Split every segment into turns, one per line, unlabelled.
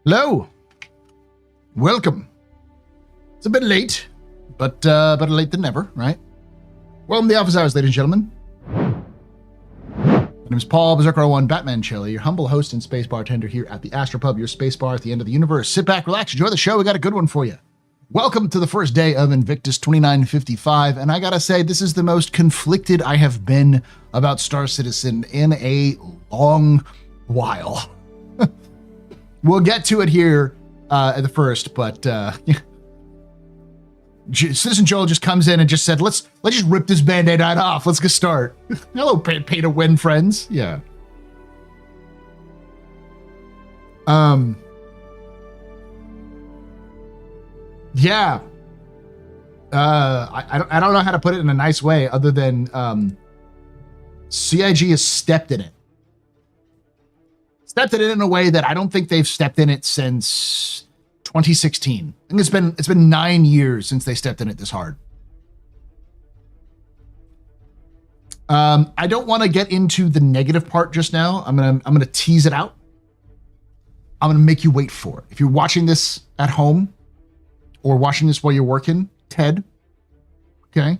Hello. Welcome. It's a bit late, but better late than never, right? Welcome to the office hours, ladies and gentlemen. My name is Paul Berserker01 Batman Chili, your humble host and space bartender here at the AstroPub, your space bar at the end of the universe. Sit back, relax, enjoy the show. We got a good one for you. Welcome to the first day of Invictus 2955, and I gotta say, this is the most conflicted I have been about Star Citizen in a long while. We'll get to it here at the first, but Citizen Joel just comes in and just said, let's just rip this Band-Aid right off. Let's get start. Hello, pay to win friends. Yeah. Yeah. I don't know how to put it in a nice way other than CIG has stepped in it. Stepped in it in a way that I don't think they've stepped in it since 2016. I think it's been 9 years since they stepped in it this hard. I don't want to get into the negative part just now. I'm gonna tease it out. I'm gonna make you wait for it. If you're watching this at home or watching this while you're working, Ted, okay,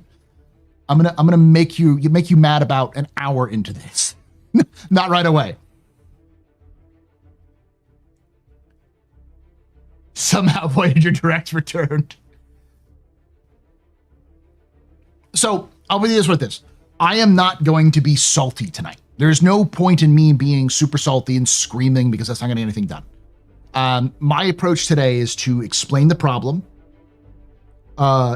I'm gonna make you mad about an hour into this. Not right away. Somehow Voyager Direct returned. So I'll be this with this. I am not going to be salty tonight. There's no point in me being super salty and screaming because that's not going to get anything done. My approach today is to explain the problem,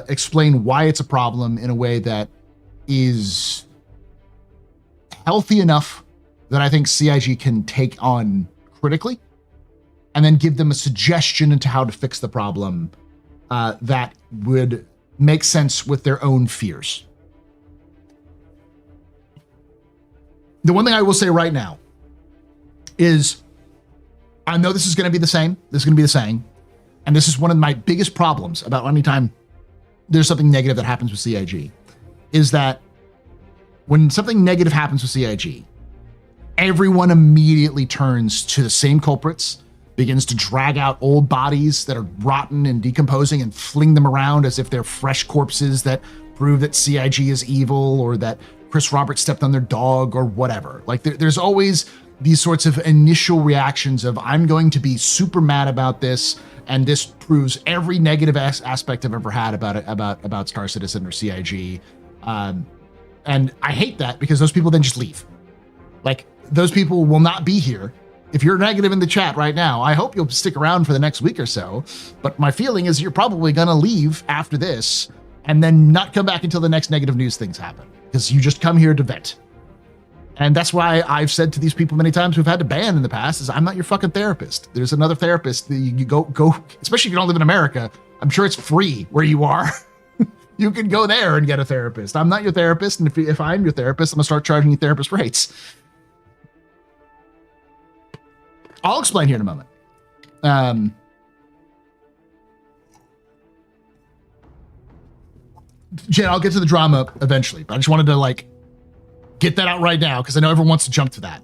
explain why it's a problem in a way that is healthy enough that I think CIG can take on critically, and then give them a suggestion into how to fix the problem that would make sense with their own fears. The one thing I will say right now is I know this is going to be the same. This is going to be the same. And this is one of my biggest problems about any time there's something negative that happens with CIG, is that when something negative happens with CIG, everyone immediately turns to the same culprits, begins to drag out old bodies that are rotten and decomposing and fling them around as if they're fresh corpses that prove that CIG is evil or that Chris Roberts stepped on their dog or whatever. Like there's always these sorts of initial reactions of I'm going to be super mad about this, and this proves every negative aspect I've ever had about Star Citizen or CIG. And I hate that because those people then just leave. Like those people will not be here. If you're negative in the chat right now, I hope you'll stick around for the next week or so. But my feeling is you're probably going to leave after this and then not come back until the next negative news things happen, because you just come here to vent. And that's why I've said to these people many times who've had to ban in the past is I'm not your fucking therapist. There's another therapist that you go, especially if you don't live in America. I'm sure it's free where you are. You can go there and get a therapist. I'm not your therapist. And if I'm your therapist, I'm going to start charging you therapist rates. I'll explain here in a moment. Jen, I'll get to the drama eventually, but I just wanted to get that out right now because I know everyone wants to jump to that.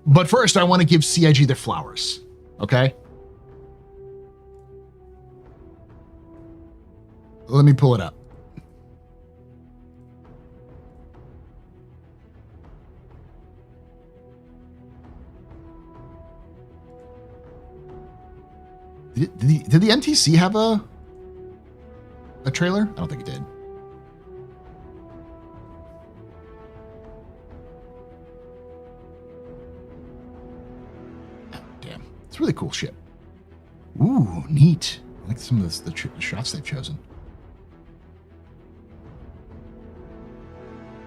But first, I want to give CIG their flowers, okay? Let me pull it up. Did the NTC have a trailer? I don't think it did. Oh, damn. It's really cool shit. Ooh, neat. I like some of the shots they've chosen.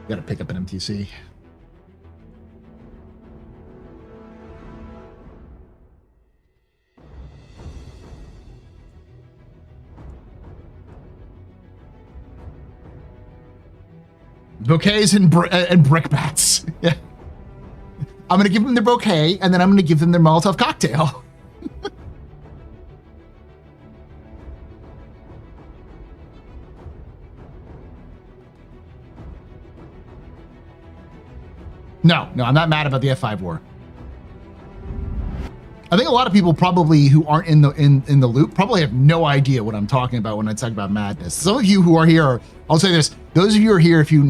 Gotta pick up an MTC. Bouquets and brickbats. Yeah. I'm going to give them their bouquet, and then I'm going to give them their Molotov cocktail. No, I'm not mad about the F5 war. I think a lot of people probably who aren't in the loop probably have no idea what I'm talking about when I talk about madness. Some of you who are here, I'll say this: those of you who are here, if you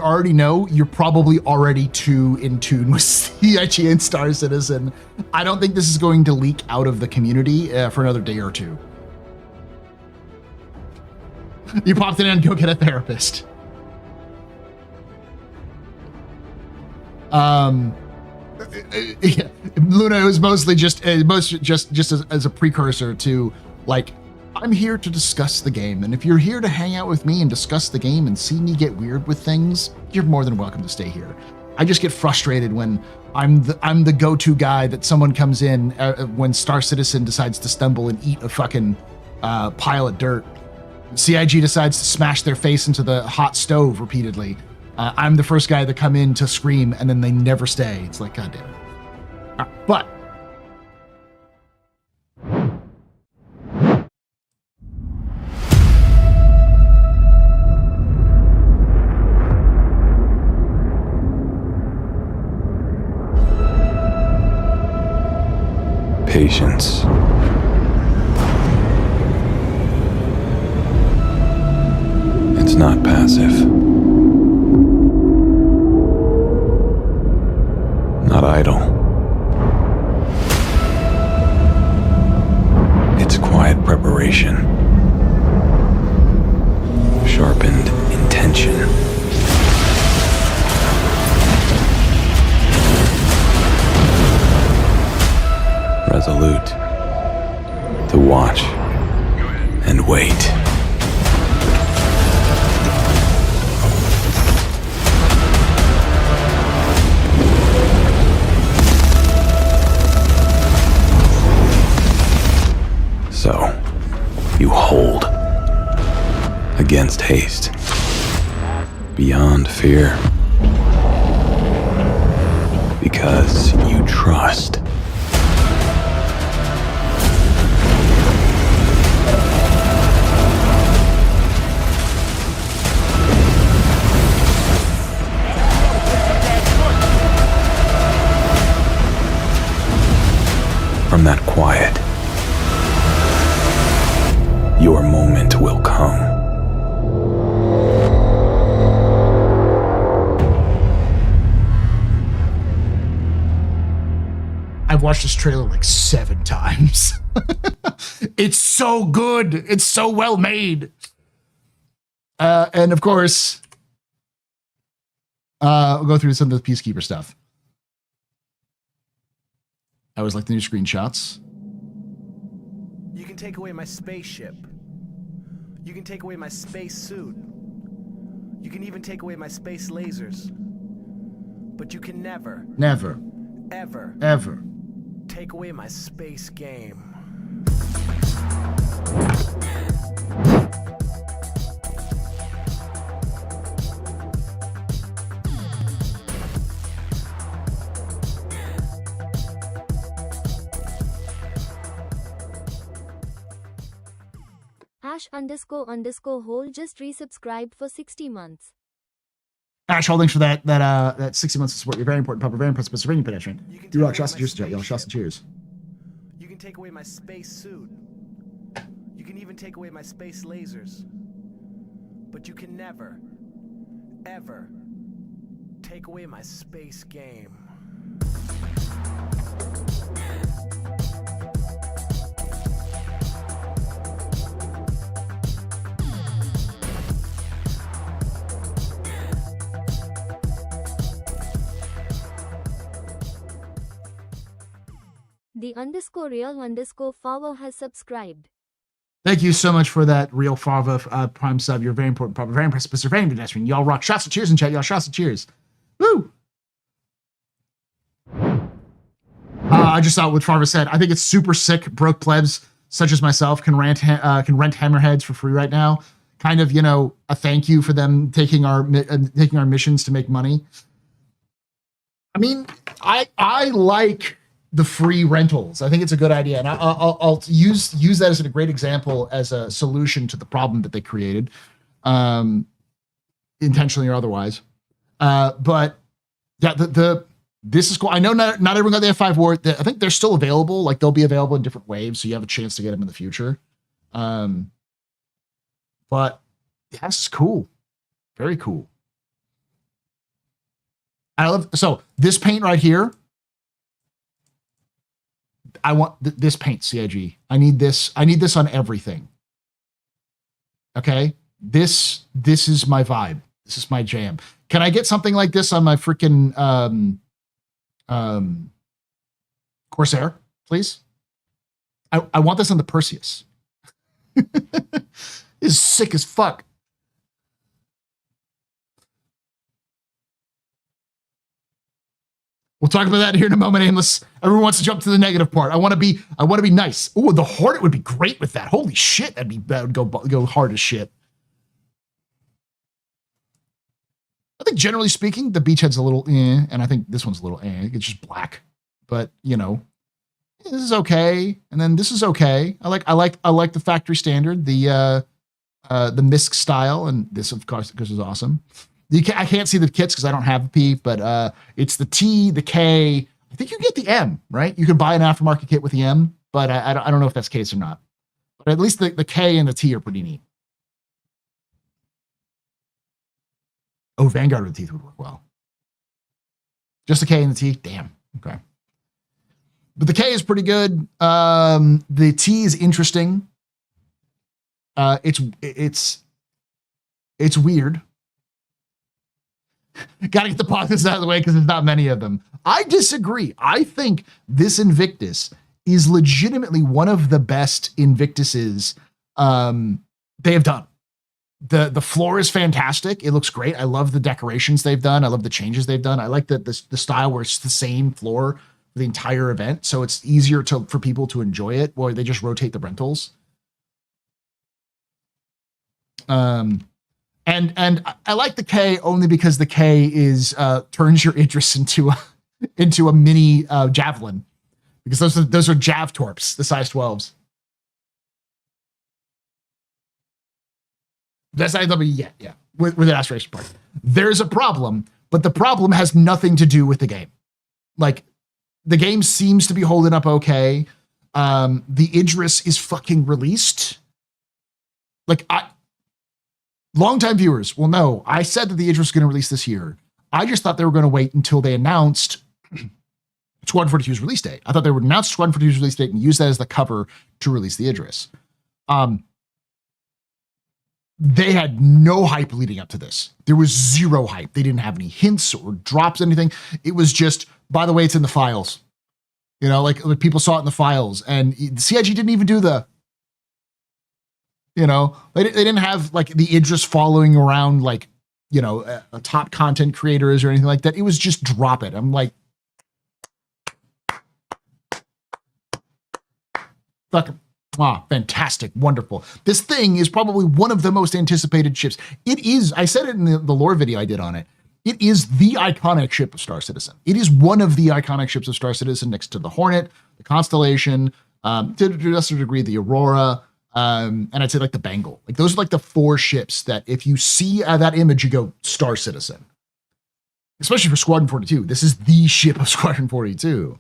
already know, you're probably already too in tune with CIG and Star Citizen. I don't think this is going to leak out of the community for another day or two. You popped in and go get a therapist. Yeah, Luna was mostly just as a precursor to, like, I'm here to discuss the game, and if you're here to hang out with me and discuss the game and see me get weird with things, you're more than welcome to stay here. I just get frustrated when I'm the go-to guy that someone comes in when Star Citizen decides to stumble and eat a fucking pile of dirt. CIG decides to smash their face into the hot stove repeatedly. I'm the first guy to come in to scream, and then they never stay. It's like, God damn it. But
patience. It's not passive. Not idle. It's quiet preparation. Sharpened intention. Resolute. To watch and wait. So, you hold against haste, beyond fear, because you trust. From that quiet, your moment will come.
I've watched this trailer like 7 times. It's so good. It's so well made. And of course, we'll go through some of the Peacekeeper stuff. I always like the new screenshots.
You can take away my spaceship. You can take away my space suit. You can even take away my space lasers. But you can never, ever take away my space game.
Ash__hole just resubscribed for 60 months.
Ash, holdings for that 60 months of support. You're very important, Papa. Very impressive. Pennsylvania pedestrian. You rock. Shots and cheers, y'all. Shots and cheers.
You can take away my space suit. You can even take away my space lasers. But you can never, ever take away my space game.
The_real_Favo has subscribed.
Thank you so much for that real Fava Prime sub. You're very important, Papa. Very impressive, Mr. Very pedestrian. Y'all rock. Shots and cheers in chat, y'all. Shots and cheers. Woo! I just saw what Farva said. I think it's super sick. Broke plebs such as myself can rent hammerheads for free right now. Kind of, a thank you for them taking our missions to make money. I mean, I like the free rentals. I think it's a good idea, and I'll use that as a great example as a solution to the problem that they created, intentionally or otherwise. But yeah, This is cool. I know not everyone got the F5 War. I think they're still available. Like they'll be available in different waves, so you have a chance to get them in the future. But yeah, this is cool. Very cool. I love, so this paint right here, I want this paint, CIG. I need this on everything. Okay? This is my vibe. This is my jam. Can I get something like this on my freaking Corsair, please? I want this on the Perseus. This is sick as fuck. We'll talk about that here in a moment, Aimless. Everyone wants to jump to the negative part. I want to be nice. Oh, the Hornet would be great with that. Holy shit, that would go hard as shit. I think generally speaking, the Beachhead's a little and I think this one's a little It's just black, but you know, this is okay, and then this is okay. I like the factory standard, the MISC style, and this of course is awesome. I can't see the kits because I don't have a P, but it's the T, the K. I think you get the M, right? You can buy an aftermarket kit with the M, but I don't know if that's the case or not. But at least the K and the T are pretty neat. Oh, Vanguard with the teeth would work well. Just the K and the T? Damn. Okay. But the K is pretty good. The T is interesting. It's weird. Got to get the pockets out of the way because there's not many of them. I disagree. I think this Invictus is legitimately one of the best Invictuses they have done. The floor is fantastic. It looks great. I love the decorations they've done. I love the changes they've done. I like the style where it's the same floor for the entire event, so it's easier for people to enjoy it, or they just rotate the rentals. And I like the K only because the K is turns your Idris into a mini javelin, because those are Jav Torps, the size 12s. That's IW, yeah, with an aspiration part. There's a problem, but the problem has nothing to do with the game. Like, the game seems to be holding up okay. The Idris is fucking released. Like, longtime viewers will know I said that the Idris was going to release this year. I just thought they were going to wait until they announced Squadron 42's release date. I thought they would announce Squadron 42's release date and use that as the cover to release the Idris. They had no hype leading up to this. There was zero hype. They didn't have any hints or drops, anything. It was just, by the way, it's in the files. You know, like people saw it in the files, and CIG didn't even do the, you know, they didn't have like the Idris following around like, you know, a top content creators or anything like that. It was just drop it. I'm like, fucking, fantastic, wonderful. This thing is probably one of the most anticipated ships. It is, I said it in the lore video I did on it. It is the iconic ship of Star Citizen. It is one of the iconic ships of Star Citizen next to the Hornet, the Constellation, to a lesser degree, the Aurora, and I'd say like the Bengal. Like those are like the four ships that if you see that image, you go Star Citizen. Especially for Squadron 42. This is the ship of Squadron 42.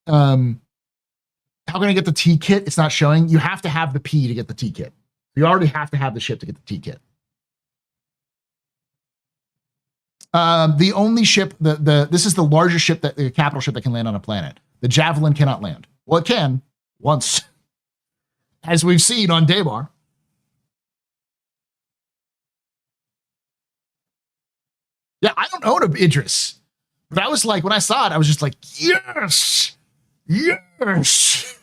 How can I get the T kit? It's not showing. You have to have the P to get the T kit. You already have to have the ship to get the T kit. The only ship, this is the largest ship, the capital ship that can land on a planet. The Javelin cannot land. Well, it can once, as we've seen on Daymar. Yeah, I don't own an Idris, but I was like, when I saw it, I was just like, yes, yes.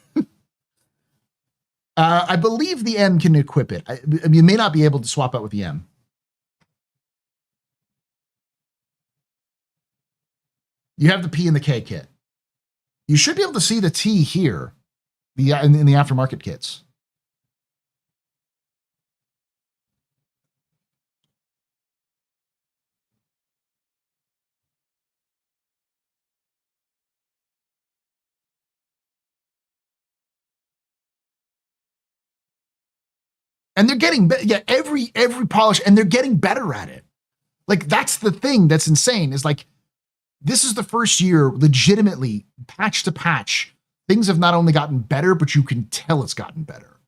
I believe the M can equip it. You may not be able to swap out with the M. You have the P and the K kit. You should be able to see the T here in the aftermarket kits. And they're getting every polish, and they're getting better at it. Like that's the thing that's insane is like this is the first year, legitimately, patch to patch, things have not only gotten better, but you can tell it's gotten better.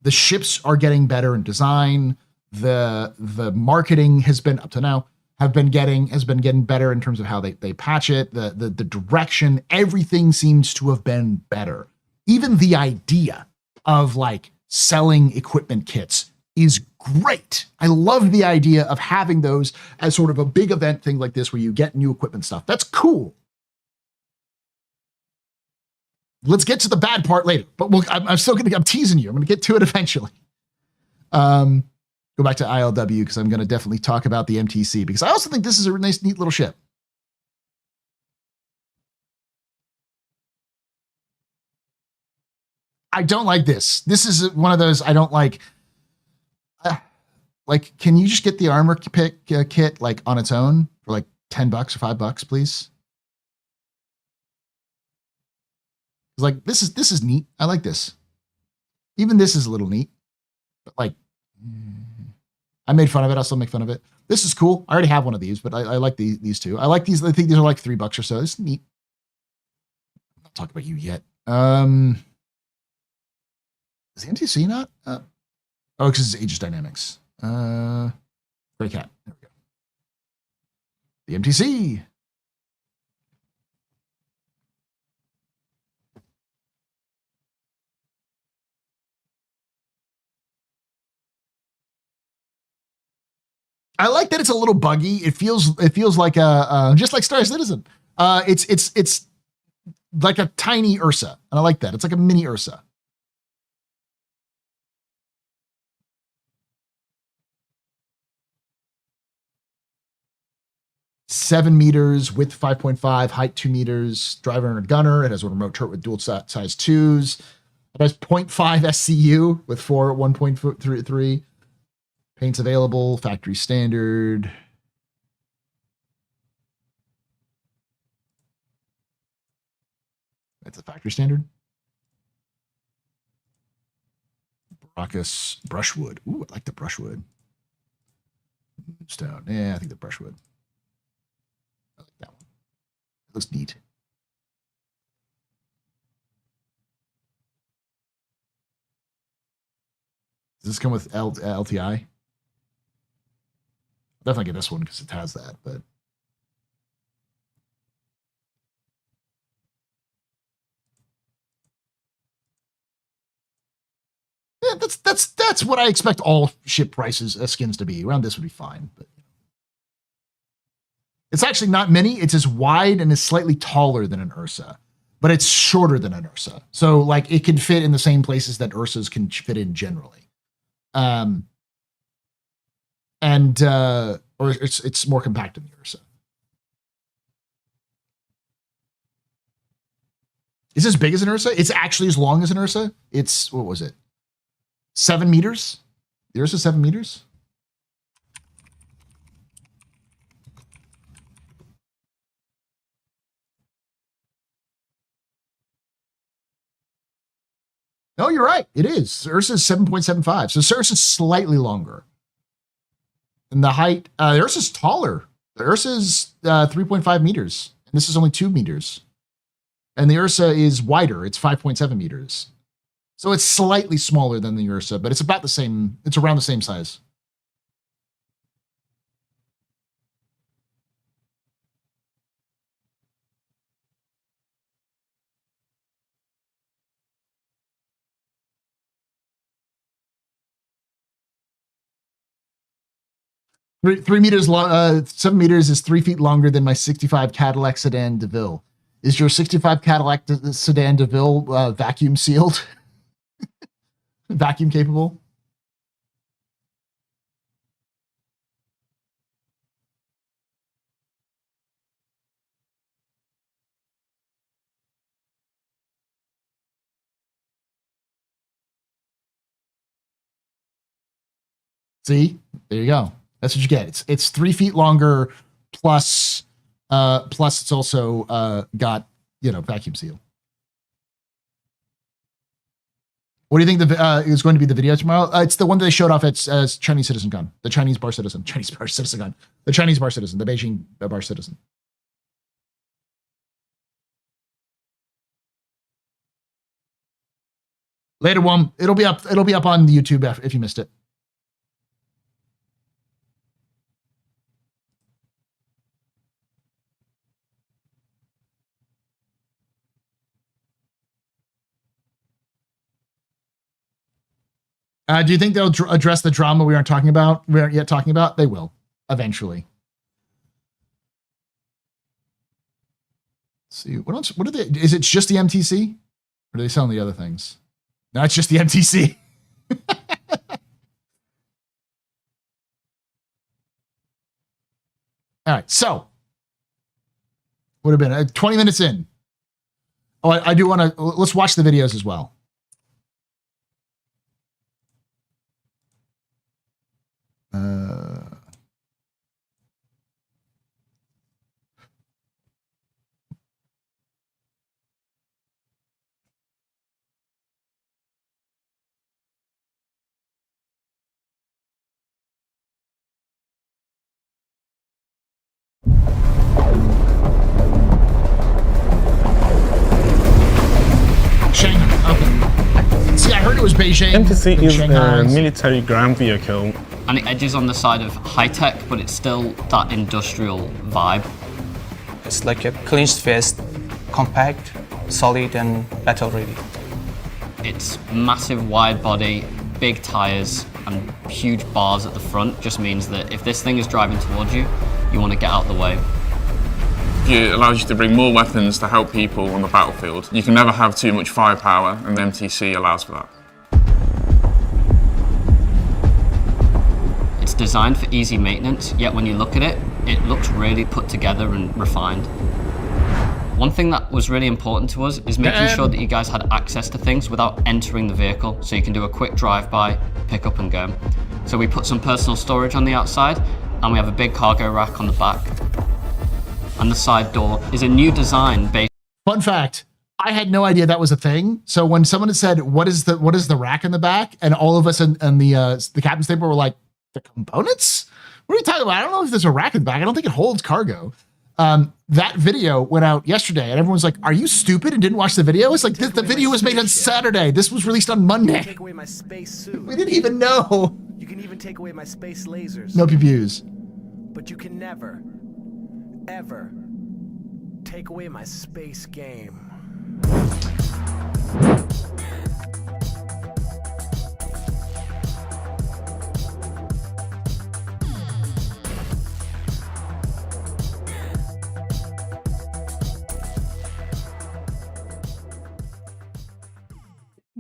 The ships are getting better in design. The marketing has been, up to now, has been getting better in terms of how they patch it. The direction, everything seems to have been better. Even the idea of like selling equipment kits is great. I love the idea of having those as sort of a big event thing like this where you get new equipment stuff. That's cool. Let's get to the bad part later, but I'm teasing you. I'm going to get to it eventually. Go back to ILW because I'm going to definitely talk about the MTC because I also think this is a nice, neat little ship. I don't like this. This is one of those I don't like. Like, can you just get the armor kit like on its own for like $10 or $5, please? It's like this is neat. I like this. Even this is a little neat, but like I made fun of it. I'll still make fun of it. This is cool. I already have one of these, but I like these two. I like these. I think these are like $3 or so. This is neat. I'm not talking about you yet. Is the MTC not? Oh, because it's Aegis Dynamics. Gray Cat. There we go. The MTC. I like that it's a little buggy. It feels like a just like Star Citizen. It's like a tiny Ursa, and I like that. It's like a mini Ursa. Seven meters, width 5.5, height 2 meters, driver and a gunner. It has a remote turret with dual size twos. It has 0.5 SCU with 4 at 1.3. Paints available, factory standard. That's a factory standard. Baracus brushwood. Ooh, I like the brushwood. Stone. Yeah, I think the brushwood. I like that one. It looks neat. Does this come with LTI? Definitely get this one because it has that, but yeah, that's what I expect all ship prices skins to be. Around this would be fine, but it's actually not mini. It's as wide and is slightly taller than an Ursa, but it's shorter than an Ursa. So like it can fit in the same places that Ursas can fit in generally. Or it's more compact than the Ursa. Is as big as an Ursa? It's actually as long as an Ursa. It's, what was it? 7 meters? The Ursa 7 meters? No, you're right. It is. Ursa is 7.75. So Ursa is slightly longer. And the height, the Ursa is taller. The Ursa is 3.5 meters. And this is only 2 meters. And the Ursa is wider. It's 5.7 meters. So it's slightly smaller than the Ursa, but it's about the same. It's around the same size. Three meters long, 7 meters is 3 feet longer than my 65 Cadillac Sedan DeVille. Is your 65 Cadillac Sedan DeVille vacuum sealed? Vacuum capable? See, there you go. That's what you get. It's 3 feet longer, plus it's also got vacuum seal. What do you think is going to be the video tomorrow? It's the one that they showed off as Chinese Citizen gun, the Chinese bar citizen, the Beijing bar citizen. Later one, it'll be up on the YouTube if you missed it. Do you think they'll address the drama we aren't yet talking about? They will eventually. Let's see what else. What are they? Is it just the MTC, or do they sell the other things? No, it's just the MTC. All right, so would have been 20 minutes in. Oh, I do want to. Let's watch the videos as well. Shanghai. Okay. See, I heard it was Beijing.
MTC is
Shanghai.
a military ground vehicle.
And it edges on the side of high-tech, but it's still that industrial vibe.
It's like a clenched fist, compact, solid, and battle-ready.
It's massive wide body, big tires, and huge bars at the front. Just means that if this thing is driving towards you, you want to get out the way.
It allows you to bring more weapons to help people on the battlefield. You can never have too much firepower, and the MTC allows for that.
It's designed for easy maintenance, yet when you look at it, it looks really put together and refined. One thing that was really important to us is making sure that you guys had access to things without entering the vehicle, so you can do a quick drive-by, pick up and go. So we put some personal storage on the outside, and we have a big cargo rack on the back. And the side door is a new design based.
Fun fact, I had no idea that was a thing. So when someone had said, what is the rack in the back? And all of us in the captain's table were like, the components? What are you talking about? I don't know if there's a rack in the back. I don't think it holds cargo. That video went out yesterday and everyone's like, are you stupid and didn't watch the video? It's like, the video was made on Saturday. This was released on Monday.
Take away my space suit.
We didn't even know.
You can even take away my space lasers.
No PPUs.
But you can never, ever take away my space game.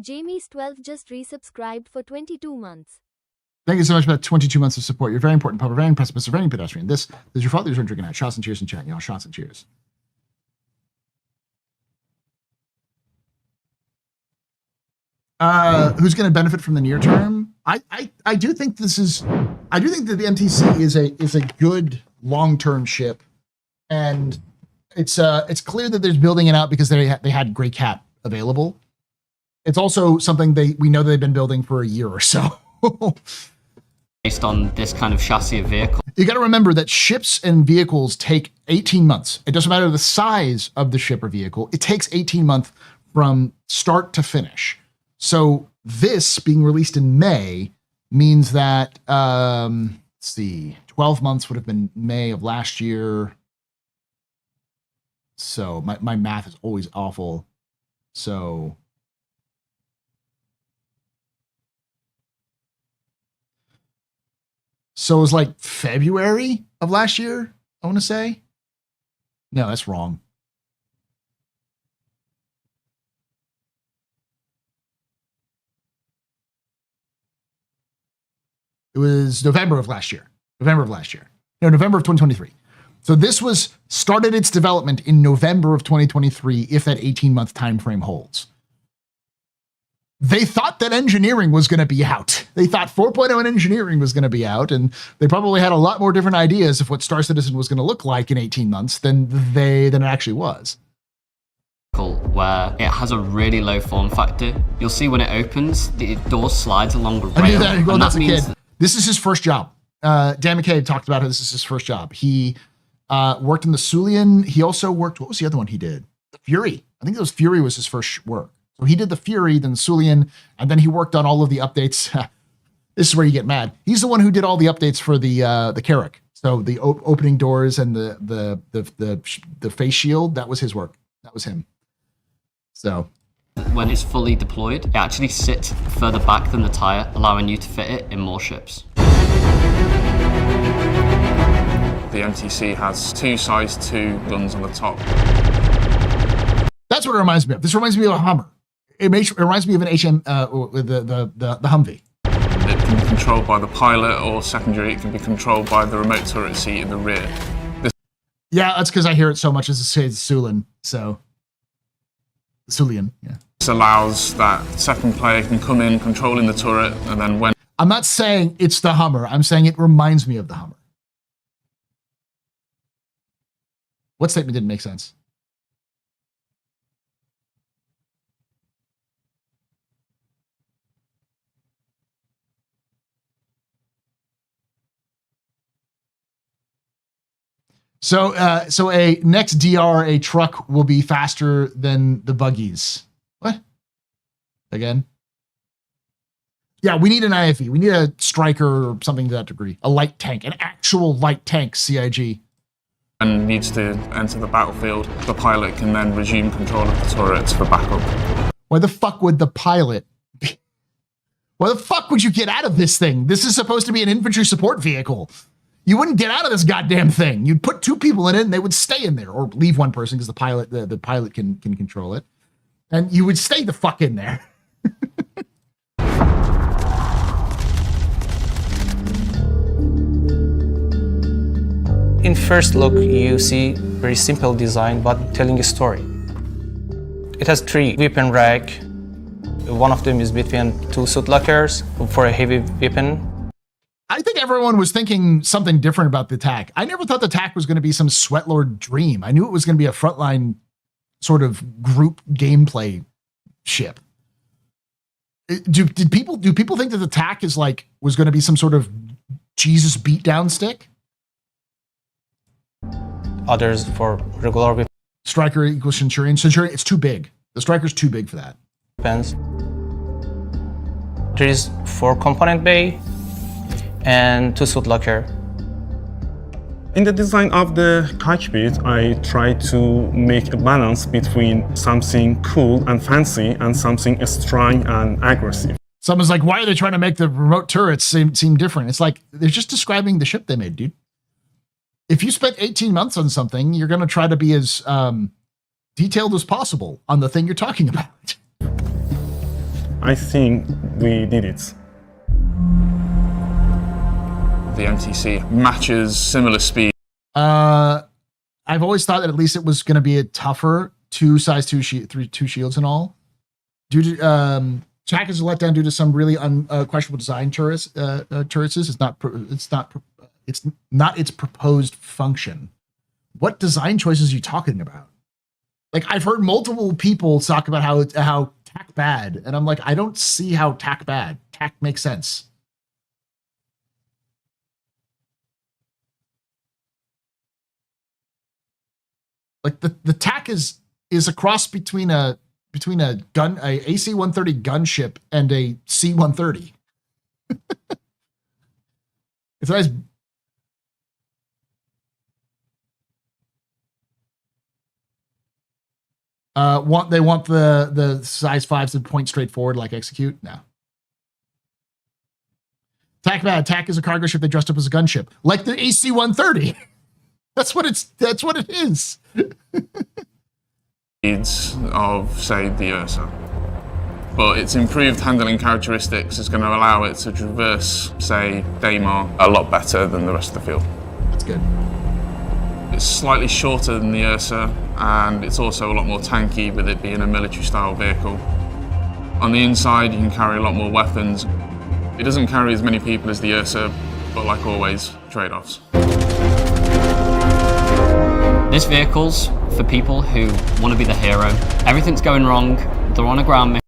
Jamie's 12 just resubscribed for 22 months.
Thank you so much for that 22 months of support. You're very important, Papa, very impressive, Mr. Very pedestrian. This is your fault. These are drinking out. Shots and cheers in chat, y'all. Shots and cheers. Who's going to benefit from the near term? I do think that the MTC is a good long-term ship, and it's clear that there's building it out because they had Grey Cat available. It's also something we know they've been building for a year or so.
Based on this kind of chassis of vehicle.
You got to remember that ships and vehicles take 18 months. It doesn't matter the size of the ship or vehicle. It takes 18 months from start to finish. So this being released in May means that, let's see, 12 months would have been May of last year. So my math is always awful. So it was like February of last year, I want to say. No, that's wrong. It was November of last year. No, November of 2023. So this started its development in November of 2023, if that 18-month time frame holds. They thought that engineering was going to be out. They thought 4.0 and engineering was going to be out, and they probably had a lot more different ideas of what Star Citizen was going to look like in 18 months than it actually was.
Where it has a really low form factor. You'll see when it opens, the door slides along the rail.
I knew that well, that's a kid.
That
this is his first job. Dan McCabe talked about how this is his first job. He worked in the Sulian. He also worked, what was the other one he did? Fury. I think it was Fury was his first work. So he did the Fury, then the Sulian, and then he worked on all of the updates. This is where you get mad. He's the one who did all the updates for the Carrack. So the opening doors and the face shield, that was his work. That was him. So
when it's fully deployed, it actually sits further back than the tire, allowing you to fit it in more ships.
The MTC has 2 size 2 guns on the top.
That's what it reminds me of. This reminds me of a Hummer. It reminds me of an HM, the Humvee.
It can be controlled by the pilot, or secondary, it can be controlled by the remote turret seat in the rear.
Yeah, that's because I hear it so much as it says Sulian. So, Sulian, yeah.
This allows that second player can come in controlling the turret, and then when...
I'm not saying it's the Hummer. I'm saying it reminds me of the Hummer. What statement didn't make sense? So a next DR, a truck will be faster than the buggies. What? Again? Yeah, we need an IFE. We need a striker or something to that degree. A light tank, an actual light tank CIG.
and needs to enter the battlefield, the pilot can then resume control of the turrets for backup.
Why the fuck would the pilot be? Why the fuck would you get out of this thing? This is supposed to be an infantry support vehicle. You wouldn't get out of this goddamn thing. You'd put 2 people in it and they would stay in there, or leave 1 person because the pilot can control it. And you would stay the fuck in there.
In first look, you see very simple design, but telling a story. It has 3 weapon rack. One of them is between 2 suit lockers for a heavy weapon.
I think everyone was thinking something different about the TAC. I never thought the TAC was going to be some Sweatlord dream. I knew it was going to be a frontline sort of group gameplay ship. Do people think that the TAC was going to be some sort of Jesus beatdown stick?
Others for regular weapons.
Striker equals Centurion. Centurion, it's too big. The Striker's too big for that.
There is 4 component bay and 2 suit locker.
In the design of the cockpit, I try to make a balance between something cool and fancy and something strong and aggressive.
Someone's like, why are they trying to make the remote turrets seem different? It's like, they're just describing the ship they made, dude. If you spent 18 months on something, you're going to try to be as detailed as possible on the thing you're talking about.
I think we did it.
The MTC matches similar speed.
I've always thought that at least it was going to be a tougher 2 size 2 shields and all. Due to TAC is a letdown due to some really questionable design turrets. It's not its proposed function. What design choices are you talking about? Like, I've heard multiple people talk about how TAC bad, and I'm like, I don't see how TAC bad. TAC makes sense. Like the TAC is a cross between a AC-130 gunship and a C-130. It's nice. They want the size 5s to point straight forward like execute? No. TAC bad. TAC is a cargo ship they dressed up as a gunship. Like the AC-130. That's what it is.
Needs of, say, the Ursa. But its improved handling characteristics is going to allow it to traverse, say, Daymar a lot better than the rest of the field.
That's good.
It's slightly shorter than the Ursa, and it's also a lot more tanky with it being a military-style vehicle. On the inside, you can carry a lot more weapons. It doesn't carry as many people as the Ursa, but like always, trade-offs.
This vehicle's for people who want to be the hero. Everything's going wrong. They're on a ground mission.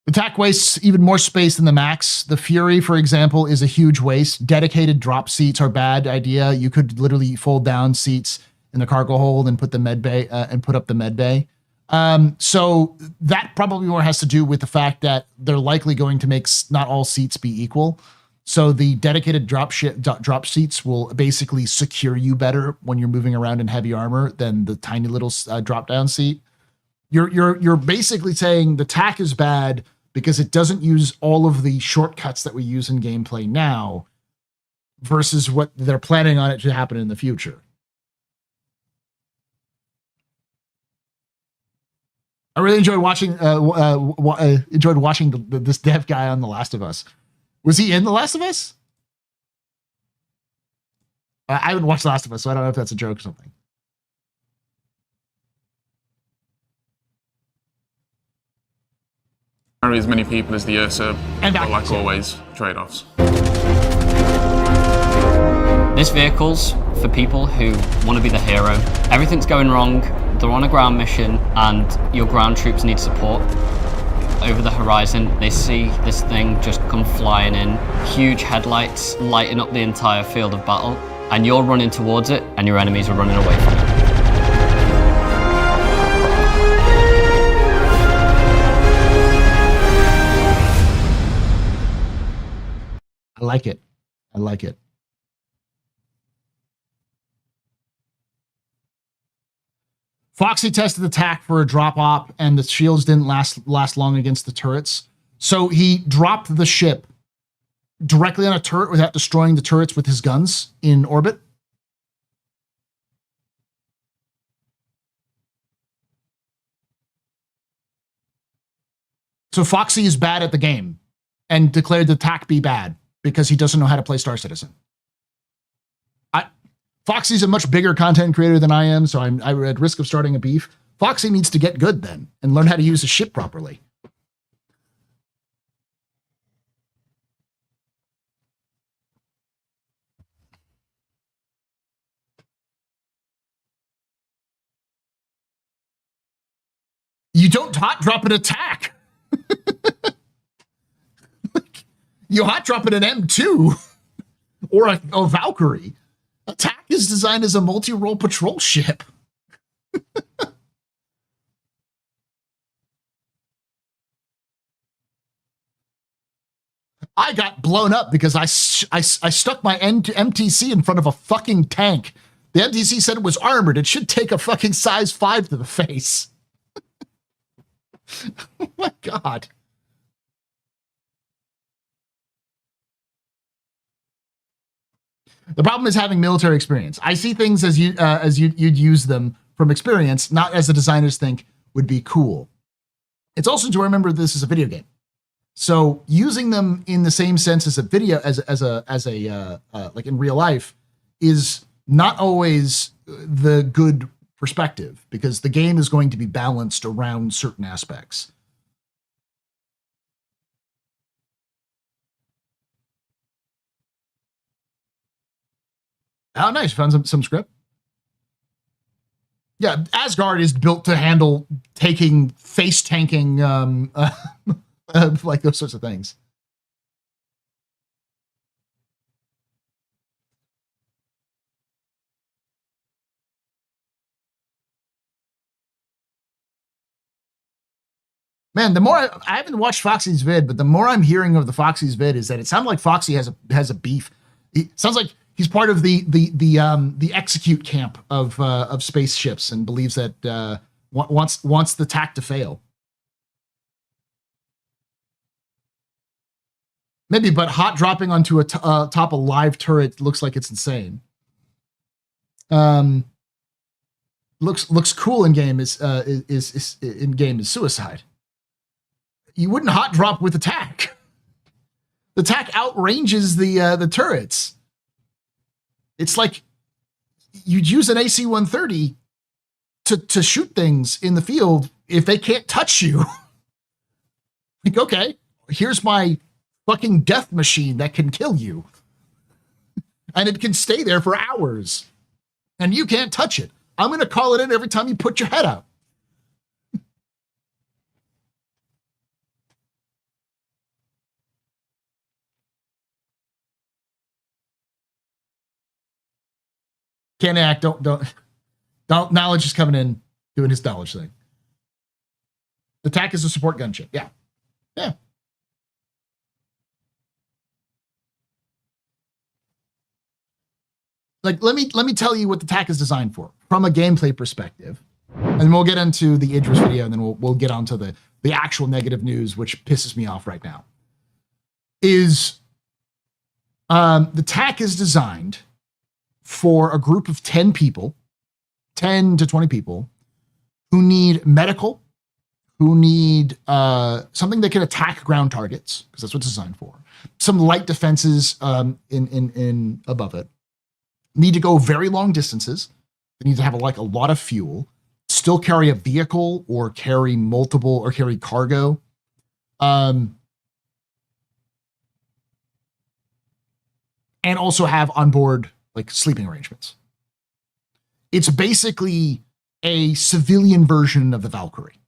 The TAC wastes even more space than the Max. The Fury, for example, is a huge waste. Dedicated drop seats are a bad idea. You could literally fold down seats in the cargo hold and put the med bay and put up the med bay. So that probably more has to do with the fact that they're likely going to make not all seats be equal. So the dedicated drop seats will basically secure you better when you're moving around in heavy armor than the tiny little drop down seat. You're basically saying the TAC is bad because it doesn't use all of the shortcuts that we use in gameplay now versus what they're planning on it to happen in the future. I really enjoyed watching this dev guy on The Last of Us. Was he in The Last of Us? I haven't watched The Last of Us, so I don't know if that's a joke or something.
Carry as many people as the Ursa,
And
but like always, trade-offs.
This vehicle's for people who want to be the hero. Everything's going wrong, they're on a ground mission, and your ground troops need support. Over the horizon, they see this thing just come flying in, huge headlights lighting up the entire field of battle, and you're running towards it, and your enemies are running away from it.
I like it. I like it. Foxy tested the TAC for a drop op, and the shields didn't last long against the turrets. So he dropped the ship directly on a turret without destroying the turrets with his guns in orbit. So Foxy is bad at the game and declared the TAC be bad because he doesn't know how to play Star Citizen. Foxy's a much bigger content creator than I am, so I'm at risk of starting a beef. Foxy needs to get good then and learn how to use a ship properly. You don't hot drop an attack. You hot drop it an M2 or a Valkyrie. Attack is designed as a multi-role patrol ship. I got blown up because I stuck my MTC in front of a fucking tank. The MTC said it was armored. It should take a fucking size 5 to the face. Oh my God. The problem is having military experience. I see things as you'd use them from experience, not as the designers think would be cool. It's also to remember this is a video game, so using them in the same sense as a video, as a like in real life, is not always the good perspective because the game is going to be balanced around certain aspects. Oh, nice. Found some script. Yeah, Asgard is built to handle taking face tanking, like those sorts of things. Man, the more I haven't watched Foxy's vid, but the more I'm hearing of the Foxy's vid is that it sounds like Foxy has a beef. It sounds like he's part of the execute camp of spaceships and believes that wants the TAC to fail. Maybe, but hot dropping onto a top a live turret looks like it's insane. Looks cool in game is in game is suicide. You wouldn't hot drop with the TAC. The TAC outranges the turrets. It's like you'd use an AC-130 to shoot things in the field if they can't touch you. Like, okay, here's my fucking death machine that can kill you. And it can stay there for hours. And you can't touch it. I'm going to call it in every time you put your head out. Can't act, don't knowledge is coming in, doing his knowledge thing. The TAC is a support gunship. Yeah. Yeah. Like, let me tell you what the TAC is designed for from a gameplay perspective. And we'll get into the Idris video, and then we'll get onto the actual negative news, which pisses me off right now. Is the TAC is designed for a group of 10 people, 10 to 20 people, who need medical, who need something that can attack ground targets, because that's what it's designed for. Some light defenses in above it. Need to go very long distances. They need to have a lot of fuel. Still carry a vehicle or carry multiple or carry cargo. And also have onboard sleeping arrangements. It's basically a civilian version of the Valkyrie,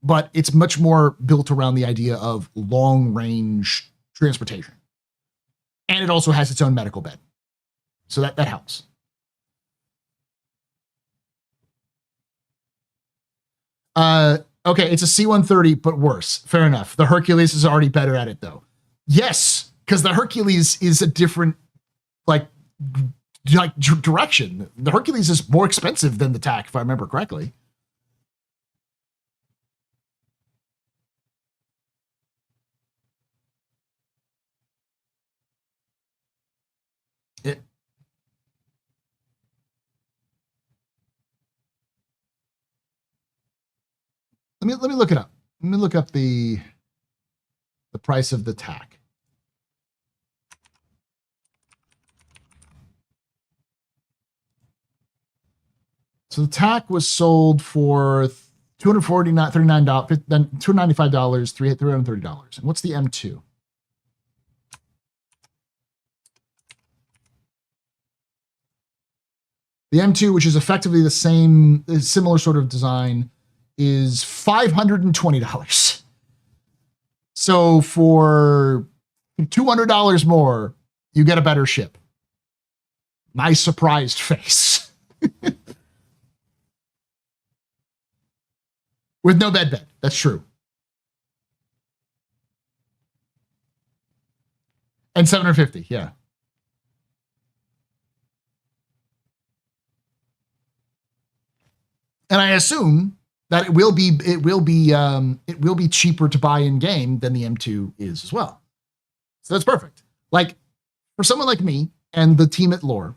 but it's much more built around the idea of long range transportation. And it also has its own medical bed. So that helps. Okay, it's a C-130, but worse. Fair enough. The Hercules is already better at it, though. Yes, because the Hercules is a different, direction. The Hercules is more expensive than the TAC, if I remember correctly. Let me look it up. Let me look up the price of the TAC. So the TAC was sold for $295, $330. And what's the M2? The M2, which is effectively the same, similar sort of design, is $520. So for $200 more, you get a better ship. My surprised face. With no bed. That's true. And $750, yeah. And I assume that it will be cheaper to buy in game than the M2 is as well. So that's perfect. For someone like me and the team at Lore,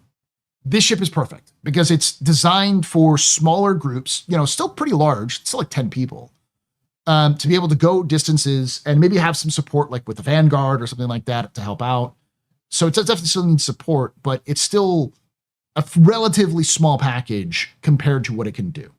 this ship is perfect because it's designed for smaller groups, still pretty large, it's still 10 people, to be able to go distances and maybe have some support with the Vanguard or something like that to help out. So it definitely still needs support, but it's still a relatively small package compared to what it can do.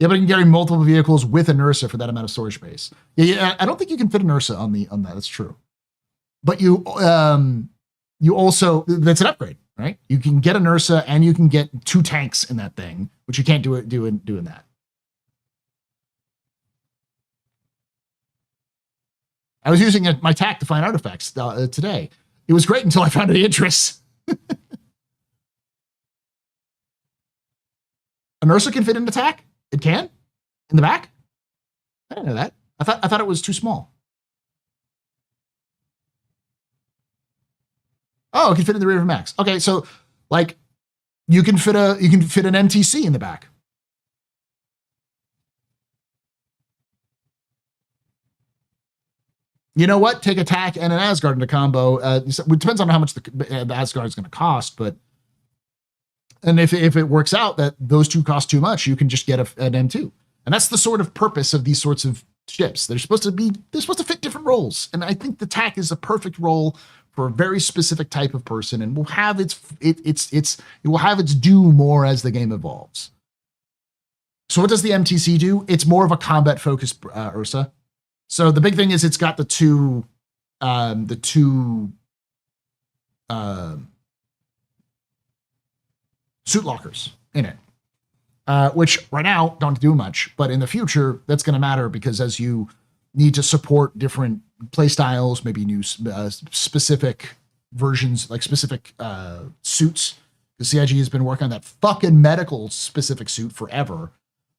Yeah, but you can carry multiple vehicles with an Ursa for that amount of storage space. Yeah, I don't think you can fit an Ursa on that. That's true. But you also, that's an upgrade, right? You can get an Ursa and you can get 2 tanks in that thing, which you can't do in that. I was using my TAC to find artifacts today. It was great until I found the Idris. An Ursa can fit in the TAC? It can? In the back? I didn't know that. I thought it was too small. Oh, it can fit in the rear of a Max. Okay, so you can fit an MTC in the back. You know what? Take a TAC and an Asgard into combo. It depends on how much the Asgard is going to cost, but if it works out that those two cost too much, you can just get an M2. And that's the sort of purpose of these sorts of ships. They're supposed to fit different roles. And I think the TAC is a perfect role for a very specific type of person, and will have it will have its due more as the game evolves. So what does the MTC do? It's more of a combat focused Ursa. So the big thing is it's got the two suit lockers in it, which right now don't do much, but in the future that's going to matter, because as you need to support different play styles, maybe new specific versions, like specific suits. The CIG has been working on that fucking medical specific suit forever,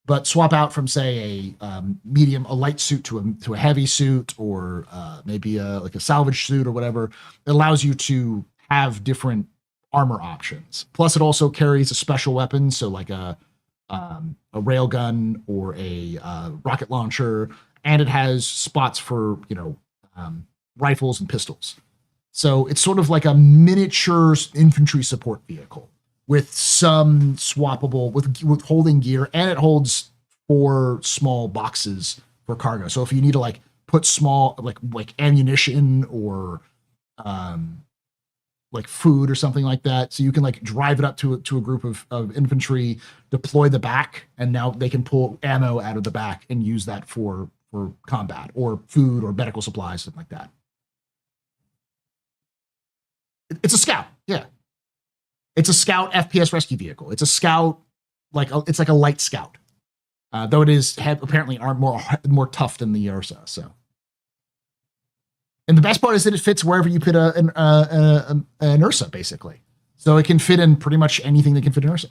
but swap out from say a light suit to a heavy suit, or maybe like a salvage suit or whatever. It allows you to have different armor options. Plus, it also carries a special weapon, so like a railgun or a rocket launcher, and it has spots for rifles and pistols. So it's sort of like a miniature infantry support vehicle with some swappable with holding gear, and it holds 4 small boxes for cargo. So if you need to like put small like ammunition or like food or something like that, so you can like drive it up to a group of infantry, deploy the back, and now they can pull ammo out of the back and use that for combat or food or medical supplies, something like that. It's a scout, yeah. It's a scout FPS rescue vehicle. It's a scout, it's like a light scout, though it is apparently more tough than the Ursa. So, and the best part is that it fits wherever you put an Ursa, basically. So it can fit in pretty much anything that can fit an Ursa.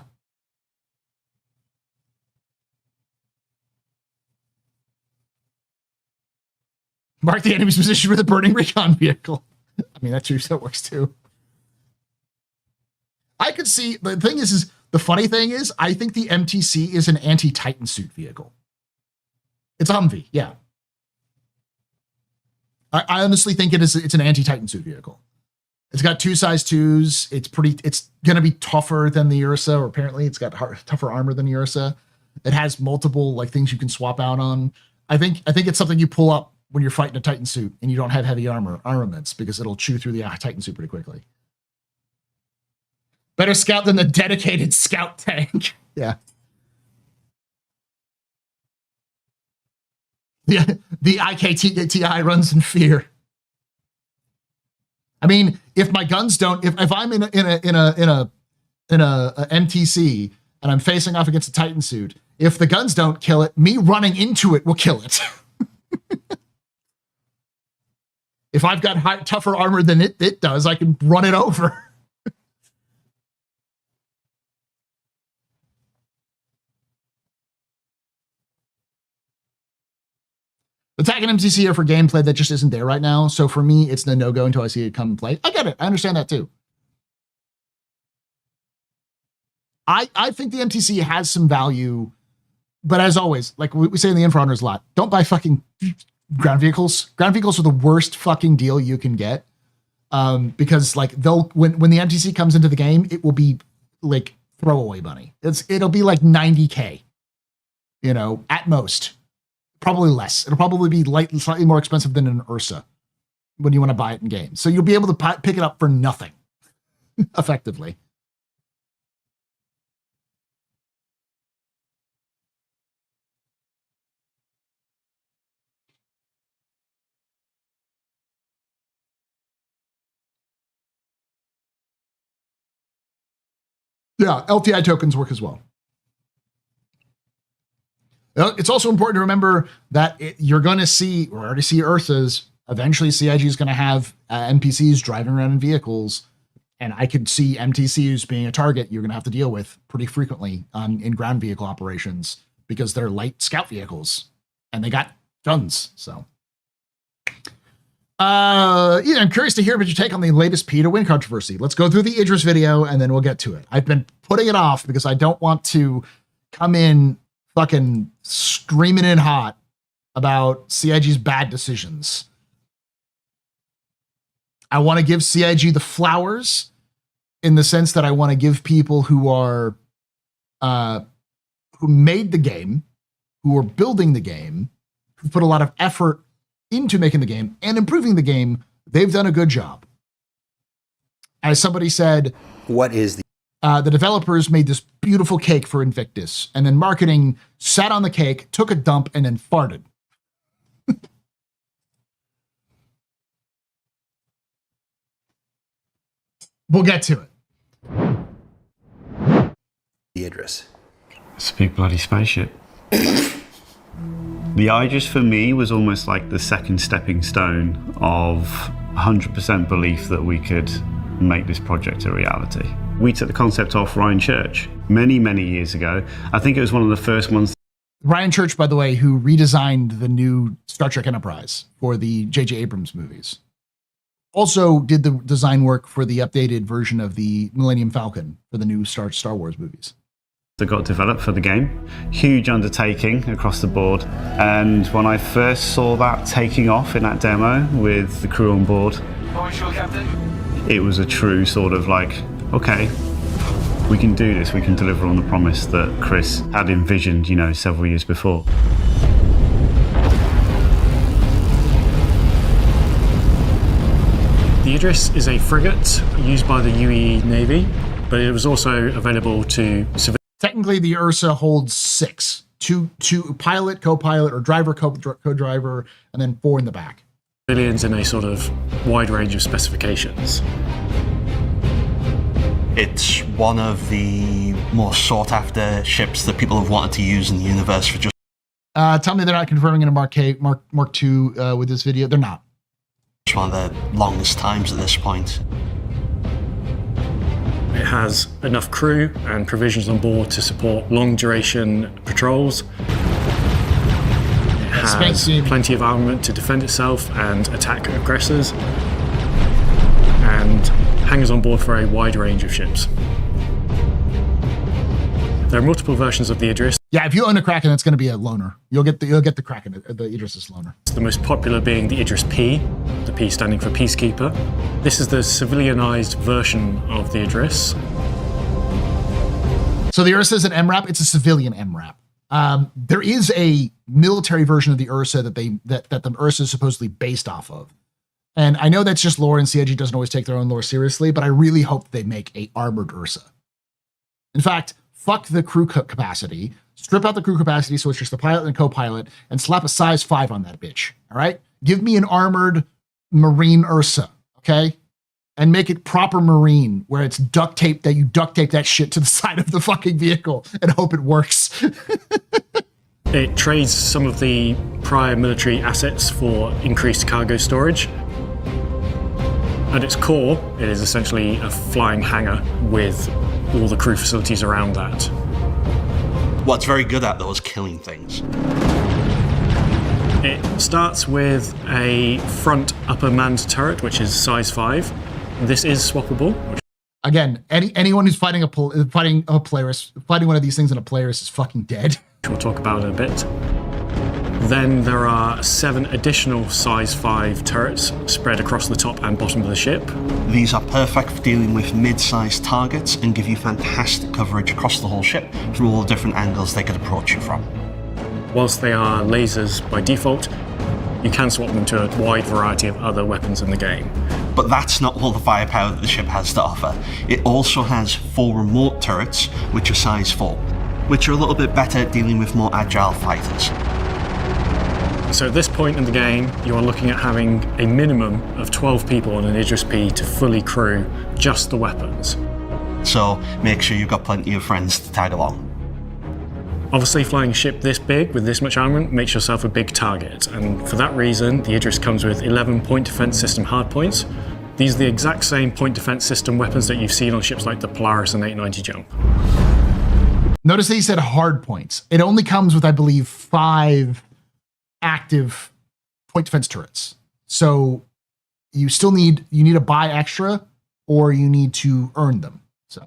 Mark the enemy's position with a burning recon vehicle. I mean, that works too. I could see, the thing is the funny thing is, I think the MTC is an anti-Titan suit vehicle. It's a Humvee, yeah. I honestly think it's an anti-Titan suit vehicle. It's got 2 size 2s. It's gonna be tougher than the Ursa, or apparently it's got tougher armor than the Ursa. It has multiple like things you can swap out on. I think it's something you pull up when you're fighting a Titan suit and you don't have heavy armaments, because it'll chew through the Titan suit pretty quickly. Better scout than the dedicated scout tank. Yeah. The IKTI runs in fear. I mean, if my guns don't, if I'm in a MTC and I'm facing off against a Titan suit, if the guns don't kill it, me running into it will kill it. If I've got tougher armor than it does, I can run it over. Attacking MTC are for gameplay that just isn't there right now. So for me, it's the no-go until I see it come and play. I get it. I understand that too. I think the MTC has some value, but as always, like we say in the Infra Hunters a lot, don't buy fucking ground vehicles. Ground vehicles are the worst fucking deal you can get, because like when the MTC comes into the game, it will be like throwaway money. It'll be like 90K, at most. Probably less. It'll probably be slightly more expensive than an Ursa when you want to buy it in game. So you'll be able to pick it up for nothing, effectively. Yeah, LTI tokens work as well. It's also important to remember that you're going to see, or already see Ursas. Eventually, CIG is going to have NPCs driving around in vehicles, and I could see MTCs being a target you're going to have to deal with pretty frequently in ground vehicle operations, because they're light scout vehicles and they got guns. So, I'm curious to hear about your take on the latest P to win controversy. Let's go through the Idris video and then we'll get to it. I've been putting it off because I don't want to come in fucking screaming in hot about CIG's bad decisions. I want to give CIG the flowers, in the sense that I want to give people who are who made the game, who are building the game, who put a lot of effort into making the game and improving the game. They've done a good job. As somebody said,
what is
the developers made this beautiful cake for Invictus, and then marketing sat on the cake, took a dump, and then farted. We'll get to it.
Idris?
It's a big bloody spaceship.
The Idris for me was almost like the second stepping stone of 100% belief that we could make this project a reality. We took the concept off Ryan Church many, many years ago. I think it was one of the first ones.
Ryan Church, by the way, who redesigned the new Star Trek Enterprise for the J.J. Abrams movies. Also did the design work for the updated version of the Millennium Falcon for the new Star Wars movies.
That got developed for the game. Huge undertaking across the board. And when I first saw that taking off in that demo with the crew on board, it was a true sort of like, okay, we can do this, we can deliver on the promise that Chris had envisioned, several years before.
The Idris is a frigate used by the UAE Navy, but it was also available to civilians.
Technically, the Ursa holds 6. Two pilot, co-pilot, or driver, co-driver, and then 4 in the back.
Civilians in a sort of wide range of specifications.
It's one of the more sought-after ships that people have wanted to use in the universe for just...
Tell me they're not confirming in a Mark II with this video. They're not.
It's one of the longest times at this point.
It has enough crew and provisions on board to support long-duration patrols. It has plenty of armament to defend itself and attack aggressors. And hangars on board for a wide range of ships. There are multiple versions of the Idris.
Yeah, if you own a Kraken, it's going to be a loner. You'll get the Kraken, the Idris' loner.
The most popular being the Idris P, the P standing for Peacekeeper. This is the civilianized version of the Idris.
So the Ursa is an MRAP. It's a civilian MRAP. There is a military version of the Ursa that the Ursa is supposedly based off of. And I know that's just lore, and CIG doesn't always take their own lore seriously, but I really hope they make a armored Ursa. In fact, fuck the crew capacity. Strip out the crew capacity so it's just the pilot and co-pilot, and slap a size 5 on that bitch. All right? Give me an armored Marine Ursa, okay? And make it proper Marine, where it's duct tape that shit to the side of the fucking vehicle and hope it works.
It trades some of the prior military assets for increased cargo storage. At its core, it is essentially a flying hangar with all the crew facilities around that.
What's very good at, though, is killing things.
It starts with a front upper manned turret, which is size 5. This is swappable.
Again, anyone who's fighting one of these things in a Polaris is fucking dead.
Which we'll talk about in a bit. Then there are 7 additional size 5 turrets spread across the top and bottom of the ship.
These are perfect for dealing with mid-sized targets and give you fantastic coverage across the whole ship from all the different angles they could approach you from.
Whilst they are lasers by default, you can swap them to a wide variety of other weapons in the game.
But that's not all the firepower that the ship has to offer. It also has 4 remote turrets, which are size 4, which are a little bit better at dealing with more agile fighters.
So at this point in the game, you are looking at having a minimum of 12 people on an Idris P to fully crew just the weapons.
So make sure you've got plenty of friends to tag along.
Obviously, flying a ship this big with this much armament makes yourself a big target, and for that reason, the Idris comes with 11 point defense system hardpoints. These are the exact same point defense system weapons that you've seen on ships like the Polaris and 890 Jump.
Notice that he said hard points. It only comes with, I believe, 5 active point defense turrets. So you still need to buy extra, or you need to earn them. So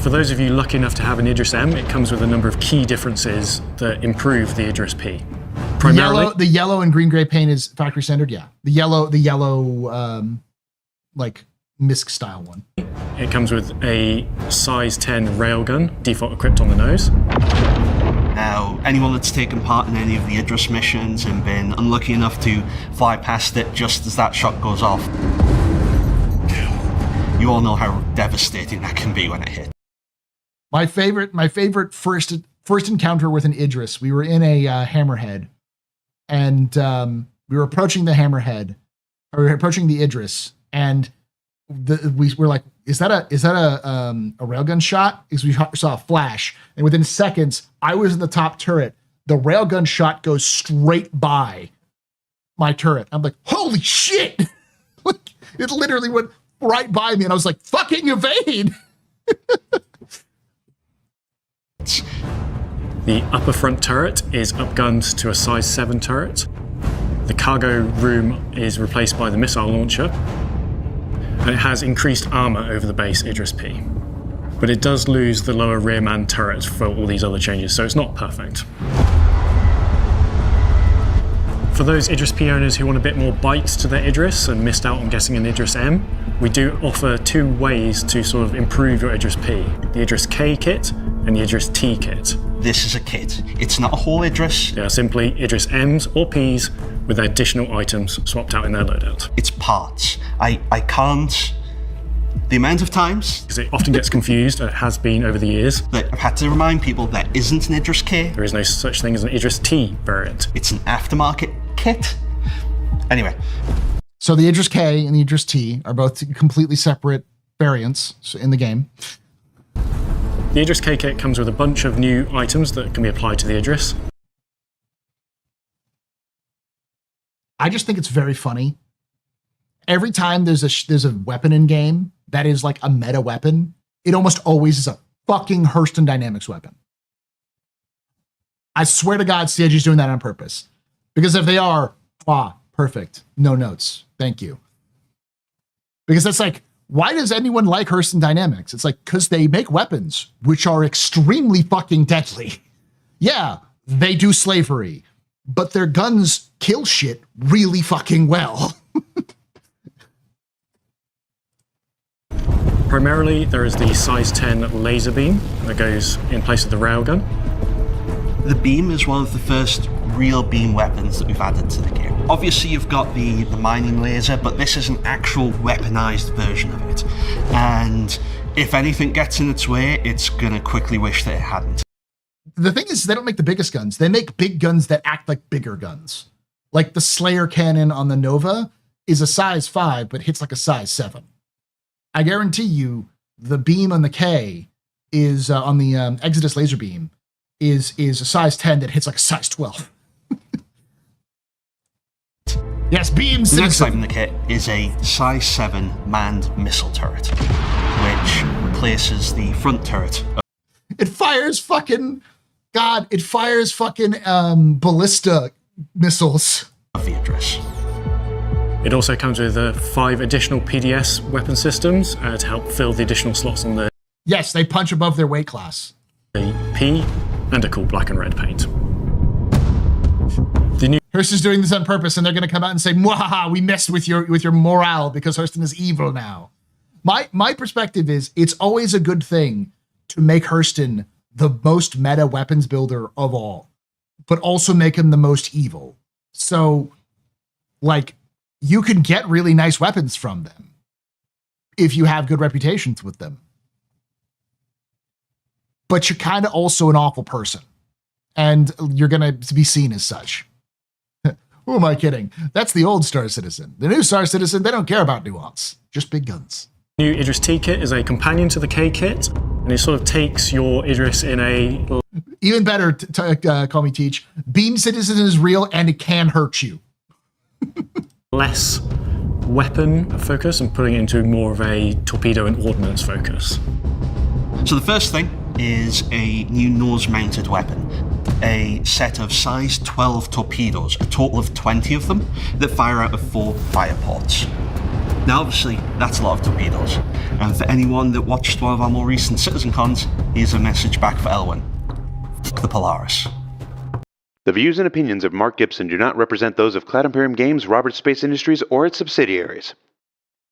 for those of you lucky enough to have an Idris M, it comes with a number of key differences that improve the Idris P. Primarily,
the yellow and green gray paint is factory standard. Yeah, the yellow like MISC style one.
It comes with a size 10 railgun, default equipped on the nose.
Now, anyone that's taken part in any of the Idris missions and been unlucky enough to fly past it just as that shot goes off, you all know how devastating that can be when it hits.
My favorite first encounter with an Idris, we were in a hammerhead, and we were approaching the hammerhead, or we were approaching the Idris, and we were like, is that a railgun shot? Because we saw a flash, and within seconds, I was in the top turret. the railgun shot goes straight by my turret. I'm like, holy shit! Like, it literally went right by me, and I was like, fucking evade!
The upper front turret is upgunned to a size 7 turret. The cargo room is replaced by the missile launcher, and it has increased armor over the base Idris P. But it does lose the lower rearman turret for all these other changes, so it's not perfect. For those Idris P owners who want a bit more bite to their Idris and missed out on getting an Idris M, we do offer 2 ways to sort of improve your Idris P. The Idris K kit and the Idris T kit.
This is a kit. It's not a whole Idris.
They are simply Idris M's or P's with additional items swapped out in their loadout.
It's parts. I can't... The amount of times...
Because it often gets confused, and it has been over the years.
That I've had to remind people there isn't an Idris K.
There is no such thing as an Idris T variant.
It's an aftermarket kit. Anyway.
So the Idris K and the Idris T are both completely separate variants in the game.
The Idris K kit comes with a bunch of new items that can be applied to the Idris.
I just think it's very funny. Every time there's a weapon in game that is like a meta weapon, it almost always is a fucking Hurston Dynamics weapon. I swear to God, CIG's doing that on purpose. Because if they are, perfect. No notes. Thank you. Because that's like, why does anyone like Hurston Dynamics? It's like, because they make weapons, which are extremely fucking deadly. Yeah, they do slavery, but their guns kill shit really fucking well.
Primarily, there is the size 10 laser beam that goes in place of the railgun.
The beam is one of the first real beam weapons that we've added to the game. Obviously, you've got the mining laser, but this is an actual weaponized version of it. And if anything gets in its way, it's gonna quickly wish that it hadn't.
The thing is, they don't make the biggest guns. They make big guns that act like bigger guns. Like the Slayer cannon on the Nova is a size 5, but hits like a size 7. I guarantee you the beam on the K is, on the Exodus laser beam, is a size 10 that hits like a size 12. Yes, beam citizen.
The next item in the kit is a size 7 manned missile turret, which replaces the front turret.
It fires fucking, God, it fires fucking ballista missiles.
Of the Idris.
It also comes with 5 additional PDS weapon systems to help fill the additional slots on the
Yes, they punch above their weight class.
P and a cool black and red paint. The new
Hurston is doing this on purpose, and they're going to come out and say, "Mwahaha, we messed with your morale because Hurston is evil now." My perspective is it's always a good thing to make Hurston the most meta weapons builder of all, but also make him the most evil. So, like, you can get really nice weapons from them if you have good reputations with them. But you're kind of also an awful person, and you're going to be seen as such. Who am I kidding? That's the old Star Citizen. The new Star Citizen, they don't care about nuance, just big guns.
New Idris T kit is a companion to the K kit, and it sort of takes your Idris in a...
Even better, call me Teach. Beam Citizen is real, and it can hurt you.
less weapon focus and putting it into more of a torpedo and ordnance focus.
So the first thing is a new nose-mounted weapon. A set of size 12 torpedoes, a total of 20 of them, that fire out of 4 fire ports. Now obviously, that's a lot of torpedoes. And for anyone that watched one of our more recent Citizen Cons, here's a message back for Elwyn. F*** the Polaris.
The views and opinions of Mark Gibson do not represent those of Cloud Imperium Games, Roberts Space Industries, or its subsidiaries.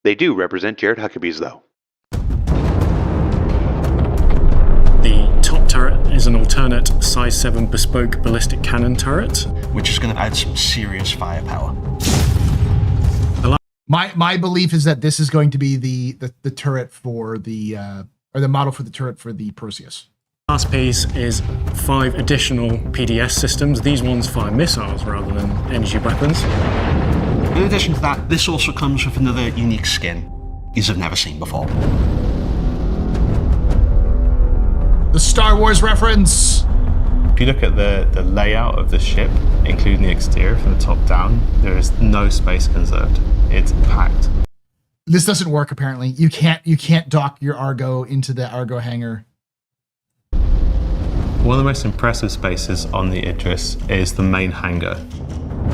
They do represent Jared Huckabee's, though.
The top turret is an alternate size 7 bespoke ballistic cannon turret,
which is going to add some serious firepower.
My belief is that this is going to be the turret for the or the model for the turret for the Perseus.
Last piece is 5 additional PDS systems. These ones fire missiles rather than energy weapons.
In addition to that, this also comes with another unique skin you've never seen before.
The Star Wars reference!
you look at the layout of the ship, including the exterior from the top down, there is no space conserved. It's packed.
This doesn't work, apparently. You can't dock your Argo into the Argo hangar.
One of the most impressive spaces on the Idris is the main hangar.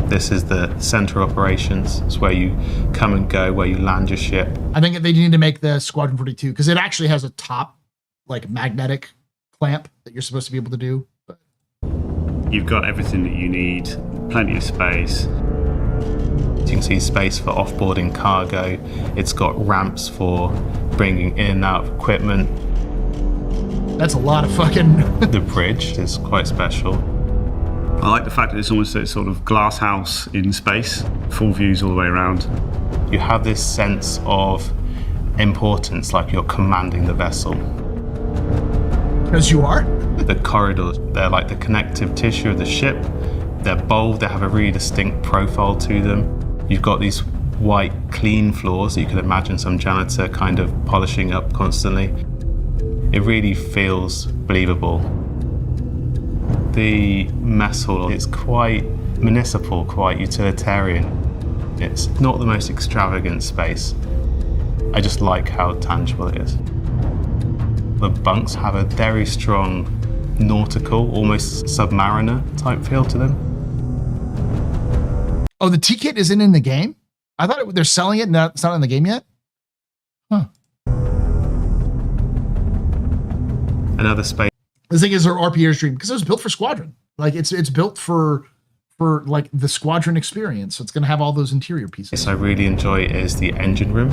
This is the center operations. It's where you come and go, where you land your ship.
I think they need to make the Squadron 42, because it actually has a top, like, magnetic clamp that you're supposed to be able to do. But
You've got everything that you need, plenty of space. You can see space for offboarding cargo. It's got ramps for bringing in and out of equipment.
That's a lot of fucking...
The bridge is quite special. I like the fact that it's almost a sort of glass house in space, full views all the way around. You have this sense of importance, like you're commanding the vessel.
Because you are?
The corridors, they're like the connective tissue of the ship. They're bold, they have a really distinct profile to them. You've got these white, clean floors that you could imagine some janitor kind of polishing up constantly. It really feels believable. The mess hall is quite municipal, quite utilitarian. It's not the most extravagant space. I just like how tangible it is. The bunks have a very strong nautical, almost submariner type feel to them.
Oh, the T-kit isn't in the game? I thought they're selling it, it's not in the game yet? Huh.
Another space.
The thing is, our RPG's dream, because it was built for Squadron. Like, it's built for like the Squadron experience. So it's going to have all those interior pieces.
I really enjoy is the engine room.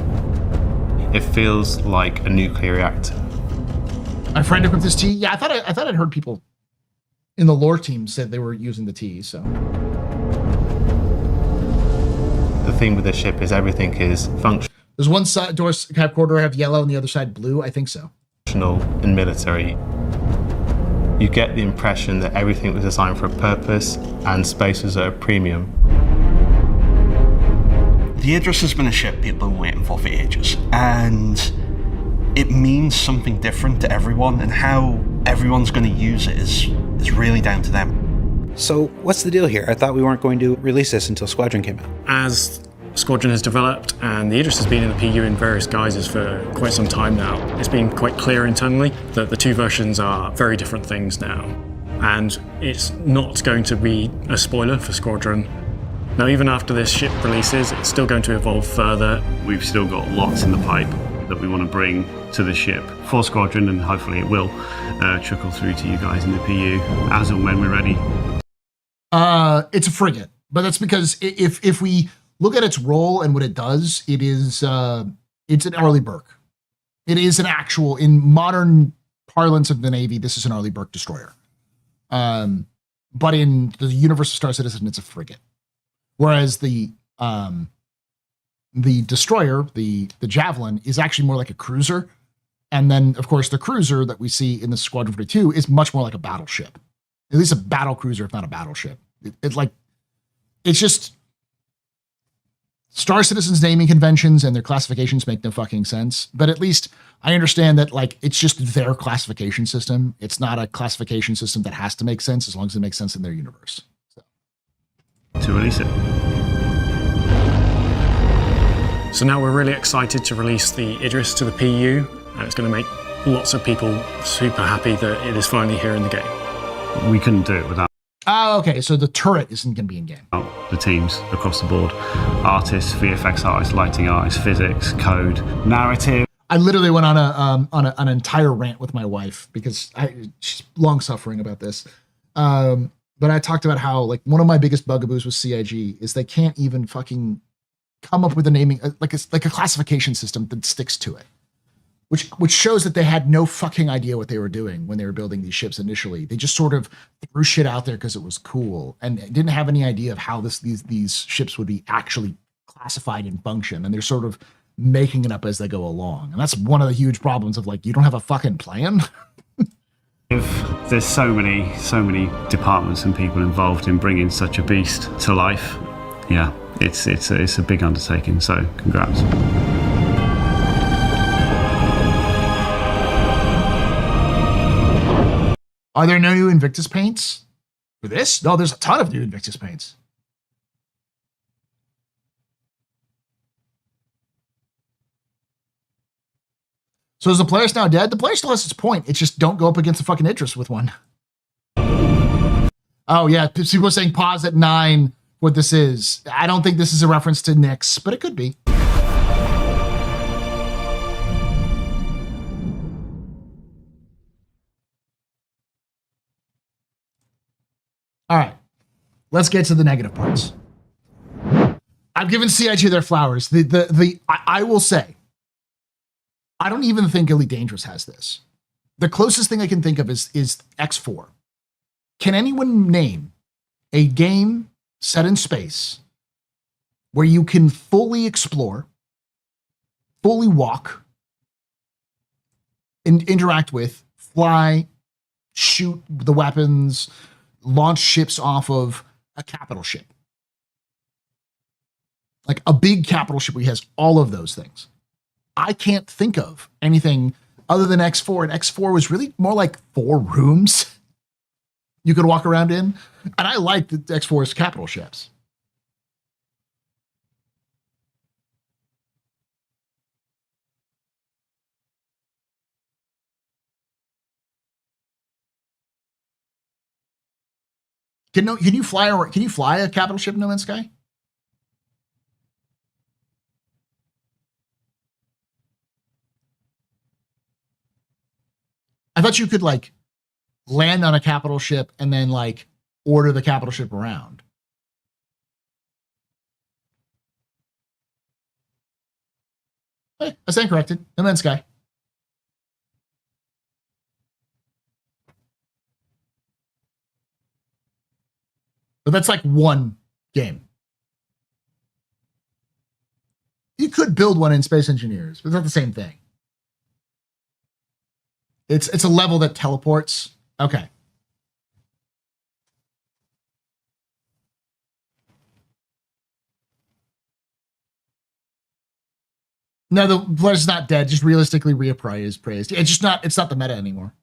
It feels like a nuclear reactor.
My friend equipped this T. Yeah, I thought I'd heard people in the lore team said they were using the T. So
the thing with the ship is everything is functional.
There's one side door cap corridor have yellow and the other side blue. I think so.
Functional and military. You get the impression that everything was designed for a purpose and space was at a premium.
The Idris has been a ship people have been waiting for ages, and it means something different to everyone, and how everyone's going to use it is really down to them.
So what's the deal here? I thought we weren't going to release this until Squadron came out.
As Squadron has developed, and the Idris has been in the PU in various guises for quite some time now, it's been quite clear internally that the two versions are very different things now. And it's not going to be a spoiler for Squadron. Now, even after this ship releases, it's still going to evolve further.
We've still got lots in the pipe that we want to bring to the ship for Squadron, and hopefully it will trickle through to you guys in the PU as and when we're ready.
It's a frigate, but that's because if we look at its role and what it does, it is it's an Arleigh Burke. It is an actual, in modern parlance of the Navy, this is an Arleigh Burke destroyer. But in the universe of Star Citizen, it's a frigate. Whereas the destroyer, the Javelin, is actually more like a cruiser. And then, of course, the cruiser that we see in the Squadron 42 is much more like a battleship. At least a battle cruiser, if not a battleship. It's just Star Citizen's naming conventions and their classifications make no fucking sense. But at least I understand that, like, it's just their classification system. It's not a classification system that has to make sense as long as it makes sense in their universe.
To release it.
So now we're really excited to release the Idris to the PU, and it's going to make lots of people super happy that it is finally here in the game.
We couldn't do it without
Oh, okay. So the turret isn't going to be in game.
the teams across the board. Artists, VFX artists, lighting artists, physics, code, narrative.
I literally went on an entire rant with my wife because she's long suffering about this. But I talked about how, like, one of my biggest bugaboos with CIG is they can't even fucking come up with a naming, like a classification system that sticks to it, which shows that they had no fucking idea what they were doing when they were building these ships initially. They just sort of threw shit out there because it was cool and didn't have any idea of how these ships would be actually classified and function. And they're sort of making it up as they go along. And that's one of the huge problems of, like, you don't have a fucking plan.
There's so many departments and people involved in bringing such a beast to life. Yeah, it's a big undertaking, so congrats.
Are there no new Invictus paints? For this? No, there's a ton of new Invictus paints. So is the player now dead? The player still has its point. It's just don't go up against the fucking Idris with one. Oh, yeah. People are saying pause at 9, what this is. I don't think this is a reference to Nyx, but it could be. All right. Let's get to the negative parts. I've given CIG their flowers. I will say, I don't even think Elite Dangerous has this. The closest thing I can think of is X4. Can anyone name a game set in space where you can fully explore, fully walk, and interact with, fly, shoot the weapons, launch ships off of a capital ship? Like a big capital ship where he has all of those things. I can't think of anything other than X4, and X4 was really more like 4 rooms you could walk around in. And I like the X4's capital ships. Can you fly a capital ship in No Man's Sky? I thought you could like land on a capital ship and then like order the capital ship around. Hey, I stand corrected. No Man's Sky. But that's like one game. You could build one in Space Engineers, but it's not the same thing. It's a level that teleports. Okay. No, the player's not dead. Just realistically reappraised. It's not the meta anymore.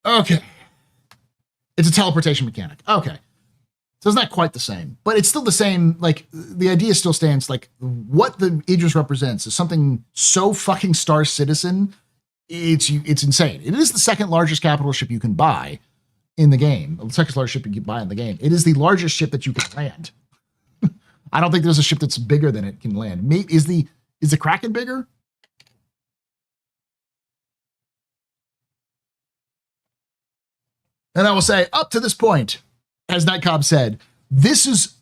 Okay. It's a teleportation mechanic. Okay. So it's not quite the same, but it's still the same. Like the idea still stands. Like what the Idris represents is something so fucking Star Citizen. It's insane. It is the second largest capital ship you can buy in the game. The second largest ship you can buy in the game. It is the largest ship that you can land. I don't think there's a ship that's bigger than it can land. Maybe is the Kraken bigger? And I will say, up to this point, as Nightcob said, this is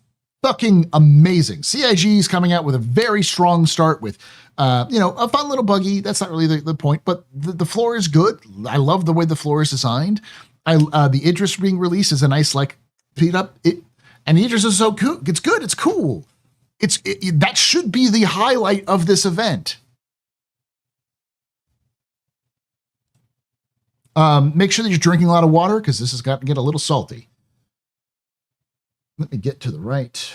fucking amazing. CIG is coming out with a very strong start with, a fun little buggy. That's not really the point, but the floor is good. I love the way the floor is designed. The Idris being released is a nice, like, beat up. And Idris is so cool. It's good. It's cool. That should be the highlight of this event. Make sure that you're drinking a lot of water because this has got to get a little salty. Let me get to the right.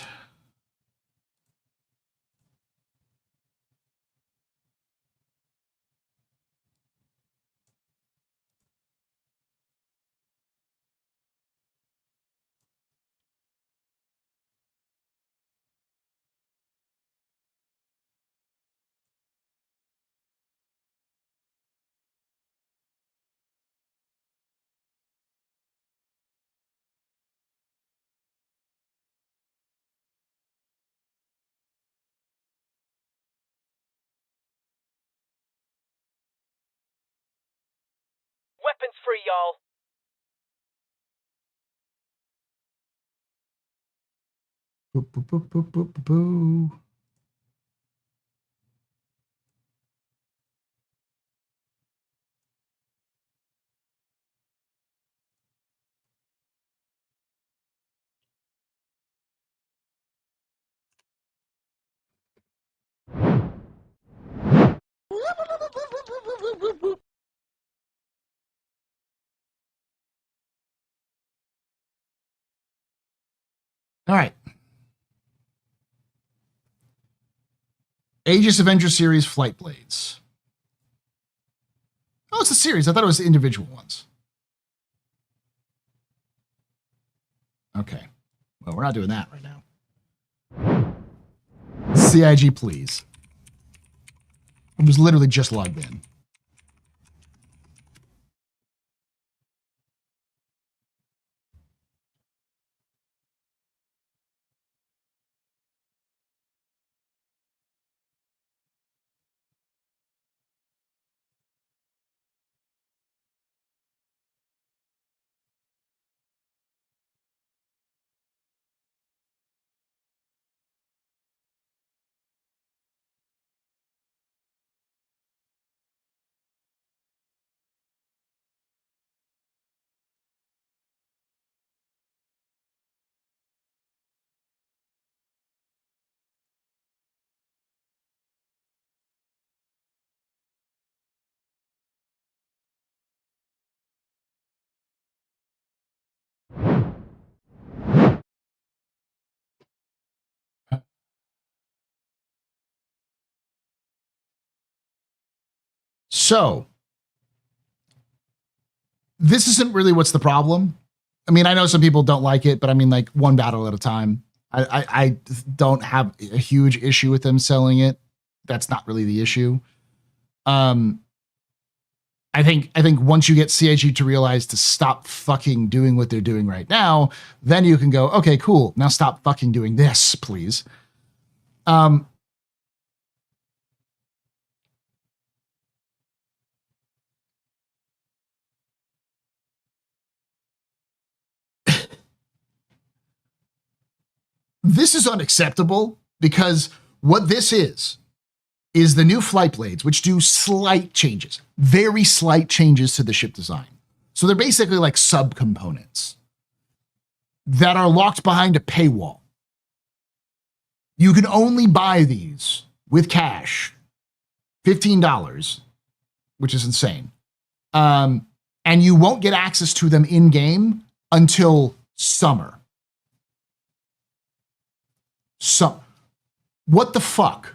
Weapons free, y'all.
Boo, boo, boo, boo, boo, boo, boo. All right. Aegis Avenger Series Flight Blades. Oh, it's a series. I thought it was the individual ones. Okay. Well, we're not doing that right now. CIG, please. I was literally just logged in. So, this isn't really what's the problem. I mean, I know some people don't like it, but I mean, like, one battle at a time. I don't have a huge issue with them selling it. That's not really the issue. I think once you get CIG to realize to stop fucking doing what they're doing right now, then you can go, okay, cool. Now stop fucking doing this, please. This is unacceptable because what this is the new flight blades, which do slight changes, very slight changes to the ship design. So they're basically like subcomponents that are locked behind a paywall. You can only buy these with cash, $15, which is insane. And you won't get access to them in-game until summer. So, what the fuck?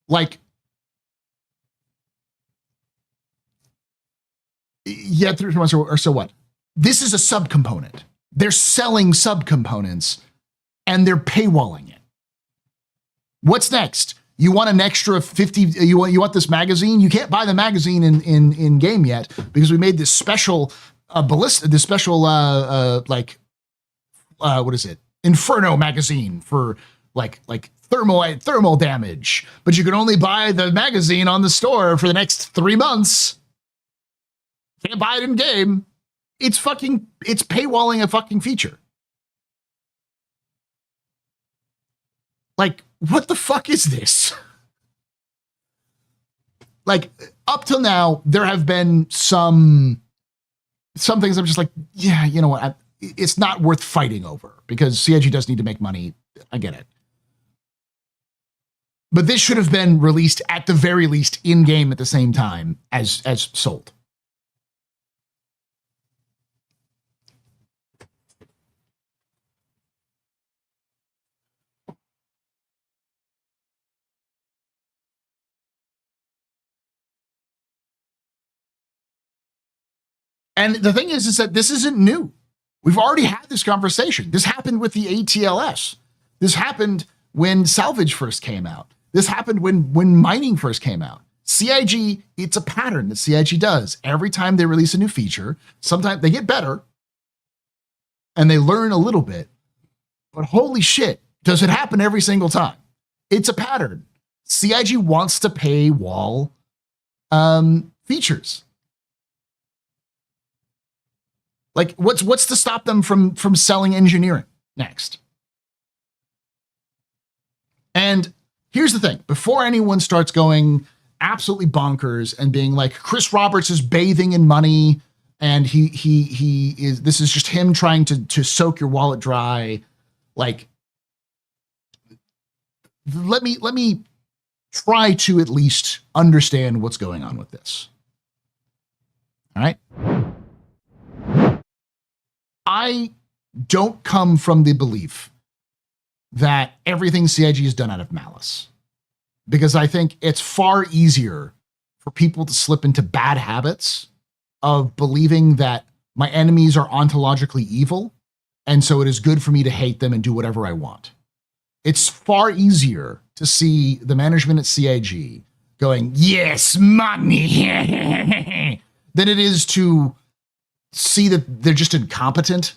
Like, yeah, 3 months or so what? This is a subcomponent. They're selling subcomponents and they're paywalling it. What's next? You want an extra 50, you want this magazine? You can't buy the magazine in game yet because we made this special ballista, this special what is it? Inferno magazine for like thermal damage, but you can only buy the magazine on the store for the next 3 months. Can't buy it in game. It's paywalling a fucking feature. Like, what the fuck is this? Like, up till now, there have been some things I'm just like, yeah, you know what? It's not worth fighting over because CIG does need to make money. I get it. But this should have been released at the very least in game at the same time as sold. And the thing is that this isn't new. We've already had this conversation. This happened with the ATLS. This happened when salvage first came out. This happened when mining first came out. CIG, it's a pattern that CIG does. Every time they release a new feature, sometimes they get better and they learn a little bit. But holy shit, does it happen every single time? It's a pattern. CIG wants to paywall features. Like, what's to stop them from selling engineering next? And here's the thing. Before anyone starts going absolutely bonkers and being like, Chris Roberts is bathing in money and he is, this is just him trying to soak your wallet dry. Like, let me try to at least understand what's going on with this. All right. I don't come from the belief that everything CIG is done out of malice, because I think it's far easier for people to slip into bad habits of believing that my enemies are ontologically evil, and so it is good for me to hate them and do whatever I want. It's far easier to see the management at CIG going, yes, money, than it is to see that they're just incompetent.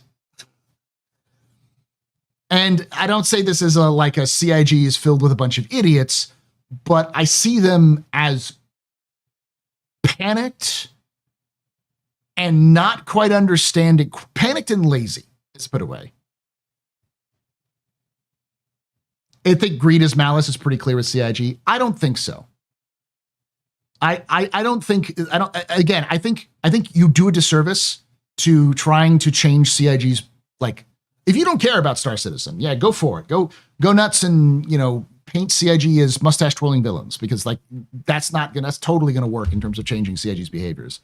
And I don't say this as a CIG is filled with a bunch of idiots, but I see them as panicked and not quite understanding, panicked and lazy, let's put it away. I think greed is malice is pretty clear with CIG. I don't think so. I think you do a disservice to trying to change CIG's, like, if you don't care about Star Citizen, yeah, go for it. Go nuts and, paint CIG as mustache twirling villains, because that's totally gonna work in terms of changing CIG's behaviors.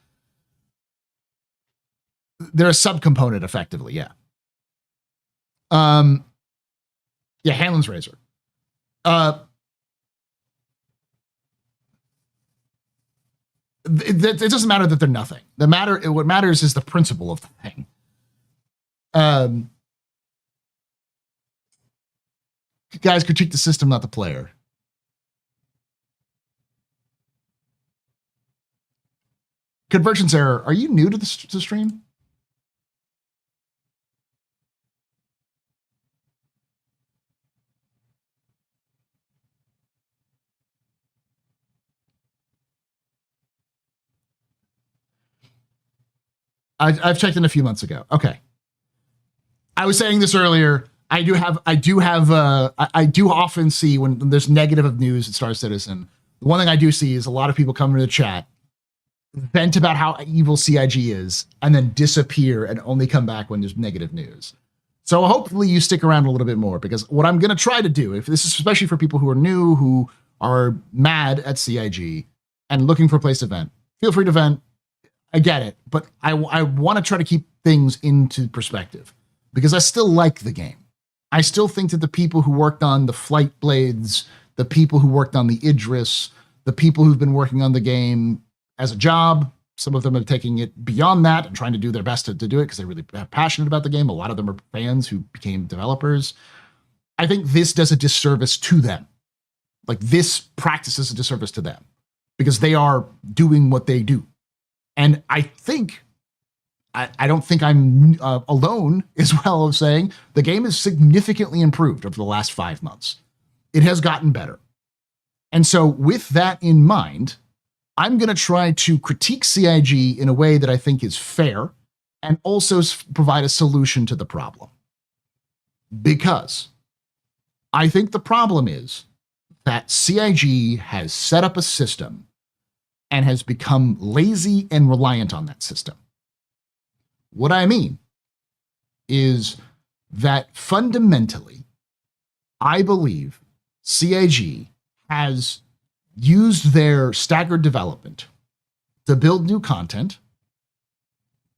They're a subcomponent effectively, yeah. Hanlon's Razor. It doesn't matter that they're nothing. What matters is the principle of the thing. Guys, critique the system, not the player. Convergence error. Are you new to the stream? I've checked in a few months ago. Okay. I was saying this earlier. I do often see when there's negative news at Star Citizen. The one thing I do see is a lot of people come into the chat, vent about how evil CIG is, and then disappear and only come back when there's negative news. So hopefully you stick around a little bit more, because what I'm going to try to do, if this is especially for people who are new, who are mad at CIG and looking for a place to vent, feel free to vent. I get it, but I want to try to keep things into perspective, because I still like the game. I still think that the people who worked on the Flight Blades, the people who worked on the Idris, the people who've been working on the game as a job, some of them are taking it beyond that and trying to do their best to do it because they're really passionate about the game. A lot of them are fans who became developers. I think this does a disservice to them. Like, this practice is a disservice to them because they are doing what they do. And I think, I don't think I'm alone as well of saying the game is significantly improved over the last 5 months. It has gotten better. And so with that in mind, I'm going to try to critique CIG in a way that I think is fair and also provide a solution to the problem. Because I think the problem is that CIG has set up a system and has become lazy and reliant on that system. What I mean is that fundamentally, I believe CIG has used their staggered development to build new content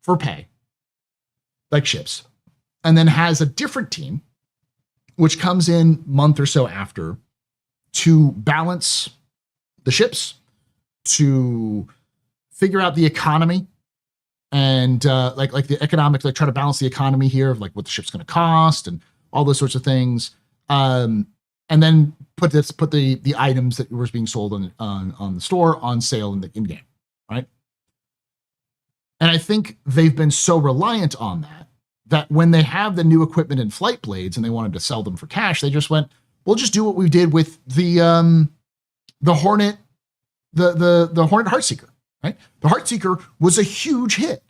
for pay, like ships, and then has a different team, which comes in a month or so after, to balance the ships, to figure out the economy and like the economics, like try to balance the economy here of like what the ship's going to cost and all those sorts of things, and then put the items that was being sold on the store on sale in game, right? And I think they've been so reliant on that when they have the new equipment and Flight Blades and they wanted to sell them for cash, they just went, we'll just do what we did with the Hornet. The Hornet Heartseeker, right? The Heartseeker was a huge hit.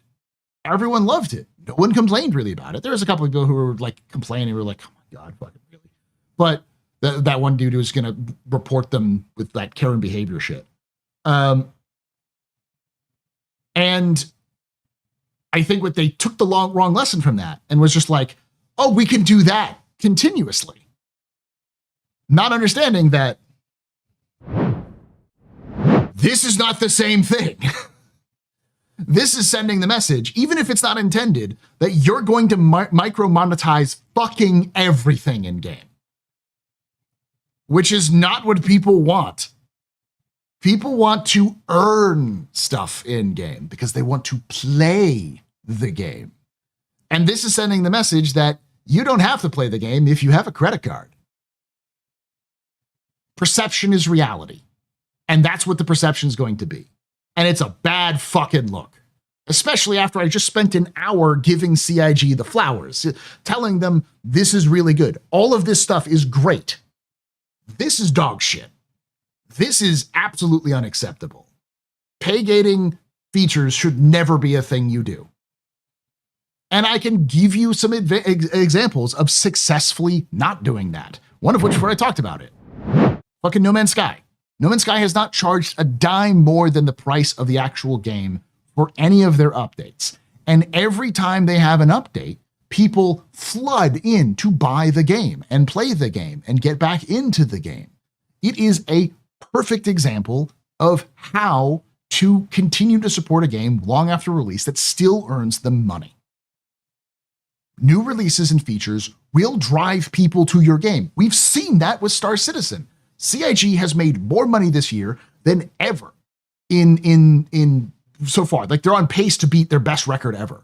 Everyone loved it. No one complained really about it. There was a couple of people who were like complaining. We were like, oh my God, fucking really? But that one dude who was going to report them with that Karen behavior shit. And I think what they took the wrong lesson from that and was just like, oh, we can do that continuously. Not understanding that this is not the same thing. This is sending the message, even if it's not intended, that you're going to micro monetize fucking everything in game, which is not what people want. People want to earn stuff in game because they want to play the game. And this is sending the message that you don't have to play the game if you have a credit card. Perception is reality. And that's what the perception is going to be. And it's a bad fucking look. Especially after I just spent an hour giving CIG the flowers, telling them this is really good. All of this stuff is great. This is dog shit. This is absolutely unacceptable. Pay gating features should never be a thing you do. And I can give you some examples of successfully not doing that. One of which, where I talked about it. Fucking No Man's Sky. No Man's Sky has not charged a dime more than the price of the actual game for any of their updates. And every time they have an update, people flood in to buy the game and play the game and get back into the game. It is a perfect example of how to continue to support a game long after release that still earns them money. New releases and features will drive people to your game. We've seen that with Star Citizen. CIG has made more money this year than ever in so far. Like, they're on pace to beat their best record ever.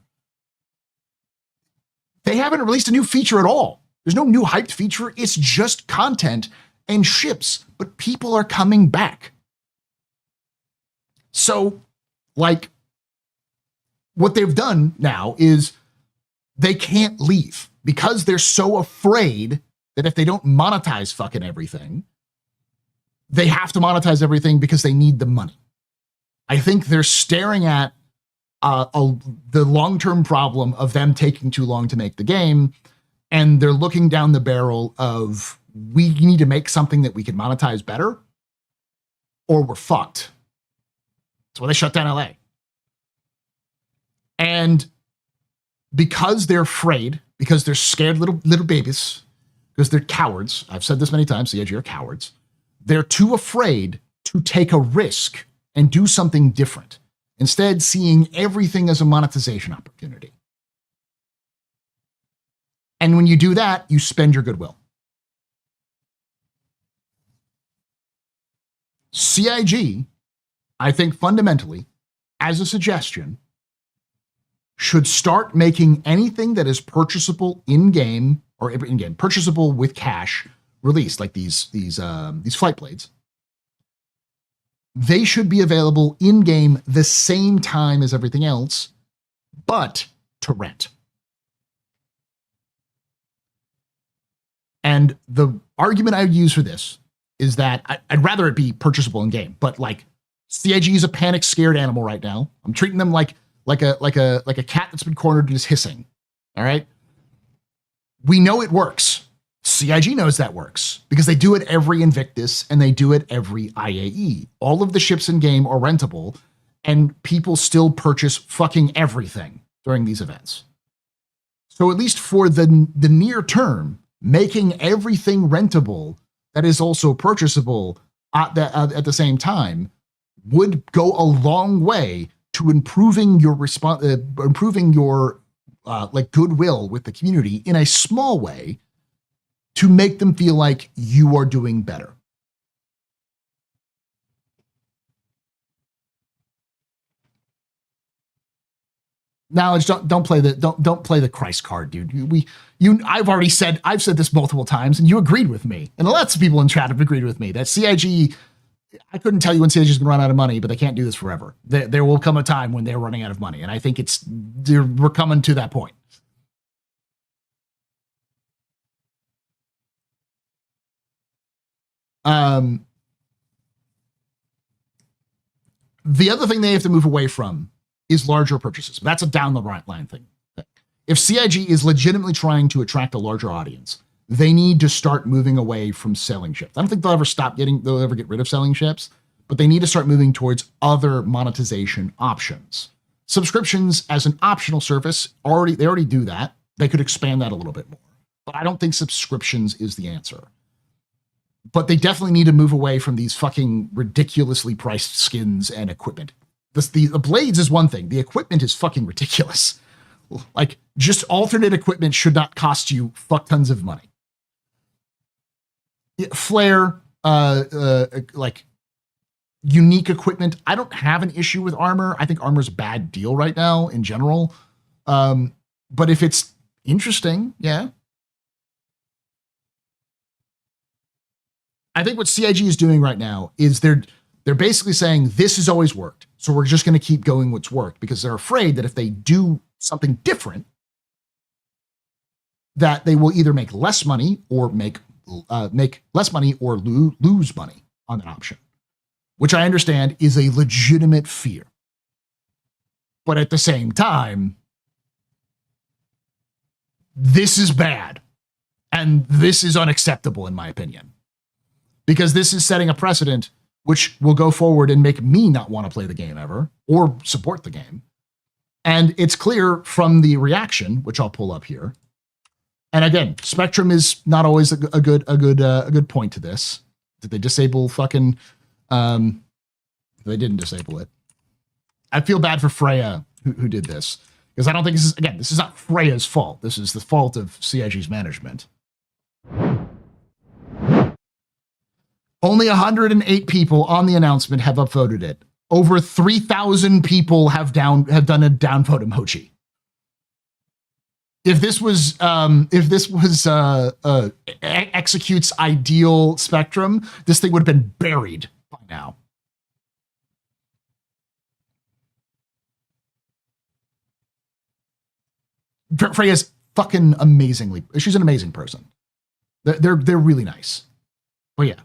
They haven't released a new feature at all. There's no new hyped feature. It's just content and ships, but people are coming back. So, like, what they've done now is they can't leave because they're so afraid that if they don't monetize fucking everything, they have to monetize everything because they need the money. I think they're staring at the long-term problem of them taking too long to make the game, and they're looking down the barrel of, we need to make something that we can monetize better, or we're fucked. That's why they shut down LA. And because they're afraid, because they're scared little babies, because they're cowards, I've said this many times, CIG are cowards, they're too afraid to take a risk and do something different, instead seeing everything as a monetization opportunity. And when you do that, you spend your goodwill. CIG, I think fundamentally, as a suggestion, should start making anything that is purchasable in-game, or in-game, purchasable with cash, released, like these flight blades. They should be available in-game the same time as everything else, but to rent. And the argument I would use for this is that I'd rather it be purchasable in-game, but like, CIG is a panic scared animal right now. I'm treating them like a cat that's been cornered and is hissing. All right. We know it works. CIG knows that works because they do it every Invictus and they do it every IAE. All of the ships in game are rentable, and people still purchase fucking everything during these events. So at least for the near term, making everything rentable that is also purchasable at the same time would go a long way to improving your like goodwill with the community in a small way, to make them feel like you are doing better. Now, don't play the Christ card, dude. I've said this multiple times, and you agreed with me, and lots of people in chat have agreed with me that CIG. I couldn't tell you when CIG is going to run out of money, but they can't do this forever. There will come a time when they're running out of money, and I think we're coming to that point. The other thing they have to move away from is larger purchases. That's a down the line thing. If CIG is legitimately trying to attract a larger audience, they need to start moving away from selling ships. I don't think they'll ever get rid of selling ships, but they need to start moving towards other monetization options. Subscriptions as an optional service, they already do that. They could expand that a little bit more, but I don't think subscriptions is the answer. But they definitely need to move away from these fucking ridiculously priced skins and equipment. The blades is one thing. The equipment is fucking ridiculous. Like, just alternate equipment should not cost you fuck tons of money. Flare, like unique equipment. I don't have an issue with armor. I think armor's a bad deal right now in general. But if it's interesting, yeah. I think what CIG is doing right now is they're basically saying this has always worked. So we're just going to keep going what's worked because they're afraid that if they do something different, that they will either make less money or make less money or lose money on that option, which I understand is a legitimate fear. But at the same time, this is bad. And this is unacceptable, in my opinion, because this is setting a precedent which will go forward and make me not want to play the game ever or support the game. And it's clear from the reaction, which I'll pull up here. And again, Spectrum is not always a good point to this. Did they disable fucking? They didn't disable it. I feel bad for Freya who did this, because I don't think this is not Freya's fault. This is the fault of CIG's management. Only 108 people on the announcement have upvoted it. Over 3,000 people have done a downvote emoji. If this was executes ideal Spectrum, this thing would have been buried by now. Freya's fucking amazingly. She's an amazing person. They're really nice. But yeah.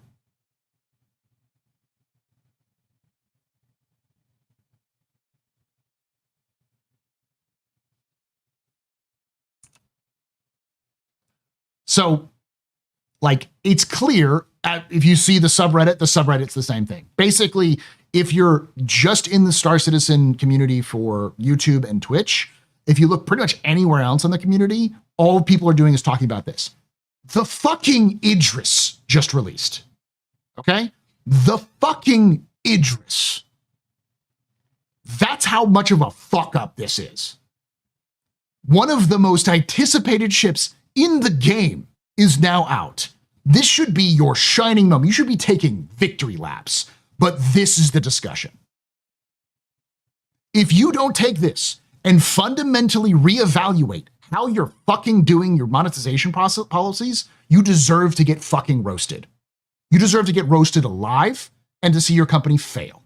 So, like, it's clear if you see the subreddit's the same thing. Basically, if you're just in the Star Citizen community for YouTube and Twitch, if you look pretty much anywhere else in the community, all people are doing is talking about this. The fucking Idris just released. Okay? The fucking Idris. That's how much of a fuck up this is. One of the most anticipated ships in the game is now out. This should be your shining moment. You should be taking victory laps, but this is the discussion. If you don't take this and fundamentally reevaluate how you're fucking doing your monetization policies, you deserve to get fucking roasted. You deserve to get roasted alive and to see your company fail.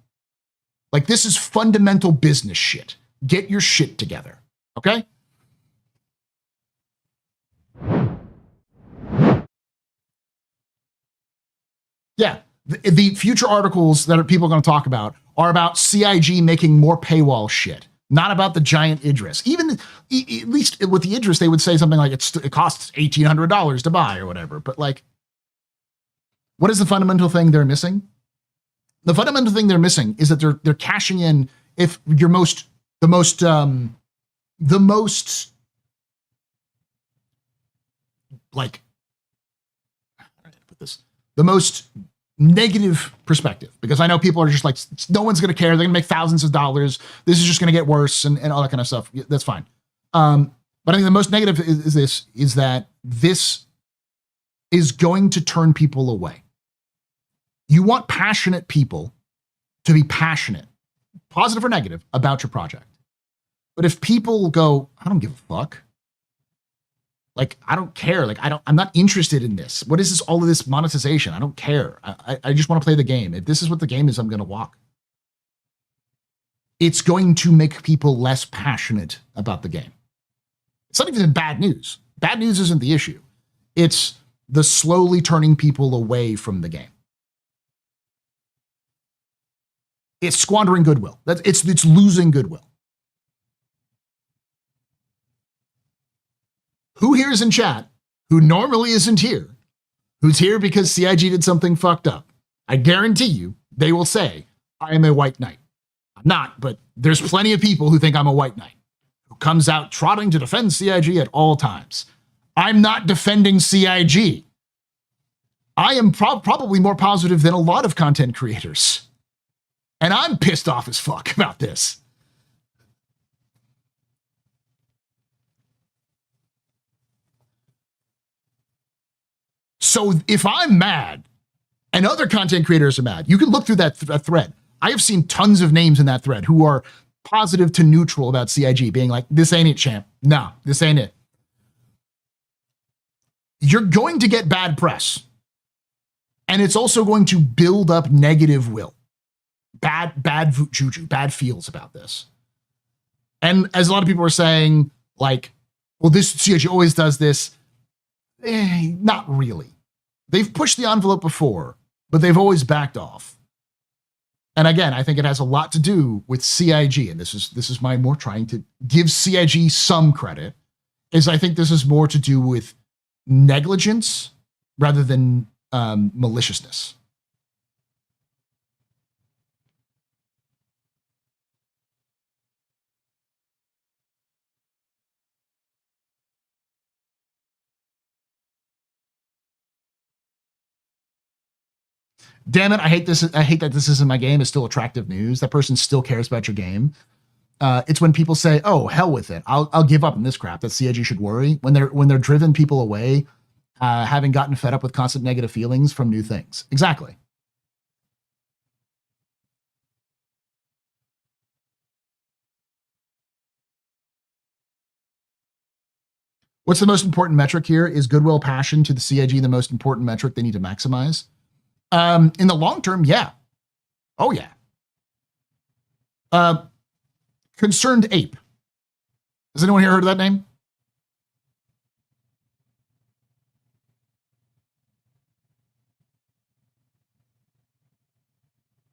Like, this is fundamental business shit. Get your shit together, okay? Yeah, the future articles that people are going to talk about are about CIG making more paywall shit, not about the giant Idris. Even, at least with the Idris, they would say something like it costs $1,800 to buy or whatever. But like, what is the fundamental thing they're missing? The fundamental thing they're missing is that they're cashing in. If your the most like, how do I put this? The most negative perspective, because I know people are just like, no one's going to care. They're going to make thousands of dollars. This is just going to get worse and all that kind of stuff. That's fine. But I think the most negative is that this is going to turn people away. You want passionate people to be passionate, positive or negative, about your project. But if people go, I don't give a fuck. Like, I don't care. Like, I'm not interested in this. What is this, all of this monetization? I don't care. I just want to play the game. If this is what the game is, I'm going to walk. It's going to make people less passionate about the game. It's not even bad news. Bad news isn't the issue. It's the slowly turning people away from the game. It's squandering goodwill. It's losing goodwill. Who here is in chat, who normally isn't here, who's here because CIG did something fucked up? I guarantee you, they will say, I am a white knight. I'm not, but there's plenty of people who think I'm a white knight, who comes out trotting to defend CIG at all times. I'm not defending CIG. I am probably more positive than a lot of content creators. And I'm pissed off as fuck about this. So if I'm mad and other content creators are mad, you can look through that thread. I have seen tons of names in that thread who are positive to neutral about CIG, being like, this ain't it, champ. No, this ain't it. You're going to get bad press. And it's also going to build up negative will. Bad juju, bad feels about this. And as a lot of people are saying, like, well, this CIG always does this. Not really. They've pushed the envelope before, but they've always backed off. And again, I think it has a lot to do with CIG, and this is my more trying to give CIG some credit, is I think this is more to do with negligence rather than maliciousness. Damn it, I hate this. I hate that this isn't my game. It's still attractive news. That person still cares about your game. It's when people say, "Oh, hell with it. I'll give up on this crap." That CIG should worry when they're driven people away, having gotten fed up with constant negative feelings from new things. Exactly. What's the most important metric here? Is goodwill passion to the CIG the most important metric they need to maximize? In the long term, yeah. Oh, yeah. Concerned Ape. Has anyone here heard of that name?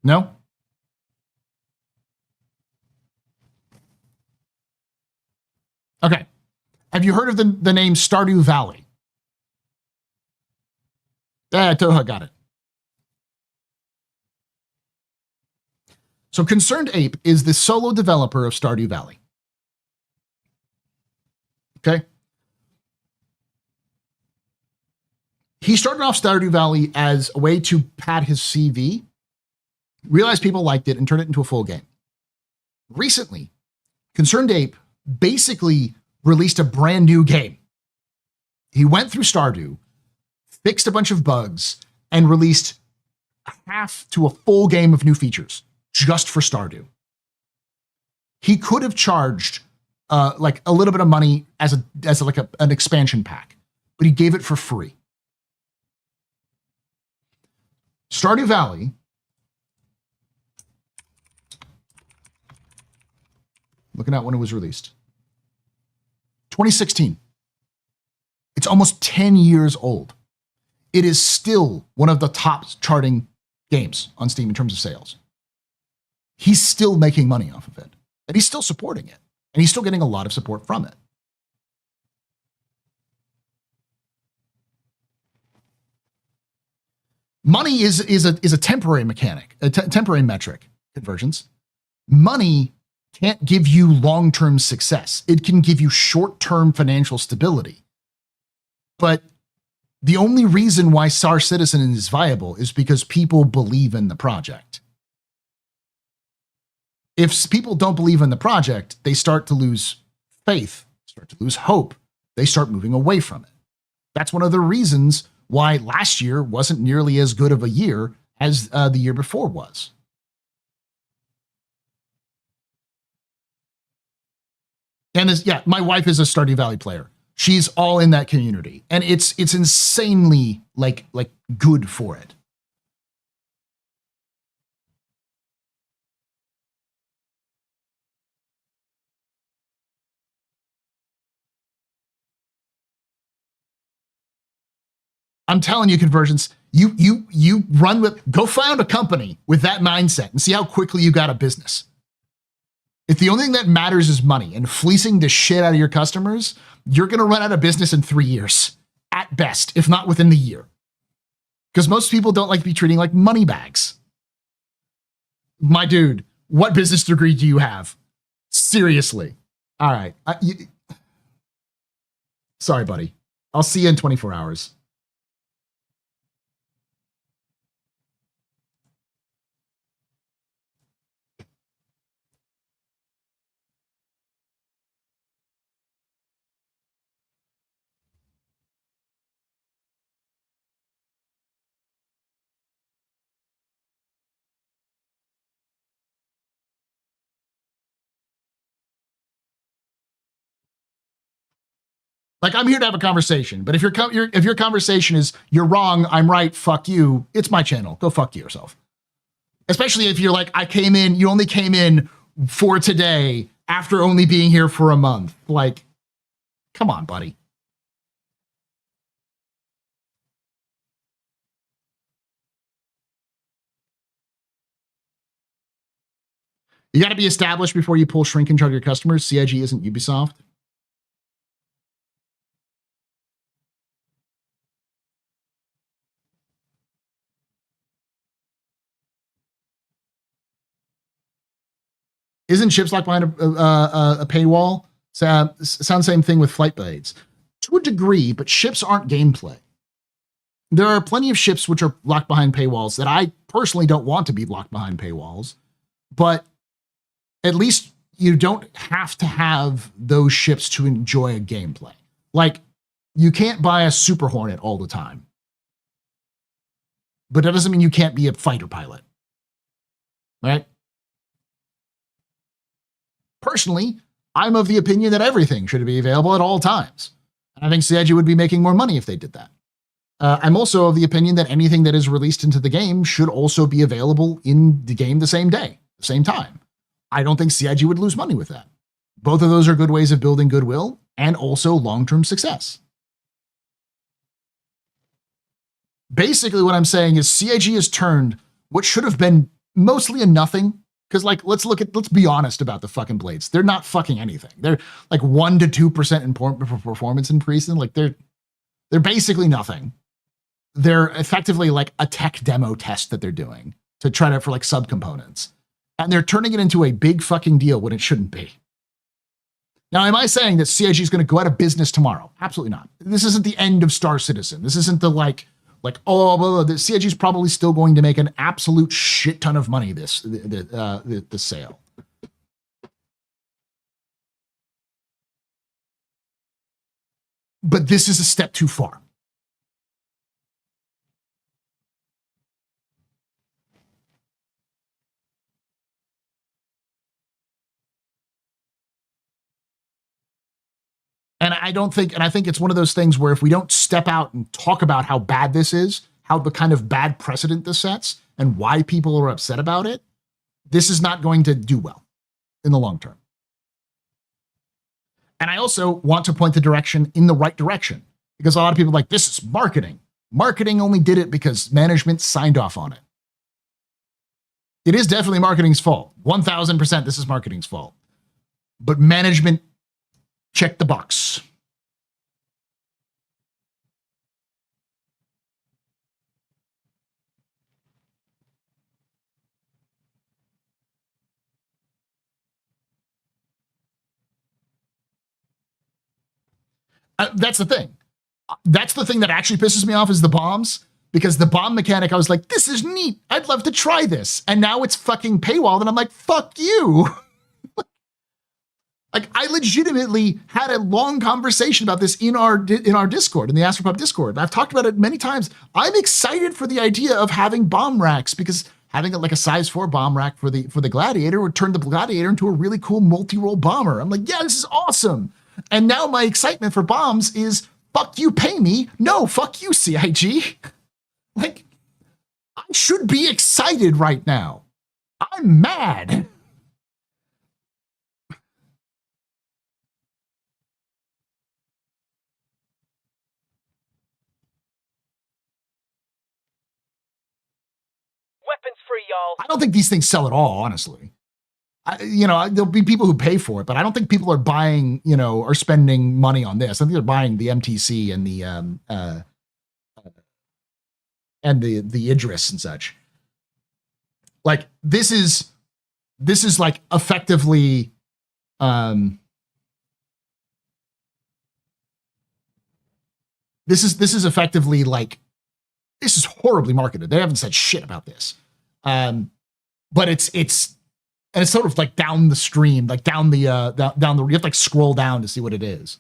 No? Okay. Have you heard of the name Stardew Valley? Toha got it. So Concerned Ape is the solo developer of Stardew Valley. Okay. He started off Stardew Valley as a way to pad his CV, realized people liked it, and turned it into a full game. Recently, Concerned Ape basically released a brand new game. He went through Stardew, fixed a bunch of bugs, and released half to a full game of new features just for Stardew. He could have charged like a little bit of money as an expansion pack, but he gave it for free. Stardew Valley looking at when it was released. 2016. It's almost 10 years old. It is still one of the top charting games on Steam in terms of sales. He's still making money off of it, and he's still supporting it, and he's still getting a lot of support from it. Money is a temporary mechanic, a temporary metric, convergence. Money can't give you long-term success. It can give you short-term financial stability. But the only reason why Star Citizen is viable is because people believe in the project. If people don't believe in the project, they start to lose faith, start to lose hope. They start moving away from it. That's one of the reasons why last year wasn't nearly as good of a year as the year before was. And my wife is a Stardew Valley player. She's all in that community, and it's insanely like good for it. I'm telling you, Convergence, you run with, go found a company with that mindset and see how quickly you got a business. If the only thing that matters is money and fleecing the shit out of your customers, you're going to run out of business in 3 years at best, if not within the year. Because most people don't like to be treating like money bags. My dude, what business degree do you have? Seriously. All right. Sorry, buddy. I'll see you in 24 hours. Like, I'm here to have a conversation, but if your conversation is you're wrong, I'm right, fuck you, it's my channel. Go fuck yourself. Especially if you're like, you only came in for today after only being here for a month. Like, come on, buddy. You got to be established before you pull shrinkage on your customers. CIG isn't Ubisoft. Isn't ships locked behind a paywall? Sounds same thing with flight blades. To a degree, but ships aren't gameplay. There are plenty of ships which are locked behind paywalls that I personally don't want to be locked behind paywalls, but at least you don't have to have those ships to enjoy a gameplay. Like, you can't buy a Super Hornet all the time, but that doesn't mean you can't be a fighter pilot, right? Personally, I'm of the opinion that everything should be available at all times. And I think CIG would be making more money if they did that. I'm also of the opinion that anything that is released into the game should also be available in the game the same day, the same time. I don't think CIG would lose money with that. Both of those are good ways of building goodwill and also long-term success. Basically, what I'm saying is CIG has turned what should have been mostly a nothing. Because, like, let's be honest about the fucking blades. They're not fucking anything. They're like 1 to 2% in performance increase. And like, they're basically nothing. They're effectively like a tech demo test that they're doing to try to, for like subcomponents. And they're turning it into a big fucking deal when it shouldn't be. Now, am I saying that CIG is going to go out of business tomorrow? Absolutely not. This isn't the end of Star Citizen. This isn't the the CIG is probably still going to make an absolute shit ton of money this sale. But this is a step too far. And I think it's one of those things where if we don't step out and talk about how bad this is, how the kind of bad precedent this sets, and why people are upset about it, this is not going to do well in the long term. And I also want to point the direction in the right direction, because a lot of people are like, this is marketing. Marketing only did it because management signed off on it. It is definitely marketing's fault. 1000% this is marketing's fault. But management check the box. That's the thing. That's the thing that actually pisses me off is the bombs, because the bomb mechanic, I was like, this is neat. I'd love to try this. And now it's fucking paywalled, and I'm like, fuck you. Like, I legitimately had a long conversation about this in our Discord, in the AstroPub Discord. I've talked about it many times. I'm excited for the idea of having bomb racks, because having like a size 4 bomb rack for the Gladiator would turn the Gladiator into a really cool multi-role bomber. I'm like, yeah, this is awesome. And now my excitement for bombs is, fuck you, pay me. No, fuck you, CIG. Like, I should be excited right now. I'm mad.
Weapons free, y'all.
I don't think these things sell at all, honestly. There'll be people who pay for it, but I don't think people are buying, or spending money on this. I think they're buying the MTC and the Idris and such. Like, this is like effectively, this is effectively like, this is horribly marketed. They haven't said shit about this. But it's sort of like down the stream, like down the you have to like scroll down to see what it is.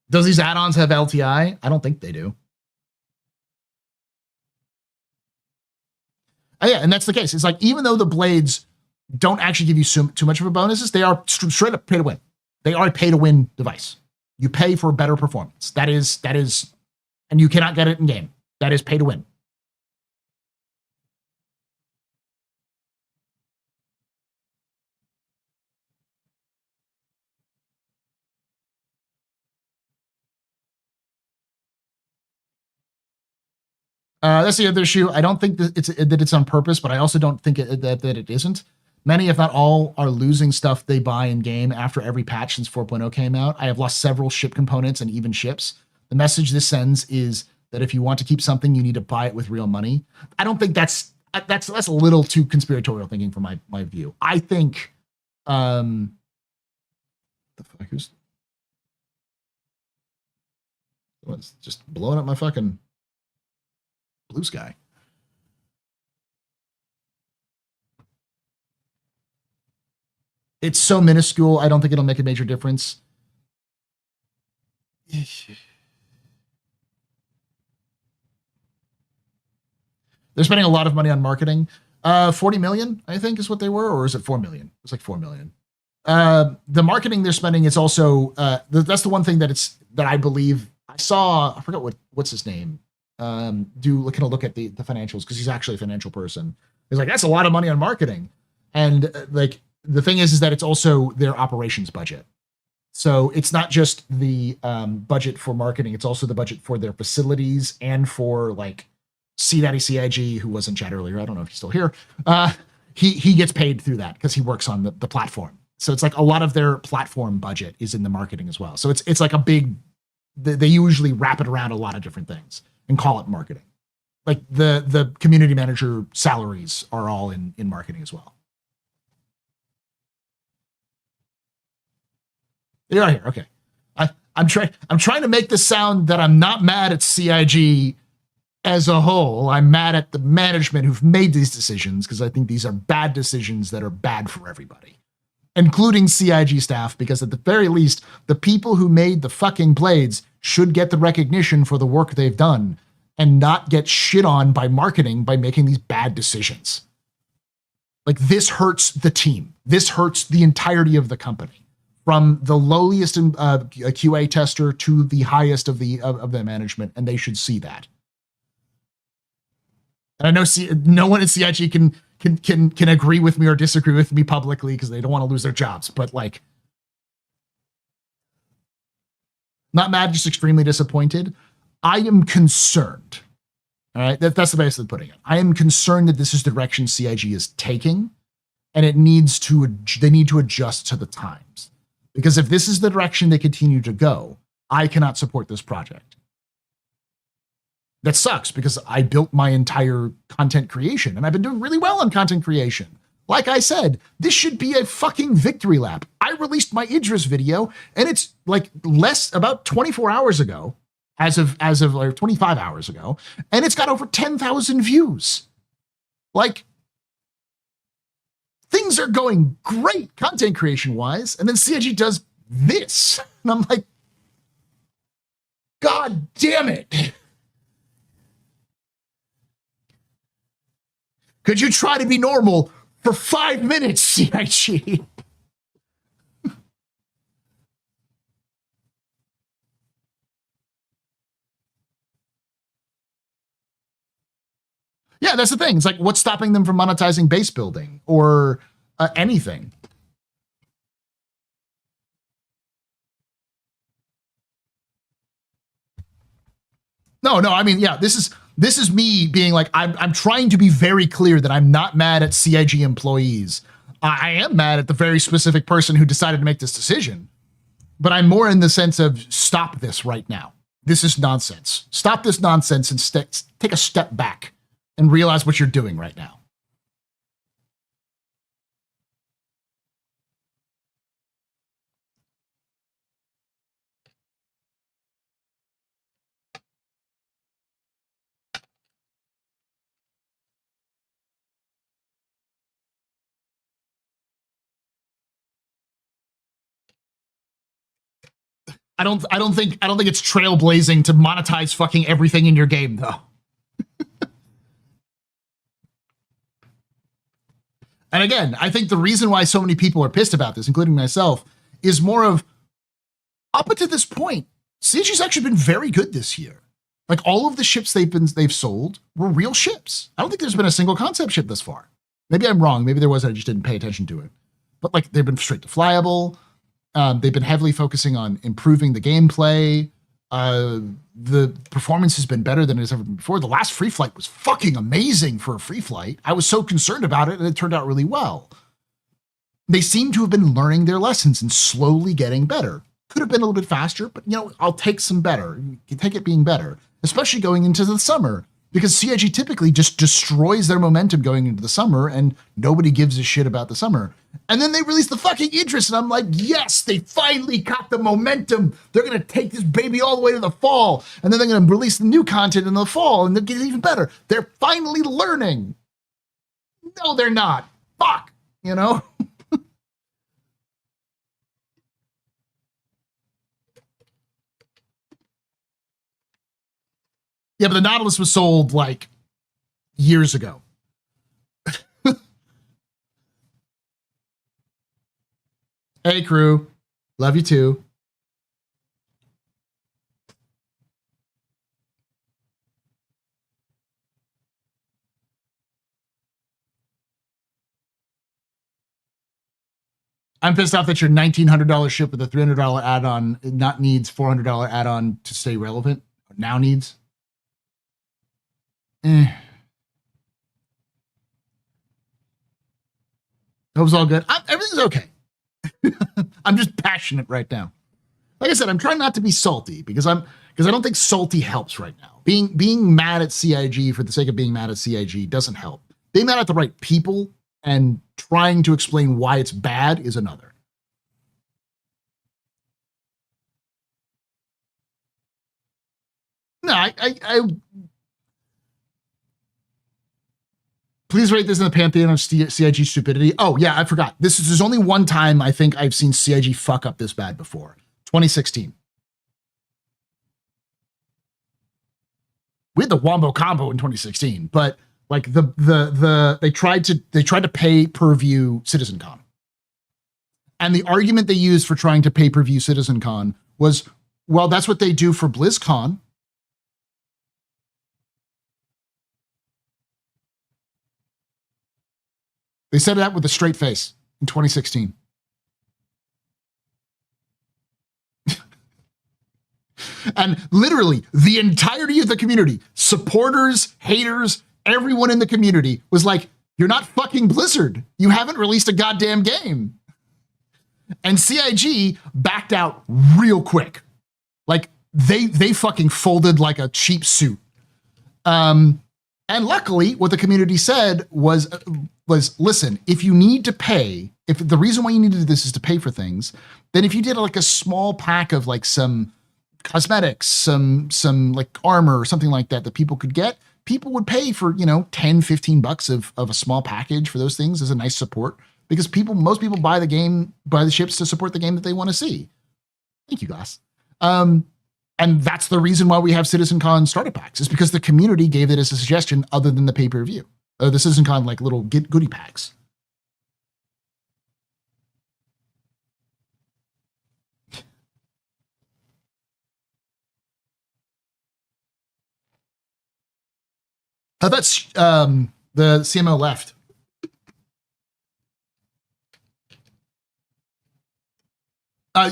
Does these add-ons have LTI? I don't think they do. Yeah, and that's the case. It's like, even though the blades don't actually give you too much of a bonuses, they are straight up pay to win. They are a pay to win device. You pay for better performance. That is, and you cannot get it in game. That is pay to win. That's the other issue. I don't think that it's on purpose, but I also don't think that it isn't. Many, if not all, are losing stuff they buy in game after every patch since 4.0 came out. I have lost several ship components and even ships. The message this sends is that if you want to keep something, you need to buy it with real money. I don't think that's a little too conspiratorial thinking from my view. I think, the fuck, who's just blowing up my fucking blue sky? It's so minuscule, I don't think it'll make a major difference. They're spending a lot of money on marketing. 40 million, I think, is what they were, or is it 4 million? It's like 4 million. The marketing they're spending is also that's the one thing that I believe I saw. I forgot what's his name. Look at the financials, because he's actually a financial person. He's like, that's a lot of money on marketing, and like the thing is that it's also their operations budget. So it's not just the budget for marketing; it's also the budget for their facilities and for like CIG, who was in chat earlier. I don't know if he's still here. He gets paid through that because he works on the platform. So it's like a lot of their platform budget is in the marketing as well. So it's like a big. They usually wrap it around a lot of different things and call it marketing. Like the community manager salaries are all in marketing as well. They are here. Okay. I'm trying to make this sound that I'm not mad at CIG as a whole. I'm mad at the management who've made these decisions, because I think these are bad decisions that are bad for everybody, including CIG staff, because at the very least, the people who made the fucking blades should get the recognition for the work they've done and not get shit on by marketing by making these bad decisions. Like, this hurts the team. This hurts the entirety of the company, from the lowliest QA tester to the highest of the management, and they should see that. And I know no one at CIG can agree with me or disagree with me publicly because they don't want to lose their jobs, but like, not mad, just extremely disappointed. I am concerned. All right, that's the best way of putting it. I am concerned that this is the direction CIG is taking, and they need to adjust to the times. Because if this is the direction they continue to go, I cannot support this project. That sucks, because I built my entire content creation, and I've been doing really well on content creation. Like I said, this should be a fucking victory lap. I released my Idris video, and it's like about 24 hours ago, as of like 25 hours ago, and it's got over 10,000 views. Like, things are going great content creation wise, and then CIG does this, and I'm like, God damn it. Could you try to be normal for 5 minutes, CIG? Yeah, that's the thing. It's like, what's stopping them from monetizing base building or anything? No, I mean, yeah, this is me being like, I'm trying to be very clear that I'm not mad at CIG employees. I am mad at the very specific person who decided to make this decision, but I'm more in the sense of, stop this right now. This is nonsense. Stop this nonsense and take a step back and realize what you're doing right now. I don't think it's trailblazing to monetize fucking everything in your game, though. And again, I think the reason why so many people are pissed about this, including myself, is more of, up until this point, CIG's actually been very good this year. Like, all of the ships they've sold were real ships. I don't think there's been a single concept ship thus far. Maybe I'm wrong. Maybe there was, I just didn't pay attention to it. But like, they've been straight to flyable. They've been heavily focusing on improving the gameplay. The performance has been better than it's ever been before. The last free flight was fucking amazing for a free flight. I was so concerned about it, and it turned out really well. They seem to have been learning their lessons and slowly getting better. Could have been a little bit faster, but I'll take some better. You take it being better, especially going into the summer, because CIG typically just destroys their momentum going into the summer, and nobody gives a shit about the summer. And then they release the fucking Idris, and I'm like, yes, they finally got the momentum. They're going to take this baby all the way to the fall, and then they're going to release the new content in the fall, and they'll get even better. They're finally learning. No, they're not. Fuck, Yeah, but the Nautilus was sold like years ago. Hey, crew. Love you too. I'm pissed off that your $1,900 ship with a $300 add-on not needs $400 add-on to stay relevant. Now needs. That was all good. Everything's okay. I'm just passionate right now. Like I said, I'm trying not to be salty because I don't think salty helps right now. Being mad at CIG for the sake of being mad at CIG doesn't help. Being mad at the right people and trying to explain why it's bad is another. No, I please rate this in the pantheon of CIG stupidity. Oh, yeah, I forgot. There's only one time I think I've seen CIG fuck up this bad before. 2016. We had the Wombo combo in 2016, but like they tried to pay per view CitizenCon. And the argument they used for trying to pay per view CitizenCon was, well, that's what they do for BlizzCon. They said that with a straight face in 2016. And literally the entirety of the community, supporters, haters, everyone in the community was like, you're not fucking Blizzard. You haven't released a goddamn game. And CIG backed out real quick. Like they fucking folded like a cheap suit. And luckily, what the community said was, listen, if you need to pay, if the reason why you need to do this is to pay for things, then if you did like a small pack of like some cosmetics, some like armor or something like that people could get, people would pay for, $10-15 of a small package for those things as a nice support, because most people buy the ships to support the game that they want to see. Thank you, Glass. And that's the reason why we have CitizenCon starter packs, is because the community gave it as a suggestion other than the pay-per-view. The CitizenCon like little goodie packs. How about the CMO left?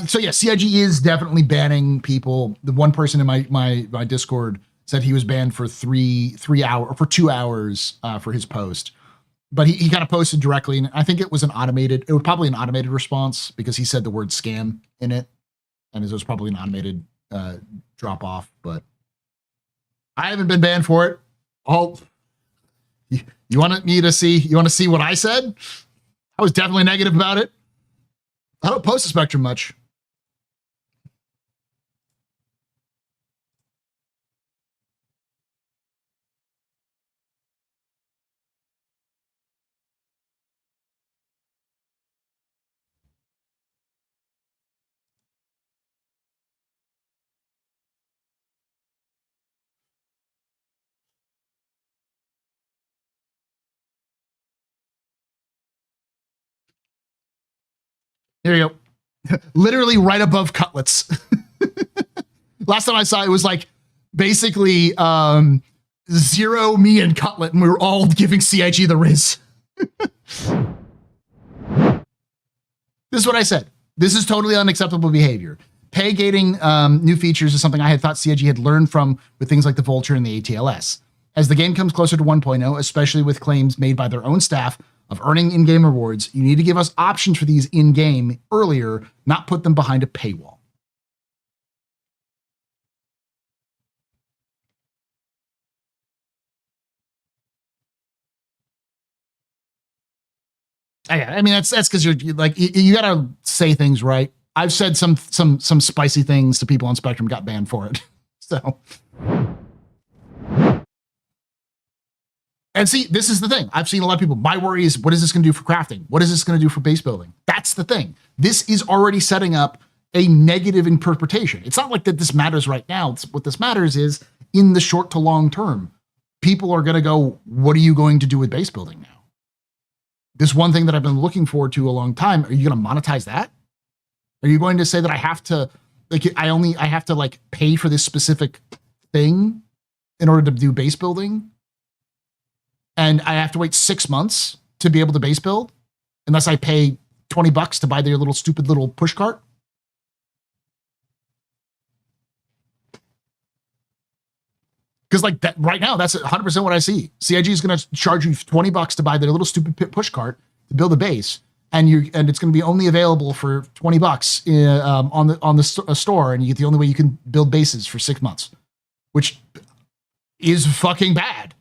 So yeah, CIG is definitely banning people. The one person in my Discord said he was banned for 2 hours for his post, but he kind of posted directly, and I think it was probably an automated response, because he said the word scam in it, and it was probably an automated drop off. But I haven't been banned for it. You want to see what I said? I was definitely negative about it. I don't post the Spectrum much. Here you go. Literally right above cutlets. Last time I saw it was like basically 0, me, and Cutlet, and we were all giving CIG the Riz. This is what I said. This is totally unacceptable behavior. Pay gating new features is something I had thought CIG had learned from with things like the Vulture and the ATLS. As the game comes closer to 1.0, especially with claims made by their own staff of earning in-game rewards, you need to give us options for these in-game earlier, not put them behind a paywall. Yeah, I mean that's because you're like you gotta say things right. I've said some spicy things to people on Spectrum, got banned for it. So, and see, this is the thing. I've seen a lot of people. My worry is, what is this going to do for crafting? What is this going to do for base building? That's the thing. This is already setting up a negative interpretation. It's not like that this matters right now. What this matters is in the short to long term. People are going to go, what are you going to do with base building now? This one thing that I've been looking forward to a long time. Are you going to monetize that? Are you going to say that I have to, like, I have to like pay for this specific thing in order to do base building? And I have to wait 6 months to be able to base build unless I pay $20 to buy their little stupid little push cart? Because like that right now, that's 100% what I see. CIG is going to charge you $20 to buy their little stupid push cart to build a base, and it's going to be only available for $20 on the store, and the only way you can build bases for 6 months, which is fucking bad.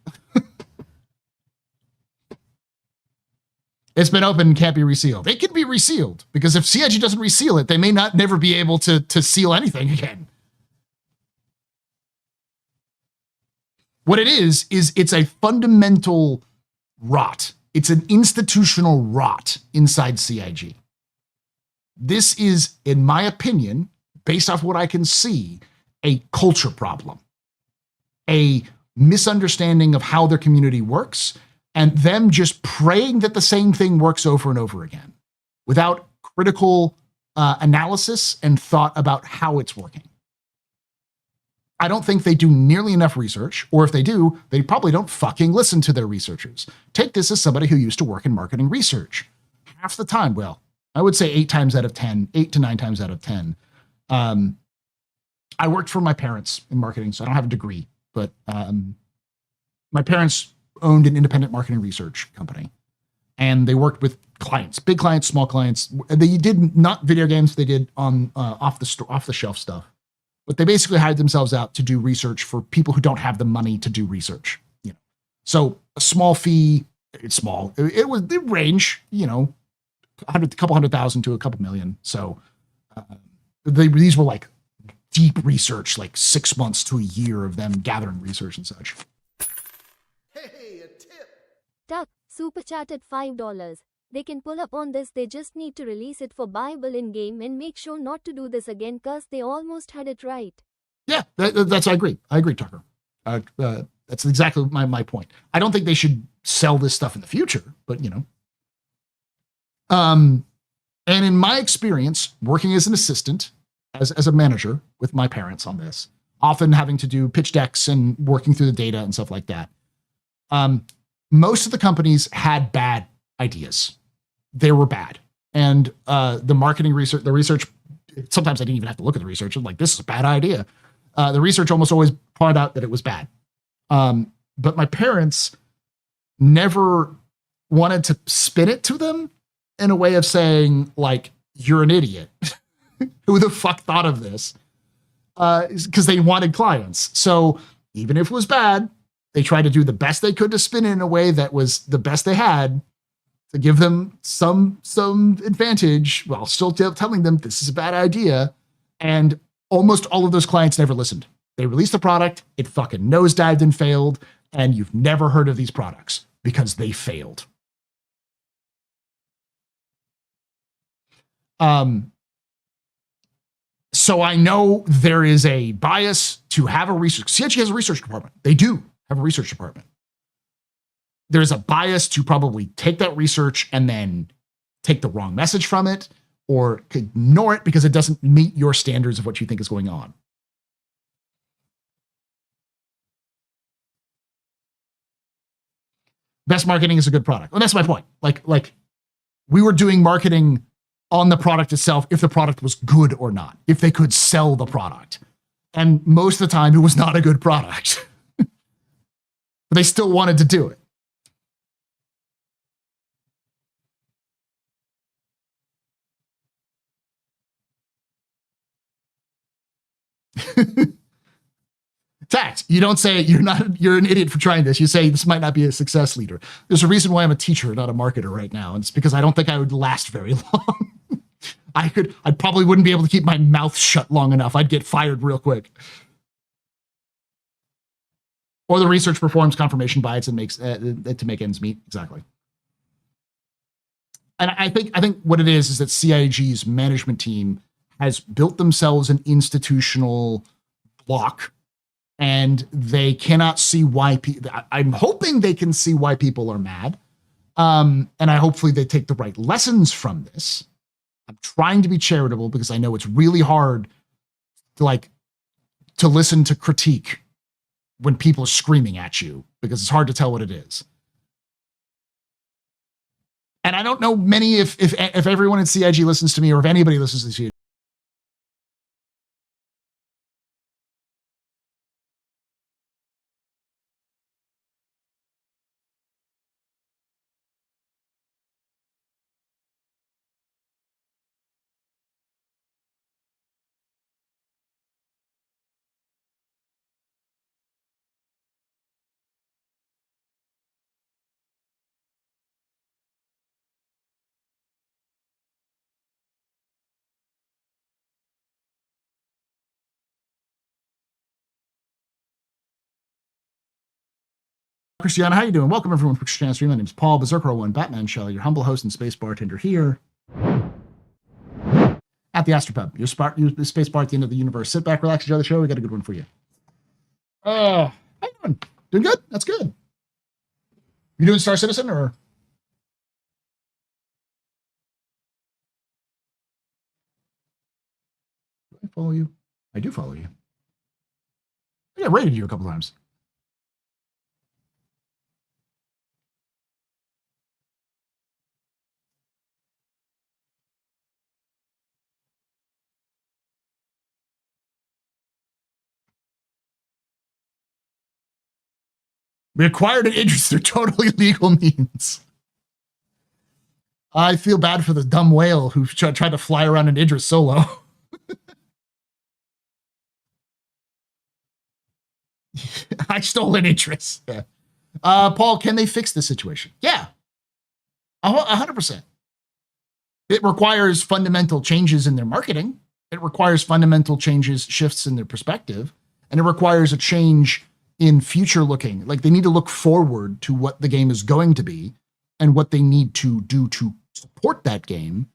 It's been open and can't be resealed. It can be resealed because if CIG doesn't reseal it, they may never be able to seal anything again. What it is it's a fundamental rot. It's an institutional rot inside CIG. This is, in my opinion, based off what I can see, a culture problem, a misunderstanding of how their community works, and them just praying that the same thing works over and over again without critical analysis and thought about how it's working. I don't think they do nearly enough research, or if they do, they probably don't fucking listen to their researchers. Take this as somebody who used to work in marketing research. Half the time, well, I would say 8 to 9 times out of 10. I worked for my parents in marketing, so I don't have a degree, but my parents owned an independent marketing research company, and they worked with clients, big clients, small clients. They did not video games, they did on off the shelf stuff. But they basically hired themselves out to do research for people who don't have the money to do research. You know, so a small fee. It's small. It range. You know, a couple $100,000 to a couple million. So these were like deep research, like 6 months to a year of them gathering research and such.
Hey, a tip.
Tuck, super chatted $5. They can pull up on this, they just need to release it for Bible in-game and make sure not to do this again cause they almost had it right.
Yeah, that's I agree, Tucker. That's exactly my point. I don't think they should sell this stuff in the future, but you know. And in my experience, working as an assistant, as a manager with my parents on this, often having to do pitch decks and working through the data and stuff like that, most of the companies had bad ideas. They were bad. And the marketing research, the research, sometimes I didn't even have to look at the research. I'm like, this is a bad idea. The research almost always pointed out that it was bad. But my parents never wanted to spin it to them in a way of saying, like, you're an idiot. Who the fuck thought of this? Because they wanted clients. So even if it was bad, they tried to do the best they could to spin it in a way that was the best they had, to give them some advantage while still telling them this is a bad idea. And almost all of those clients never listened. They released the product, it fucking nosedived and failed, and you've never heard of these products because they failed. So I know there is a bias to have a research. CIG has a research department. They do have a research department. There's a bias to probably take that research and then take the wrong message from it, or ignore it because it doesn't meet your standards of what you think is going on. Best marketing is a good product. Well, that's my point. Like we were doing marketing on the product itself if the product was good or not, if they could sell the product. And most of the time, it was not a good product. But they still wanted to do it. Tact, you don't say you're an idiot for trying this. You say this might not be a success leader. There's a reason why I'm a teacher, not a marketer right now. And it's because I don't think I would last very long. I probably wouldn't be able to keep my mouth shut long enough. I'd get fired real quick. Or the research performs confirmation bias and makes to make ends meet. Exactly. And I think what it is that CIG's management team has built themselves an institutional block, and they cannot see why I'm hoping they can see why people are mad. And hopefully they take the right lessons from this. I'm trying to be charitable because I know it's really hard to listen to critique when people are screaming at you, because it's hard to tell what it is. And I don't know many if everyone at CIG listens to me, or if anybody listens to CIG. Christiana, how you doing? Welcome everyone to Christiana Stream. My name is Paul Berserker01 Batman Shell, your humble host and space bartender here at the AstroPub, your space bar at the end of the universe. Sit back, relax, enjoy the show. We got a good one for you. How you doing? Doing good? That's good. You doing Star Citizen or? Do I follow you? I do follow you. I rated you a couple times. We acquired an Idris through totally legal means. I feel bad for the dumb whale who tried to fly around an Idris solo. I stole an Idris. Yeah. Paul, can they fix this situation? Yeah. 100%. It requires fundamental changes in their marketing. It requires fundamental shifts in their perspective. And it requires a change in future looking. Like, they need to look forward to what the game is going to be and what they need to do to support that game,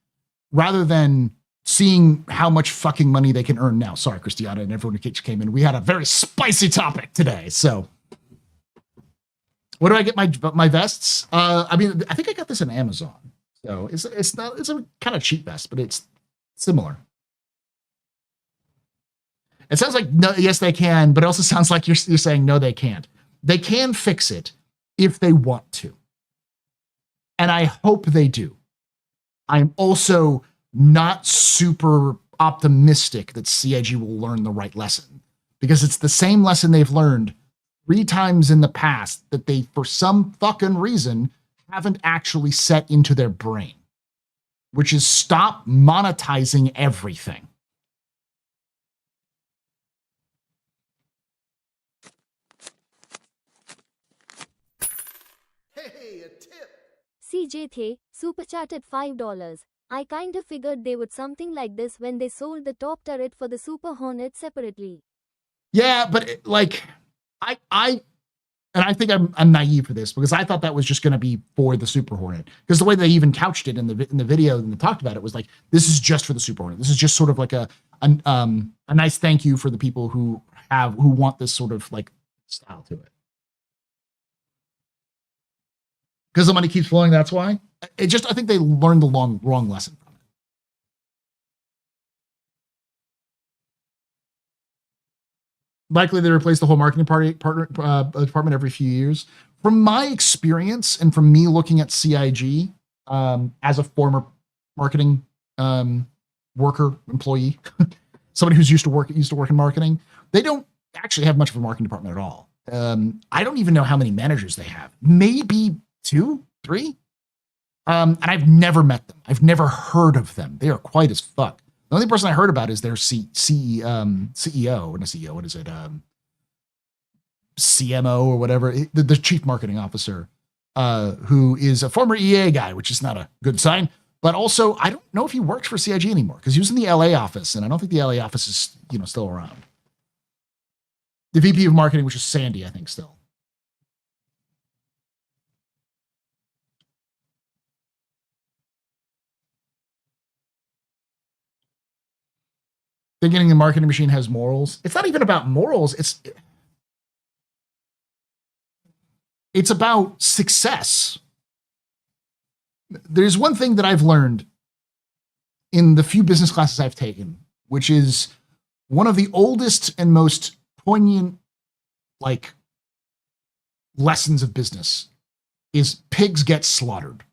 rather than seeing how much fucking money they can earn now. Sorry, Christiana and everyone who came in. We had a very spicy topic today. So where do I get my vests? I think I got this on Amazon. So it's a kind of cheap vest, but it's similar. It sounds like no, yes, they can, but it also sounds like you're saying no, they can't. They can fix it if they want to. And I hope they do. I'm also not super optimistic that CIG will learn the right lesson, because it's the same lesson they've learned 3 times in the past that they, for some fucking reason, haven't actually set into their brain, which is stop monetizing everything.
CJ The, super chatted $5. I kinda figured they would something like this when they sold the top turret for the Super Hornet separately.
Yeah, but I think I'm naive for this, because I thought that was just going to be for the Super Hornet, because the way they even couched it in the video and they talked about it was like, this is just for the Super Hornet. This is just sort of like a nice thank you for the people who want this sort of like style to it. Because the money keeps flowing, that's why. I think they learned the wrong lesson from it. Likely they replace the whole marketing department every few years. From my experience and from me looking at CIG as a former marketing worker, employee, somebody who's used to work in marketing, they don't actually have much of a marketing department at all. I don't even know how many managers they have. Maybe 2, 3. And I've never met them. I've never heard of them. They are quiet as fuck. The only person I heard about is their CEO, and a CEO, what is it? CMO or whatever, the chief marketing officer, who is a former EA guy, which is not a good sign. But also, I don't know if he works for CIG anymore because he was in the LA office, and I don't think the LA office is, still around. The VP of marketing, which is Sandy, I think, still. Thinking the marketing machine has morals. It's not even about morals. It's about success. There's one thing that I've learned in the few business classes I've taken, which is one of the oldest and most poignant, lessons of business is pigs get slaughtered.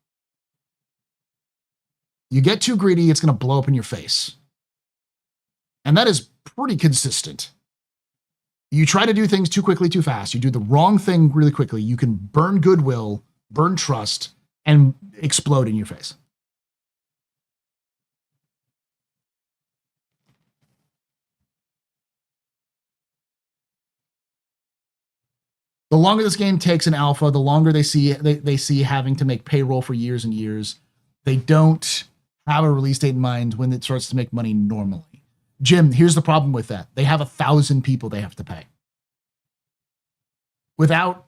You get too greedy, it's going to blow up in your face. And that is pretty consistent. You try to do things too quickly, too fast. You do the wrong thing really quickly. You can burn goodwill, burn trust, and explode in your face. The longer this game takes in alpha, the longer they see having to make payroll for years and years. They don't have a release date in mind when it starts to make money normally. Jim, here's the problem with that. They have 1,000 people they have to pay. Without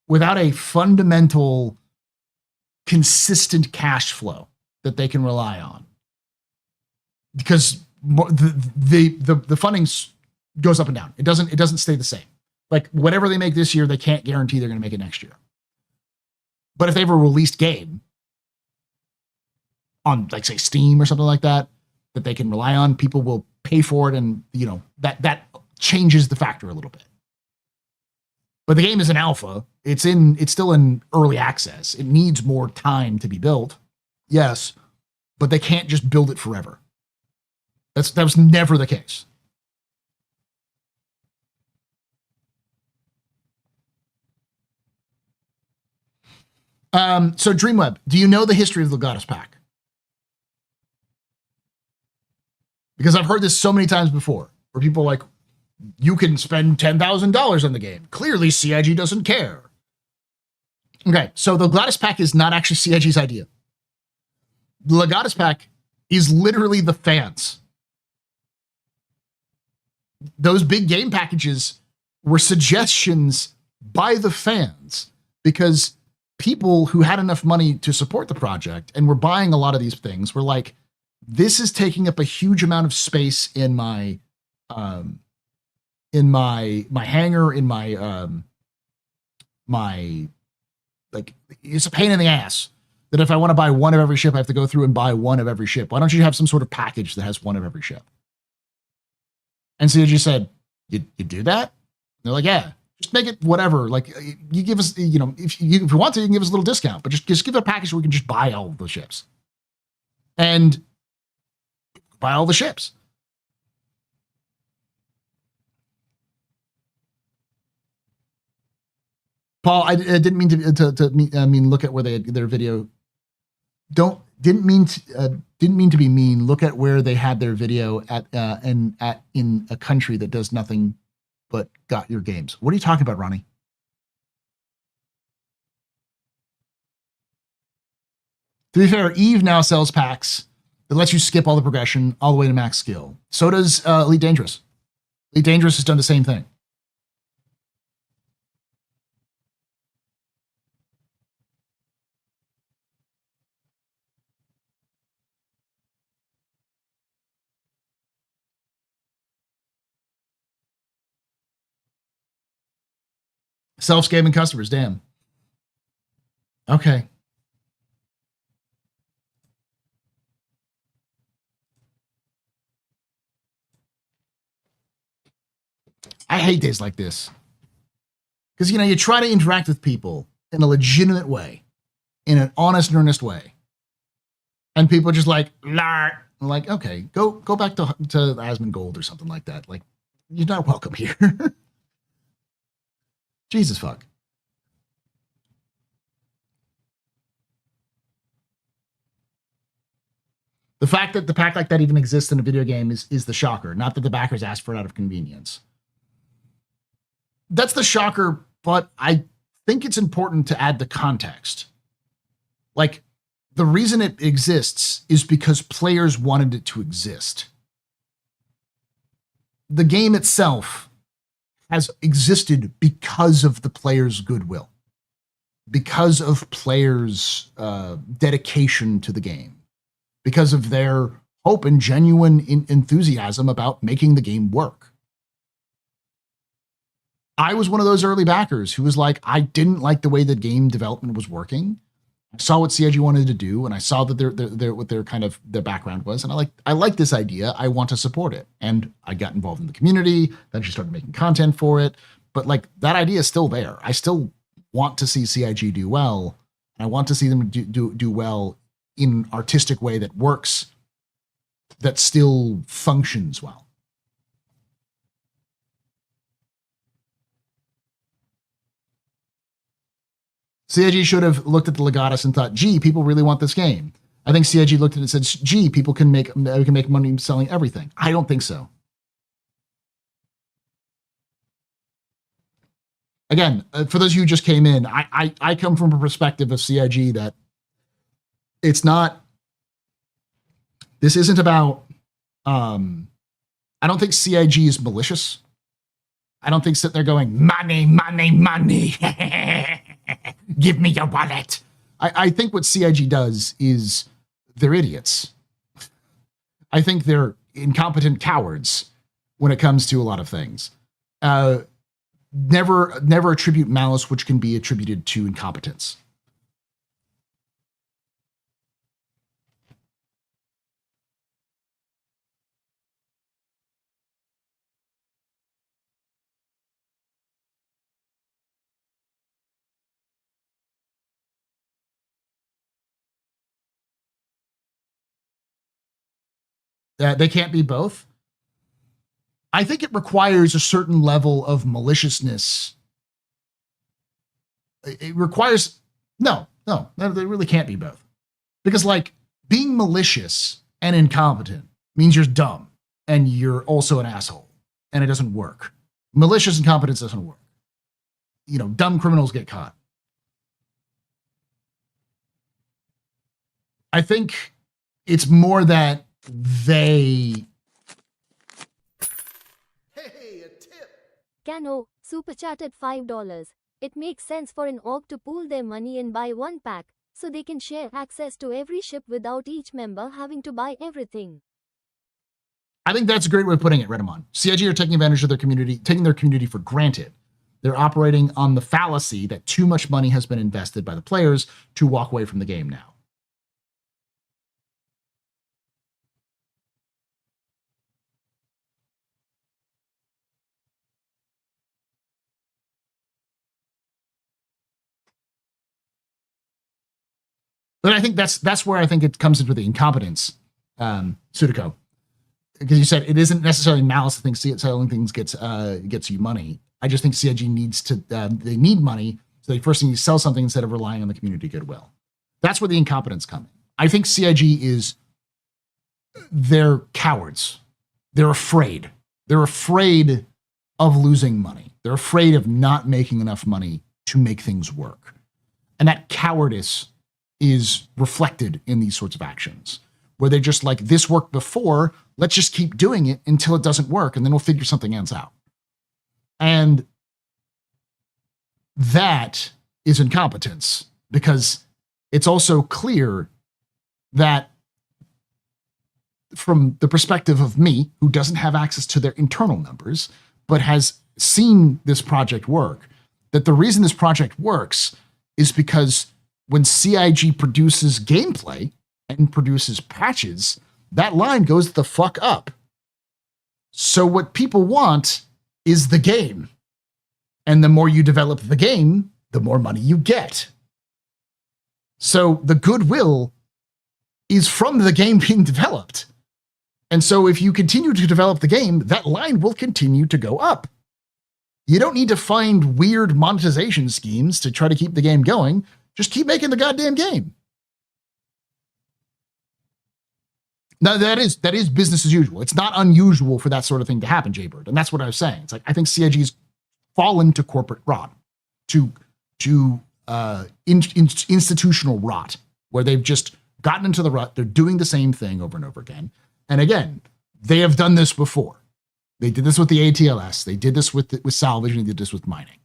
a fundamental, consistent cash flow that they can rely on, because the funding goes up and down. It doesn't stay the same. Like whatever they make this year, they can't guarantee they're going to make it next year. But if they have a released game on, say, Steam or something like that they can rely on, people will pay for it, and that changes the factor a little bit. But the game is in alpha. It's still in early access. It needs more time to be built. Yes, but they can't just build it forever. That was never the case. So Dreamweb, do you know the history of the Goddess Pack? Because I've heard this so many times before, where people are like, you can spend $10,000 on the game. Clearly, CIG doesn't care. Okay, so the Goddess Pack is not actually CIG's idea. The Goddess Pack is literally the fans. Those big game packages were suggestions by the fans because people who had enough money to support the project and were buying a lot of these things were like, this is taking up a huge amount of space in my hangar, in my it's a pain in the ass that if I want to buy one of every ship, I have to go through and buy one of every ship. Why don't you have some sort of package that has one of every ship? And CIG said, you do that? And they're like, yeah, just make it whatever. Like you give us, if you want to, you can give us a little discount, but just give it a package where we can just buy all of the ships. And buy all the ships. Paul, I didn't mean to mean look at where their video. Didn't mean to be mean. Look at where they had their video in a country that does nothing but got your games. What are you talking about, Ronnie? To be fair, Eve now sells packs that lets you skip all the progression all the way to max skill. So does Elite Dangerous. Elite Dangerous has done the same thing. Self-scamming customers, damn. Okay. I hate days like this. Because, you know, you try to interact with people in a legitimate way, in an honest and earnest way. And people are just like, nah. I'm like, okay, go back to Asmongold or something like that. Like, you're not welcome here. Jesus fuck. The fact that the pack like that even exists in a video game is the shocker, not that the backers asked for it out of convenience. That's the shocker, but I think it's important to add the context. Like, the reason it exists is because players wanted it to exist. The game itself has existed because of the players' goodwill, because of players' dedication to the game, because of their hope and genuine enthusiasm about making the game work. I was one of those early backers who was like, I didn't like the way that game development was working. I saw what CIG wanted to do, and I saw that what their kind of their background was, and I like this idea. I want to support it, and I got involved in the community. Then she started making content for it, but like that idea is still there. I still want to see CIG do well, and I want to see them do well in an artistic way that works, that still functions well. CIG should have looked at the Legatus and thought, gee, people really want this game. I think CIG looked at it and said, gee, people can make money selling everything. I don't think so. Again, for those of you who just came in, I come from a perspective of CIG that it's not, this isn't about, I don't think CIG is malicious. I don't think sit there going, money, money, money. Give me your wallet. I think what CIG does is they're idiots. I think they're incompetent cowards when it comes to a lot of things. Never attribute malice which can be attributed to incompetence. They can't be both. I think it requires a certain level of maliciousness. It requires, no, they really can't be both. Because like being malicious and incompetent means you're dumb and you're also an asshole and it doesn't work. Malicious incompetence doesn't work. You know, dumb criminals get caught. I think it's more that they...
Hey, a tip!
Cano, super chatted $5. It makes sense for an org to pool their money and buy one pack, so they can share access to every ship without each member having to buy everything.
I think that's a great way of putting it, Redamon. CIG are taking advantage of their community, taking their community for granted. They're operating on the fallacy that too much money has been invested by the players to walk away from the game now. But I think that's where I think it comes into the incompetence, Sudiko. Because you said it isn't necessarily malice. I think selling things gets you money. I just think CIG needs to, they need money, so they first need to sell something instead of relying on the community goodwill. That's where the incompetence comes in. I think CIG they're cowards. They're afraid. They're afraid of losing money. They're afraid of not making enough money to make things work. And that cowardice is reflected in these sorts of actions, where they're just like, this worked before, let's just keep doing it until it doesn't work, and then we'll figure something else out. And that is incompetence, because it's also clear that from the perspective of me, who doesn't have access to their internal numbers, but has seen this project work, that the reason this project works is because when CIG produces gameplay and produces patches, that line goes the fuck up. So what people want is the game. And the more you develop the game, the more money you get. So the goodwill is from the game being developed. And so if you continue to develop the game, that line will continue to go up. You don't need to find weird monetization schemes to try to keep the game going. Just keep making the goddamn game. Now, that is business as usual. It's not unusual for that sort of thing to happen, Jaybird. And that's what I was saying. It's like, I think CIG's fallen to corporate rot, to institutional rot, where they've just gotten into the rut. They're doing the same thing over and over again. And again, they have done this before. They did this with the ATLS. They did this with salvage, and they did this with mining.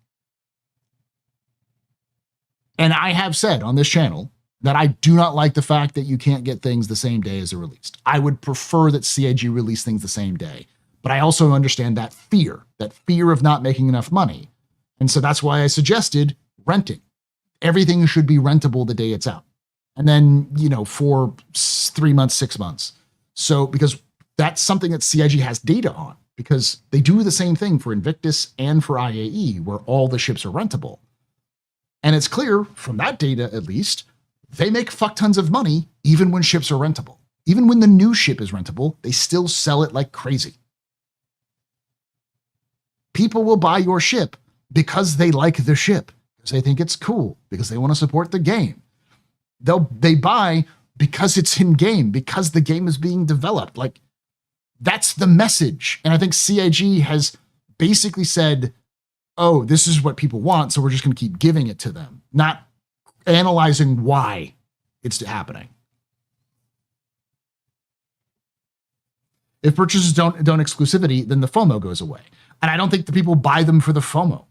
And I have said on this channel that I do not like the fact that you can't get things the same day as they're released. I would prefer that CIG release things the same day. But I also understand that fear of not making enough money. And so that's why I suggested renting. Everything should be rentable the day it's out. And then, for 3 months, 6 months. So, because that's something that CIG has data on, because they do the same thing for Invictus and for IAE, where all the ships are rentable. And it's clear from that data, at least, they make fuck tons of money even when ships are rentable. Even when the new ship is rentable, they still sell it like crazy. People will buy your ship because they like the ship, because they think it's cool, because they want to support the game. They buy because it's in game, because the game is being developed. Like, that's the message. And I think CIG has basically said, oh, this is what people want, so we're just going to keep giving it to them, not analyzing why it's happening. If purchases don't exclusivity, then the FOMO goes away. And I don't think the people buy them for the FOMO.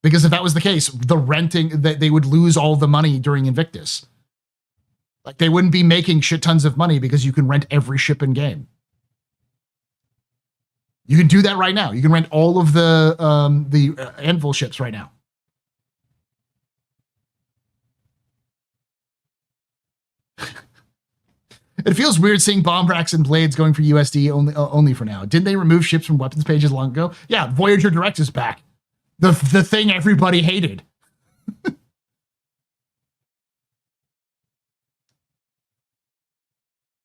Because if that was the case, the renting, they would lose all the money during Invictus. Like, they wouldn't be making shit tons of money because you can rent every ship in game. You can do that right now. You can rent all of the Anvil ships right now. It feels weird seeing bomb racks and blades going for USD only for now. Didn't they remove ships from weapons pages long ago? Yeah, Voyager Direct is back. The thing everybody hated.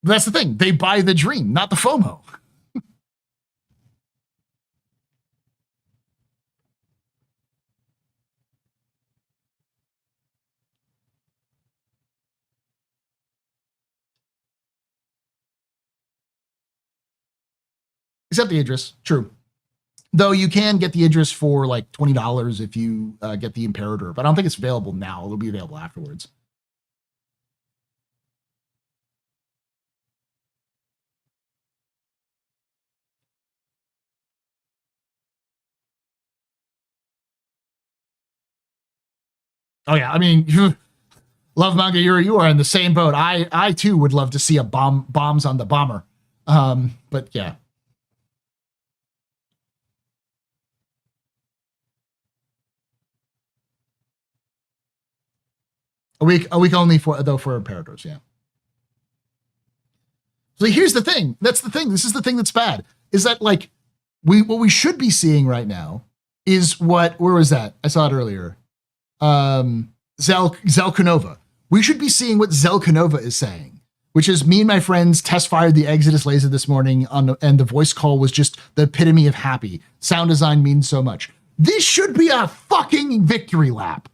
That's the thing. They buy the dream, not the FOMO. Except the Idris, true. Though you can get the Idris for like $20 if you get the Imperator, but I don't think it's available now. It'll be available afterwards. Oh yeah, I mean, love manga. You are in the same boat. I too would love to see a bombs on the bomber. But yeah. A week only for Imperators, yeah. So here's the thing. That's the thing. This is the thing that's bad. Is that like what we should be seeing right now is where was that? I saw it earlier. Zelkanova. We should be seeing what Zelkanova is saying, which is, me and my friends test fired the Exodus laser this morning and the voice call was just the epitome of happy. Sound design means so much. This should be a fucking victory lap.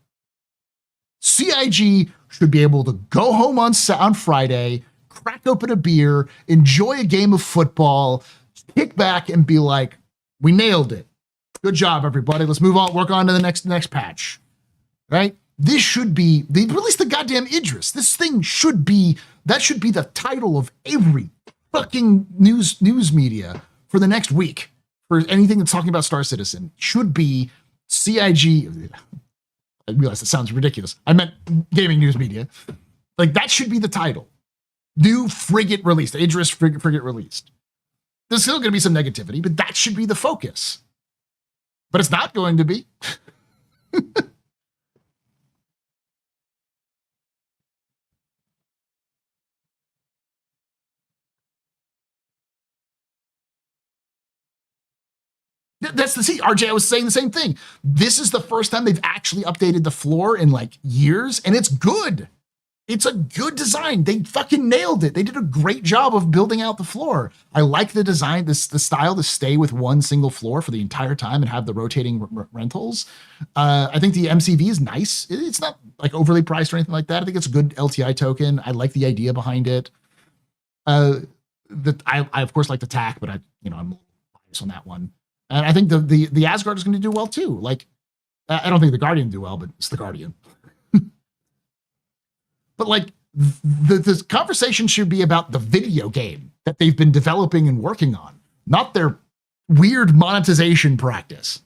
CIG should be able to go home on Friday, crack open a beer, enjoy a game of football, kick back and be like, we nailed it. Good job, everybody. Let's move on, work on to the next patch. Right? This should be, they released the goddamn Idris. This thing should be the title of every fucking news media for the next week. For anything that's talking about Star Citizen, should be CIG. I realize that sounds ridiculous. I meant gaming news media. Like, that should be the title. New frigate released. Idris frigate released. There's still going to be some negativity, but that should be the focus. But it's not going to be. See, RJ, I was saying the same thing. This is the first time they've actually updated the floor in like years, and it's good. It's a good design. They fucking nailed it. They did a great job of building out the floor. I like the design, the style to stay with one single floor for the entire time and have the rotating rentals. I think the MCV is nice. It's not like overly priced or anything like that. I think it's a good LTI token. I like the idea behind it. I of course like the TAC, but I'm biased on that one. And I think the Asgard is going to do well too. Like, I don't think the Guardian do well, but it's the Guardian. But like, this conversation should be about the video game that they've been developing and working on, not their weird monetization practice.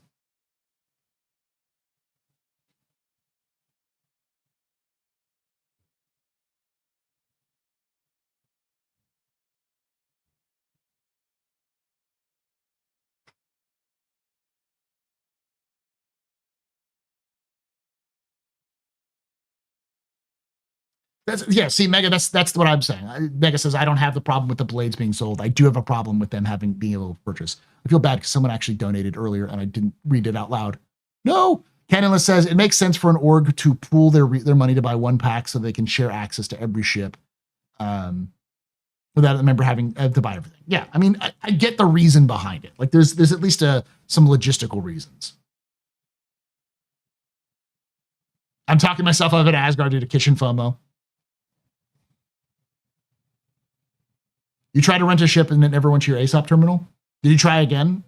See, Mega, that's what I'm saying. Mega says, I don't have the problem with the blades being sold. I do have a problem with them being able to purchase. I feel bad because someone actually donated earlier and I didn't read it out loud. No. Canonless says, it makes sense for an org to pool their money to buy one pack so they can share access to every ship without a member having to buy everything. Yeah, I mean, I get the reason behind it. Like, there's at least some logistical reasons. I'm talking myself out of an Asgard due to kitchen FOMO. You try to rent a ship and it never went to your ASOP terminal? Did you try again?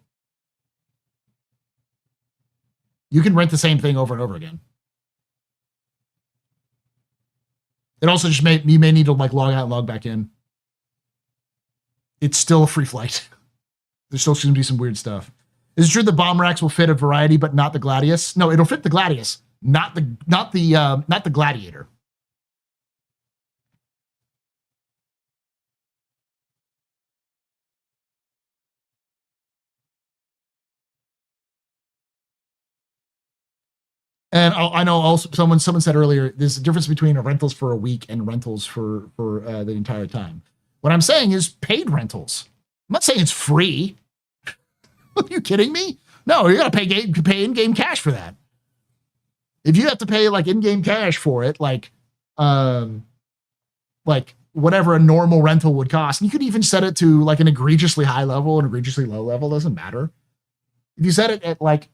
You can rent the same thing over and over again. It also just you may need to like log out and log back in. It's still a free flight. There's still going to be some weird stuff. Is it true the bomb racks will fit a variety, but not the Gladius? No, it'll fit the Gladius, not the Gladiator. And I know also someone said earlier, there's a difference between rentals for a week and rentals for the entire time. What I'm saying is paid rentals. I'm not saying it's free. Are you kidding me? No, you got to pay in-game cash for that. If you have to pay like in-game cash for it, like whatever a normal rental would cost, and you could even set it to like an egregiously high level and egregiously low level, doesn't matter. If you set it at like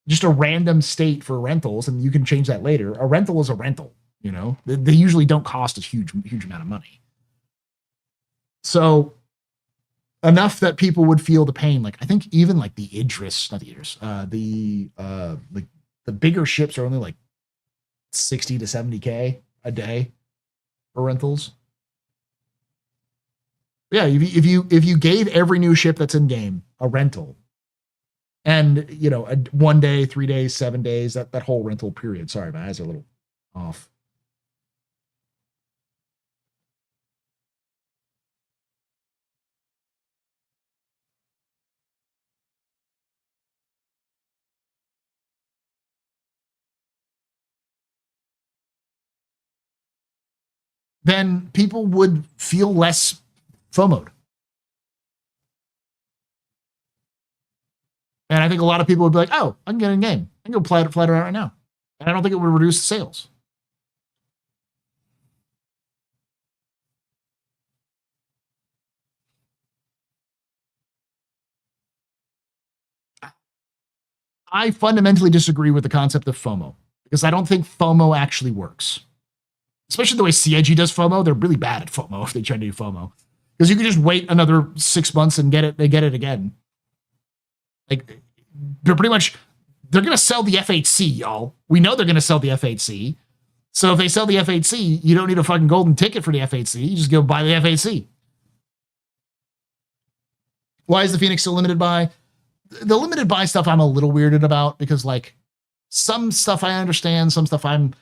just a random state for rentals, and you can change that later. A rental is a rental, you know? They usually don't cost a huge amount of money. So enough that people would feel the pain. Like, I think even like the Idris, not the Idris, the bigger ships are only like 60 to 70K a day for rentals. Yeah, if you gave every new ship that's in game a rental, and, you know, 1 day, 3 days, 7 days, that whole rental period. Sorry, my eyes are a little off. Then people would feel less FOMO'd. And I think a lot of people would be like, oh, I can get in game. I can go fly it around right now. And I don't think it would reduce sales. I fundamentally disagree with the concept of FOMO because I don't think FOMO actually works. Especially the way CIG does FOMO. They're really bad at FOMO if they try to do FOMO. Because you can just wait another 6 months and they get it again. Like, they're going to sell the F8C, y'all. We know they're going to sell the F8C. So if they sell the F8C, you don't need a fucking golden ticket for the F8C. You just go buy the F8C. Why is the Phoenix still limited buy? The limited buy stuff I'm a little weirded about because, like, some stuff I understand, some stuff I'm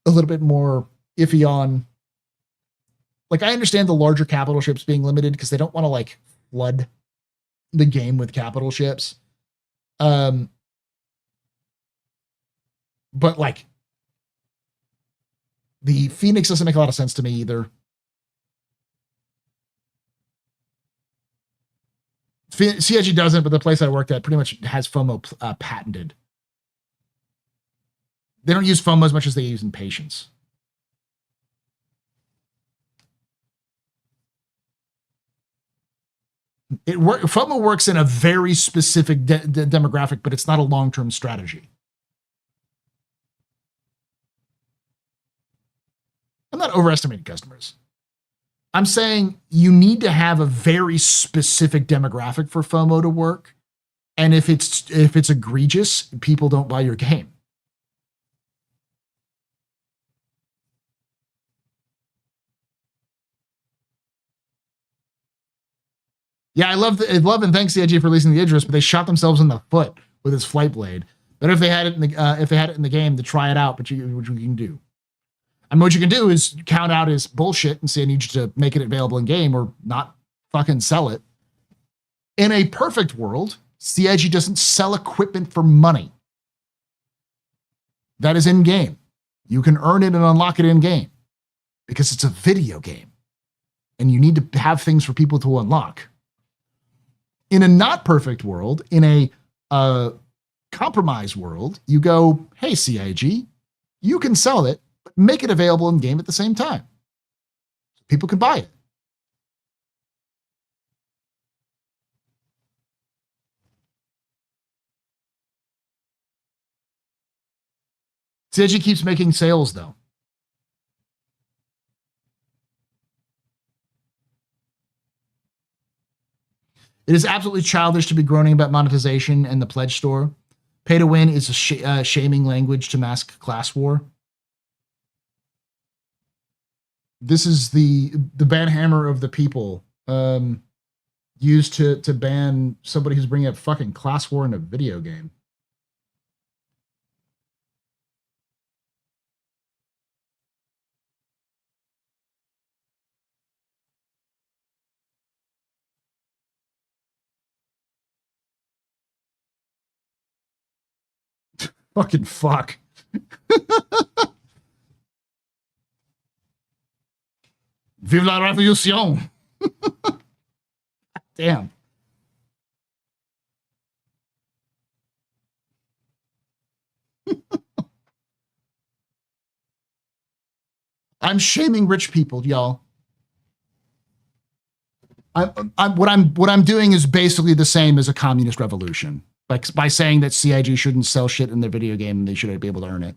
a little bit more iffy on. Like, I understand the larger capital ships being limited because they don't want to, like, flood the game with capital ships. But like, the Phoenix doesn't make a lot of sense to me either. CIG doesn't, but the place I worked at pretty much has FOMO patented. They don't use FOMO as much as they use impatience. FOMO works in a very specific demographic, but it's not a long-term strategy. I'm not overestimating customers. I'm saying you need to have a very specific demographic for FOMO to work. And if it's egregious, people don't buy your game. Yeah, I love and thanks CIG for releasing the Idris, but they shot themselves in the foot with his flight blade. Better if they had it in the game to try it out, but what you can do. I mean, what you can do is count out his bullshit and say, I need you to make it available in game or not fucking sell it. In a perfect world, CIG doesn't sell equipment for money. That is in game. You can earn it and unlock it in game because it's a video game and you need to have things for people to unlock. In a not perfect world, in a compromise world, you go, hey, CIG, you can sell it, but make it available in game at the same time. People can buy it. CIG keeps making sales, though. It is absolutely childish to be groaning about monetization and the pledge store. Pay to win is a shaming language to mask class war. This is the ban hammer of the people used to ban somebody who's bringing up fucking class war in a video game. Fucking fuck. Vive la révolution. Damn. I'm shaming rich people, y'all. What I'm doing is basically the same as a communist revolution. Like by saying that CIG shouldn't sell shit in their video game and they shouldn't be able to earn it.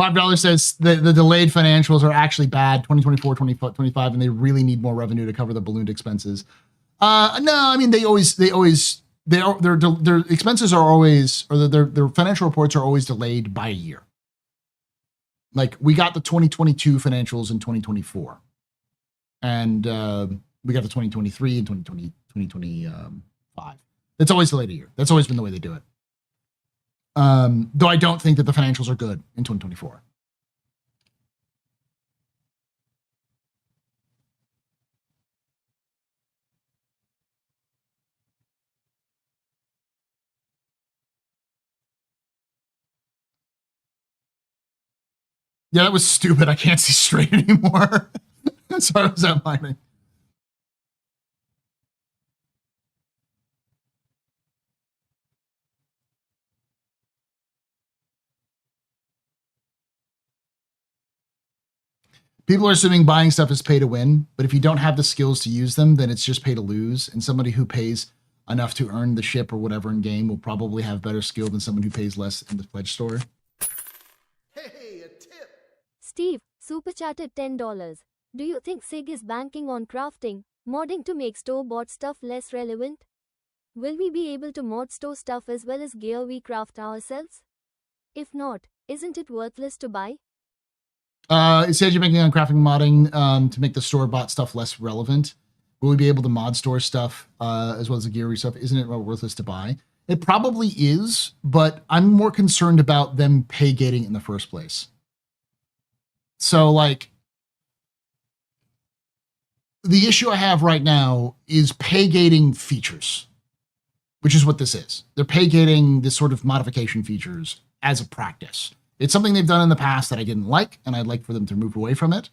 $5 says the delayed financials are actually bad, 2024, 2025, and they really need more revenue to cover the ballooned expenses. No, I mean, their expenses are always, or their financial reports are always delayed by a year. Like we got the 2022 financials in 2024, and we got the 2023 and 2025. It's always delayed a year. That's always been the way they do it. Though I don't think that the financials are good in 2024. Yeah, that was stupid. I can't see straight anymore. Sorry, was that mining? People are assuming buying stuff is pay to win, but if you don't have the skills to use them, then it's just pay to lose. And somebody who pays enough to earn the ship or whatever in game will probably have better skill than someone who pays less in the pledge store.
Hey, a tip.
Steve, super chatted $10. Do you think SIG is banking on crafting, modding to make store-bought stuff less relevant? Will we be able to mod store stuff as well as gear we craft ourselves? If not, isn't it worthless to buy?
It says you're making on crafting modding to make the store-bought stuff less relevant. Will we be able to mod store stuff as well as the gear stuff? Isn't it worthless to buy? It probably is, but I'm more concerned about them pay gating in the first place. So, like, the issue I have right now is pay gating features, which is what this is. They're pay gating this sort of modification features as a practice. It's something they've done in the past that I didn't like, and I'd like for them to move away from it.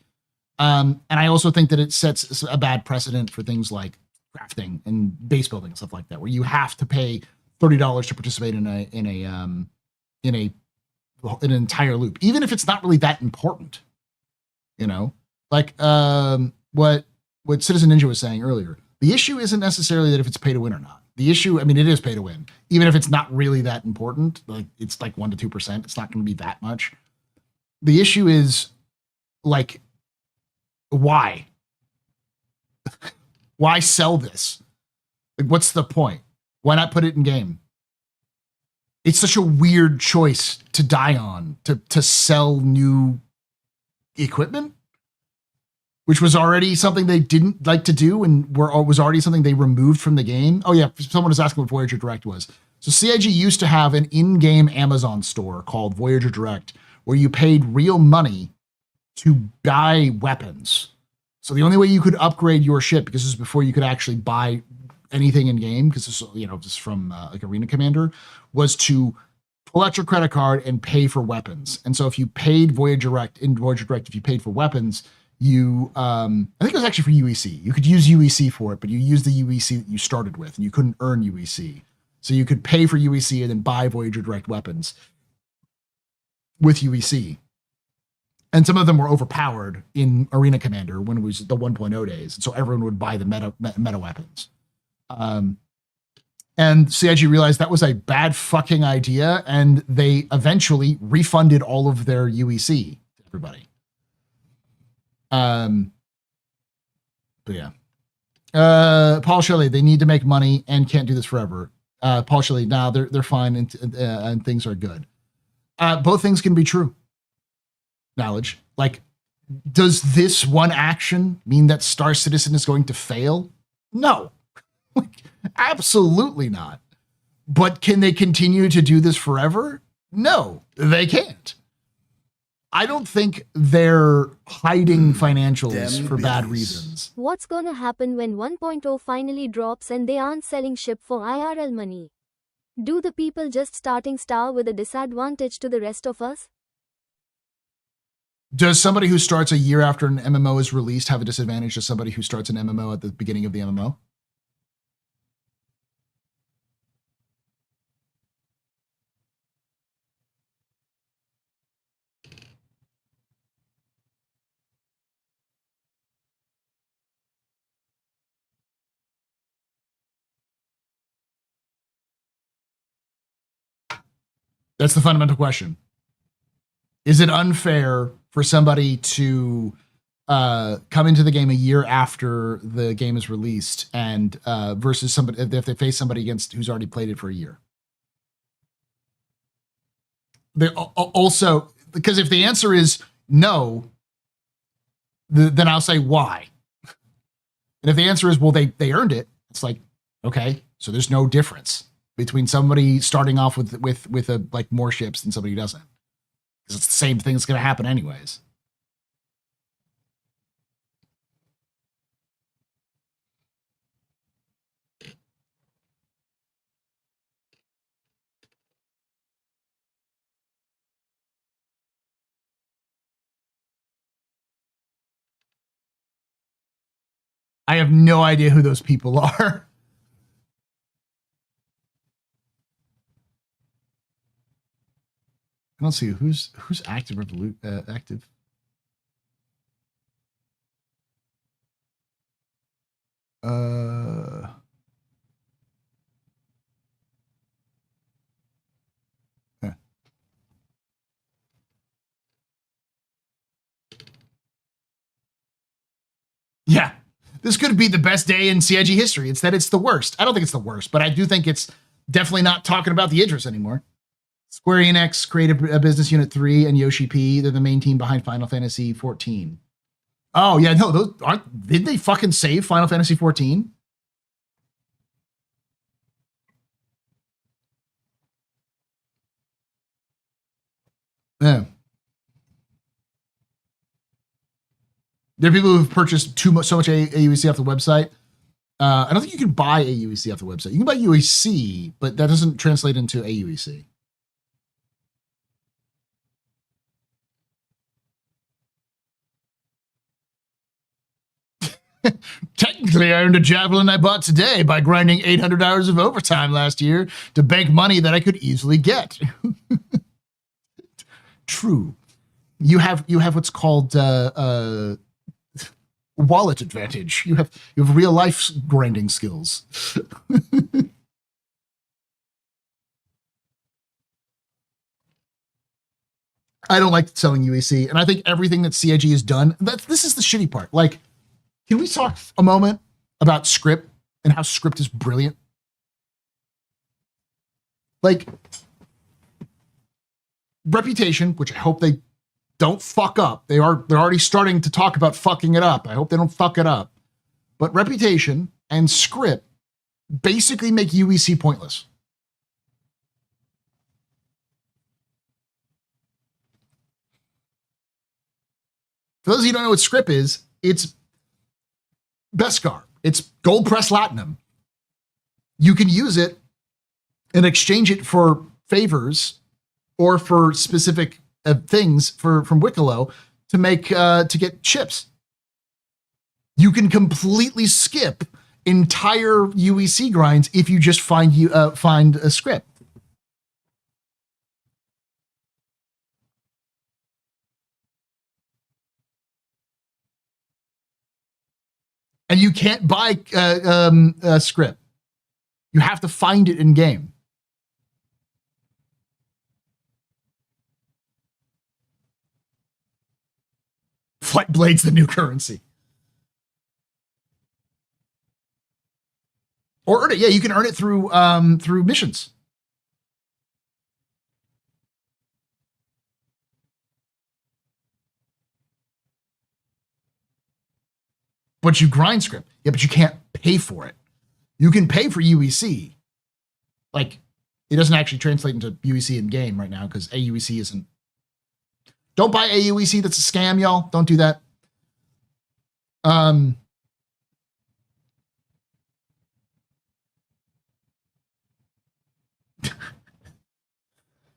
And I also think that it sets a bad precedent for things like crafting and base building and stuff like that, where you have to pay $30 to participate in an entire loop, even if it's not really that important. You know, like what Citizen Ninja was saying earlier. The issue isn't necessarily that if it's pay to win or not. The issue, I mean, it is pay to win, even if it's not really that important. Like it's like 1% to 2%. It's not going to be that much. The issue is like, why? Why sell this? Like, what's the point? Why not put it in game? It's such a weird choice to die on, to sell new equipment, which was already something they didn't like to do and was already something they removed from the game. Oh yeah, someone was asking what Voyager Direct was. So CIG used to have an in-game Amazon store called Voyager Direct, where you paid real money to buy weapons. So the only way you could upgrade your ship, because this is before you could actually buy anything in game, because this, you know, just from like Arena Commander, was to pull out your credit card and pay for weapons. And so if you paid Voyager Direct, if you paid for weapons, you I think it was actually for UEC. You could use UEC for it, but you used the UEC that you started with, and you couldn't earn UEC. So you could pay for UEC and then buy Voyager Direct weapons with UEC. And some of them were overpowered in Arena Commander when it was the 1.0 days. And so everyone would buy the meta weapons. And CIG realized that was a bad fucking idea, and they eventually refunded all of their UEC to everybody. But yeah. Paul Shelley, they need to make money and can't do this forever. Paul Shelley, now they're fine and things are good. Both things can be true. Knowledge. Like, does this one action mean that Star Citizen is going to fail? No. Like, absolutely not. But can they continue to do this forever? No, they can't. I don't think they're hiding financials for bad reasons.
What's gonna happen when 1.0 finally drops and they aren't selling ship for IRL money? Do the people just starting Star with a disadvantage to the rest of us?
Does somebody who starts a year after an MMO is released have a disadvantage to somebody who starts an MMO at the beginning of the MMO? That's the fundamental question. Is it unfair for somebody to come into the game a year after the game is released and versus somebody if they face somebody against who's already played it for a year? They also, because if the answer is no, then I'll say why. And if the answer is, well, they earned it, it's like, okay, so there's no difference between somebody starting off with like more ships than somebody who doesn't. Because it's the same thing that's going to happen anyways. I have no idea who those people are. I don't see who's active active. Yeah, this could be the best day in CIG history. It's that it's the worst. I don't think it's the worst, but I do think it's definitely not talking about the Idris anymore. Square Enix created a Business Unit 3 and Yoshi P. They're the main team behind Final Fantasy 14. Oh, yeah, no, those aren't. Did they fucking save Final Fantasy 14? There are people who've purchased so much AUEC off the website. I don't think you can buy AUEC off the website. You can buy UEC, but that doesn't translate into AUEC. Technically, I earned a javelin I bought today by grinding 800 hours of overtime last year to bank money that I could easily get. True. You have what's called wallet advantage. You have real life grinding skills. I don't like selling UEC, and I think everything that CIG has done. This is the shitty part. Like, can we talk a moment about script and how script is brilliant? Like, Reputation, which I hope they don't fuck up. They're already starting to talk about fucking it up. I hope they don't fuck it up. But Reputation and script basically make UEC pointless. For those of you who don't know what script is, it's Beskar. It's gold press latinum. You can use it and exchange it for favors or for specific things from Wicklow to make to get chips. You can completely skip entire UEC grinds if you just find a script. And you can't buy a script. You have to find it in game. Flight Blade's the new currency. Or earn it. Yeah, you can earn it through missions. But you grind script. Yeah, but you can't pay for it. You can pay for UEC. Like, it doesn't actually translate into UEC in game right now because AUEC isn't. Don't buy AUEC. That's a scam, y'all. Don't do that.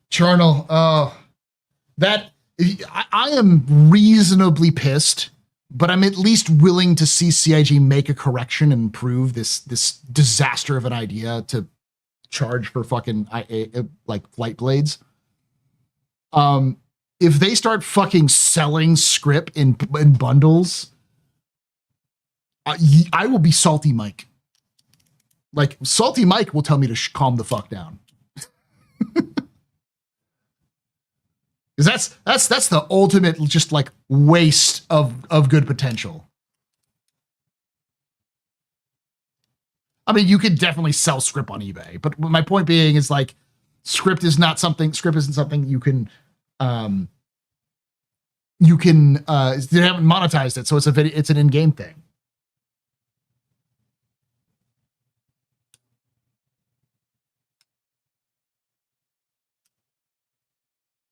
Charnel. I am reasonably pissed, but I'm at least willing to see CIG make a correction and improve this disaster of an idea to charge for fucking like flight blades. If they start fucking selling script in bundles, I will be Salty Mike. Like, Salty Mike will tell me to calm the fuck down. Because that's the ultimate just like waste of good potential. I mean, you could definitely sell script on eBay, but my point being is like script isn't something you can they haven't monetized it, so it's an in-game thing.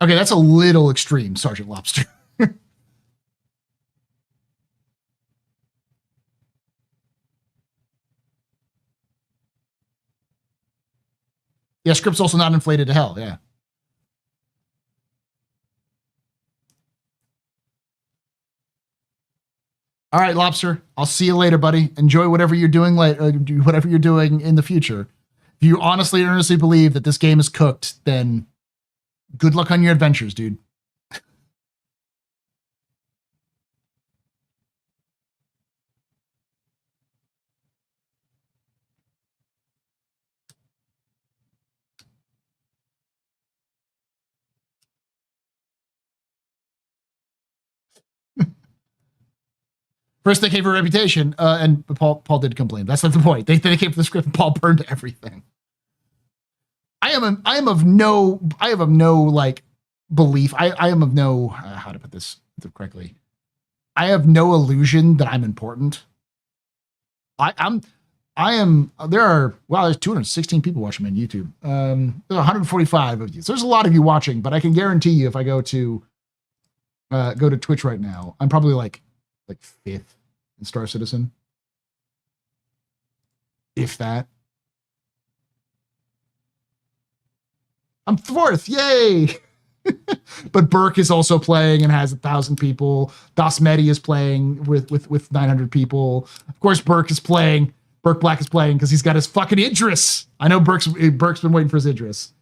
Okay, that's a little extreme, Sergeant Lobster. Yeah, script's also not inflated to hell, yeah. All right, Lobster, I'll see you later, buddy. Enjoy whatever you're doing whatever you're doing in the future. If you honestly and earnestly believe that this game is cooked, then good luck on your adventures, dude. First, they came for Reputation, and Paul did complain. That's not the point. They came for the script, and Paul burned everything. I am of no like belief. I am of no how to put this correctly. I have no illusion that I'm important. There's 216 people watching me on YouTube. There's 145 of you. So there's a lot of you watching, but I can guarantee you if I go to Twitch right now, I'm probably like like 5th in Star Citizen. If that. I'm 4th, yay! But Burke is also playing and has 1,000 people. Das Medi is playing with 900 people. Of course, Burke Black is playing because he's got his fucking Idris. I know Burke's been waiting for his Idris.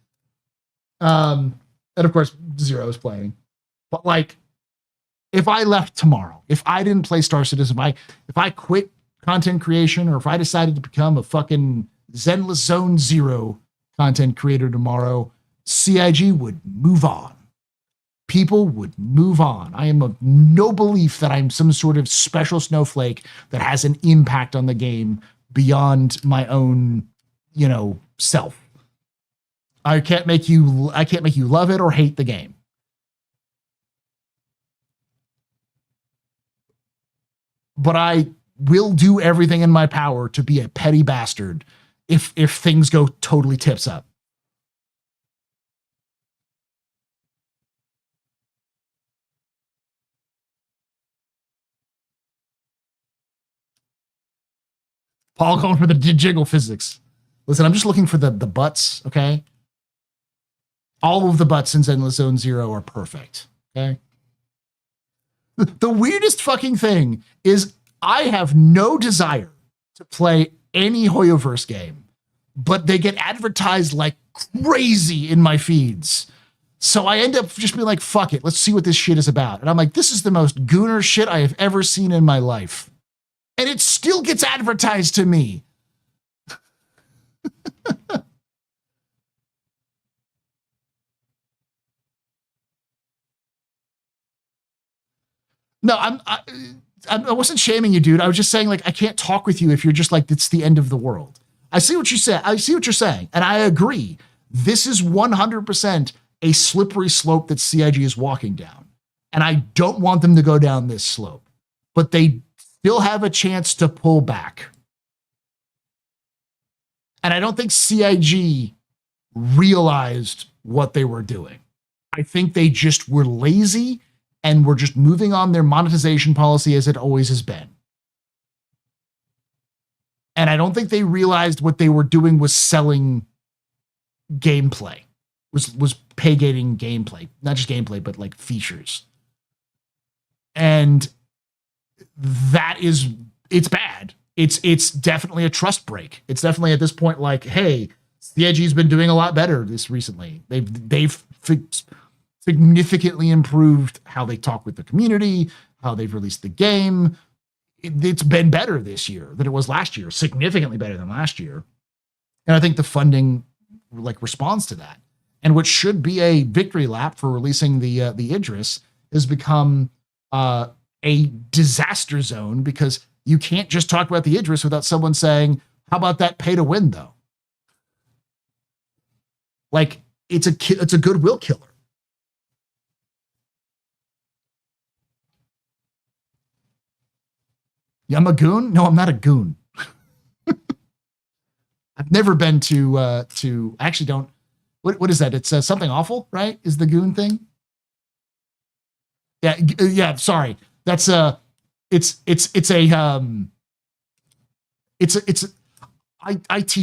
And of course, Zero is playing. But like, if I left tomorrow, if I didn't play Star Citizen, if I quit content creation, or if I decided to become a fucking Zenless Zone Zero content creator tomorrow, CIG would move on. People would move on. I am of no belief that I'm some sort of special snowflake that has an impact on the game beyond my own, self. I can't make you love it or hate the game. But I will do everything in my power to be a petty bastard if things go totally tips up. Paul going for the jiggle physics. Listen, I'm just looking for the butts, okay? All of the butts in Zenless Zone Zero are perfect, okay? The weirdest fucking thing is I have no desire to play any Hoyoverse game, but they get advertised like crazy in my feeds. So I end up just being like, fuck it, let's see what this shit is about. And I'm like, this is the most gooner shit I have ever seen in my life. And it still gets advertised to me. No, I wasn't shaming you, dude. I was just saying, like, I can't talk with you if you're just like, it's the end of the world. I see what you said. I see what you're saying. And I agree. This is 100% a slippery slope that CIG is walking down. And I don't want them to go down this slope. But they still have a chance to pull back. And I don't think CIG realized what they were doing. I think they just were lazy and were just moving on their monetization policy as it always has been. And I don't think they realized what they were doing was selling gameplay, was pay-gating gameplay, not just gameplay, but like features. And that is, it's bad. It's definitely a trust break. It's definitely at this point like, hey, CIG's been doing a lot better this recently. They've significantly improved how they talk with the community, how they've released the game. It's been better this year than it was last year, significantly better than last year. And I think the funding like responds to that. And what should be a victory lap for releasing the Idris has become a disaster zone, because you can't just talk about the Idris without someone saying, how about that pay to win though? Like it's a goodwill killer. Yeah, I'm a goon? No, I'm not a goon. I've never been to I actually don't. What is that? It's something awful, right? Is the goon thing? Yeah. Sorry, that's I teach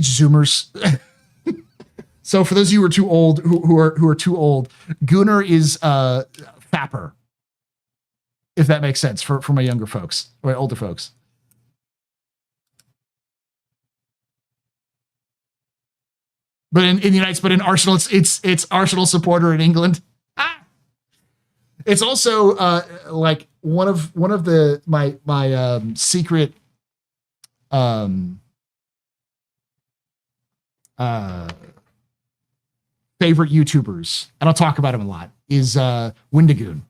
Zoomers. So for those of you who are too old, who are too old, gooner is fapper. If that makes sense for my younger folks, or my older folks. But in the United States, but in Arsenal, it's Arsenal supporter in England. Ah! It's also like one of my secret favorite YouTubers, and I'll talk about him a lot, is Windigoon.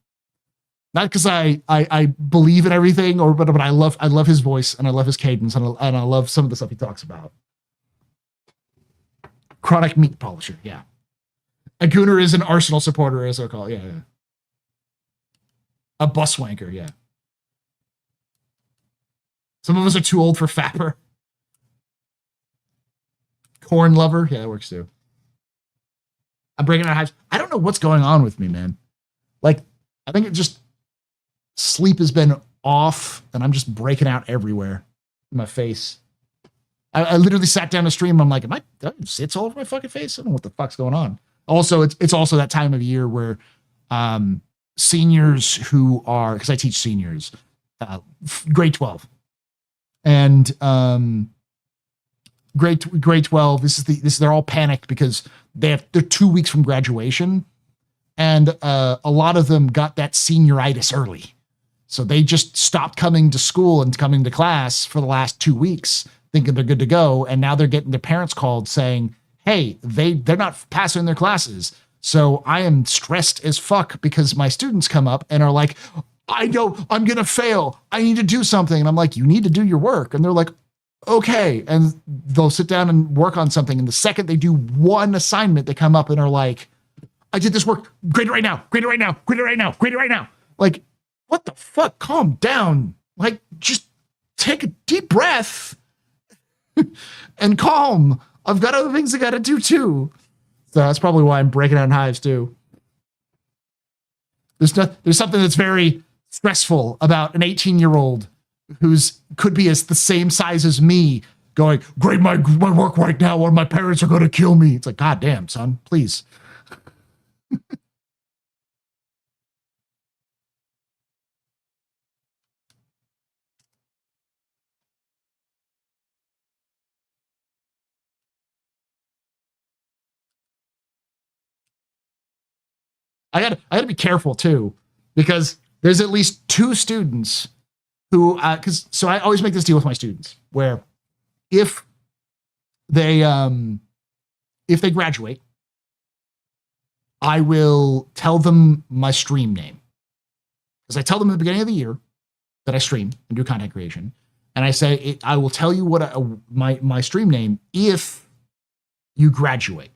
Not because I believe in everything, but I love his voice, and I love his cadence, and I love some of the stuff he talks about. Chronic meat polisher, yeah. A gooner is an Arsenal supporter, as I call it. Yeah. A bus wanker, yeah. Some of us are too old for fapper. Corn lover, yeah, that works too. I'm breaking out hives. I don't know what's going on with me, man. Like, I think it just sleep has been off, and I'm just breaking out everywhere in my face. I literally sat down to stream. I'm like, it's all over my fucking face. I don't know what the fuck's going on. Also, it's also that time of year where seniors who are, because I teach seniors, grade 12, and grade 12. They're all panicked because they're 2 weeks from graduation, and a lot of them got that senioritis early, so they just stopped coming to school and coming to class for the last 2 weeks, thinking they're good to go, and now they're getting their parents called saying, hey, they're not passing their classes. So I am stressed as fuck because my students come up and are like, I know I'm going to fail. I need to do something. And I'm like, you need to do your work. And they're like, okay. And they'll sit down and work on something. And the second they do one assignment, they come up and are like, I did this work. Grade it right now. Grade it right now. Grade it right now. Grade it right now. Like, what the fuck? Calm down. Like, just take a deep breath and calm. I've got other things I got to do too. So that's probably why I'm breaking out in hives too. There's something that's very stressful about an 18-year-old who's could be the same size as me going, grade my work right now or my parents are going to kill me. It's like, God damn, son, please. I gotta be careful too, because there's at least 2 students who, so I always make this deal with my students where if they graduate, I will tell them my stream name, because I tell them at the beginning of the year that I stream and do content creation, and I say I will tell you what my stream name if you graduate.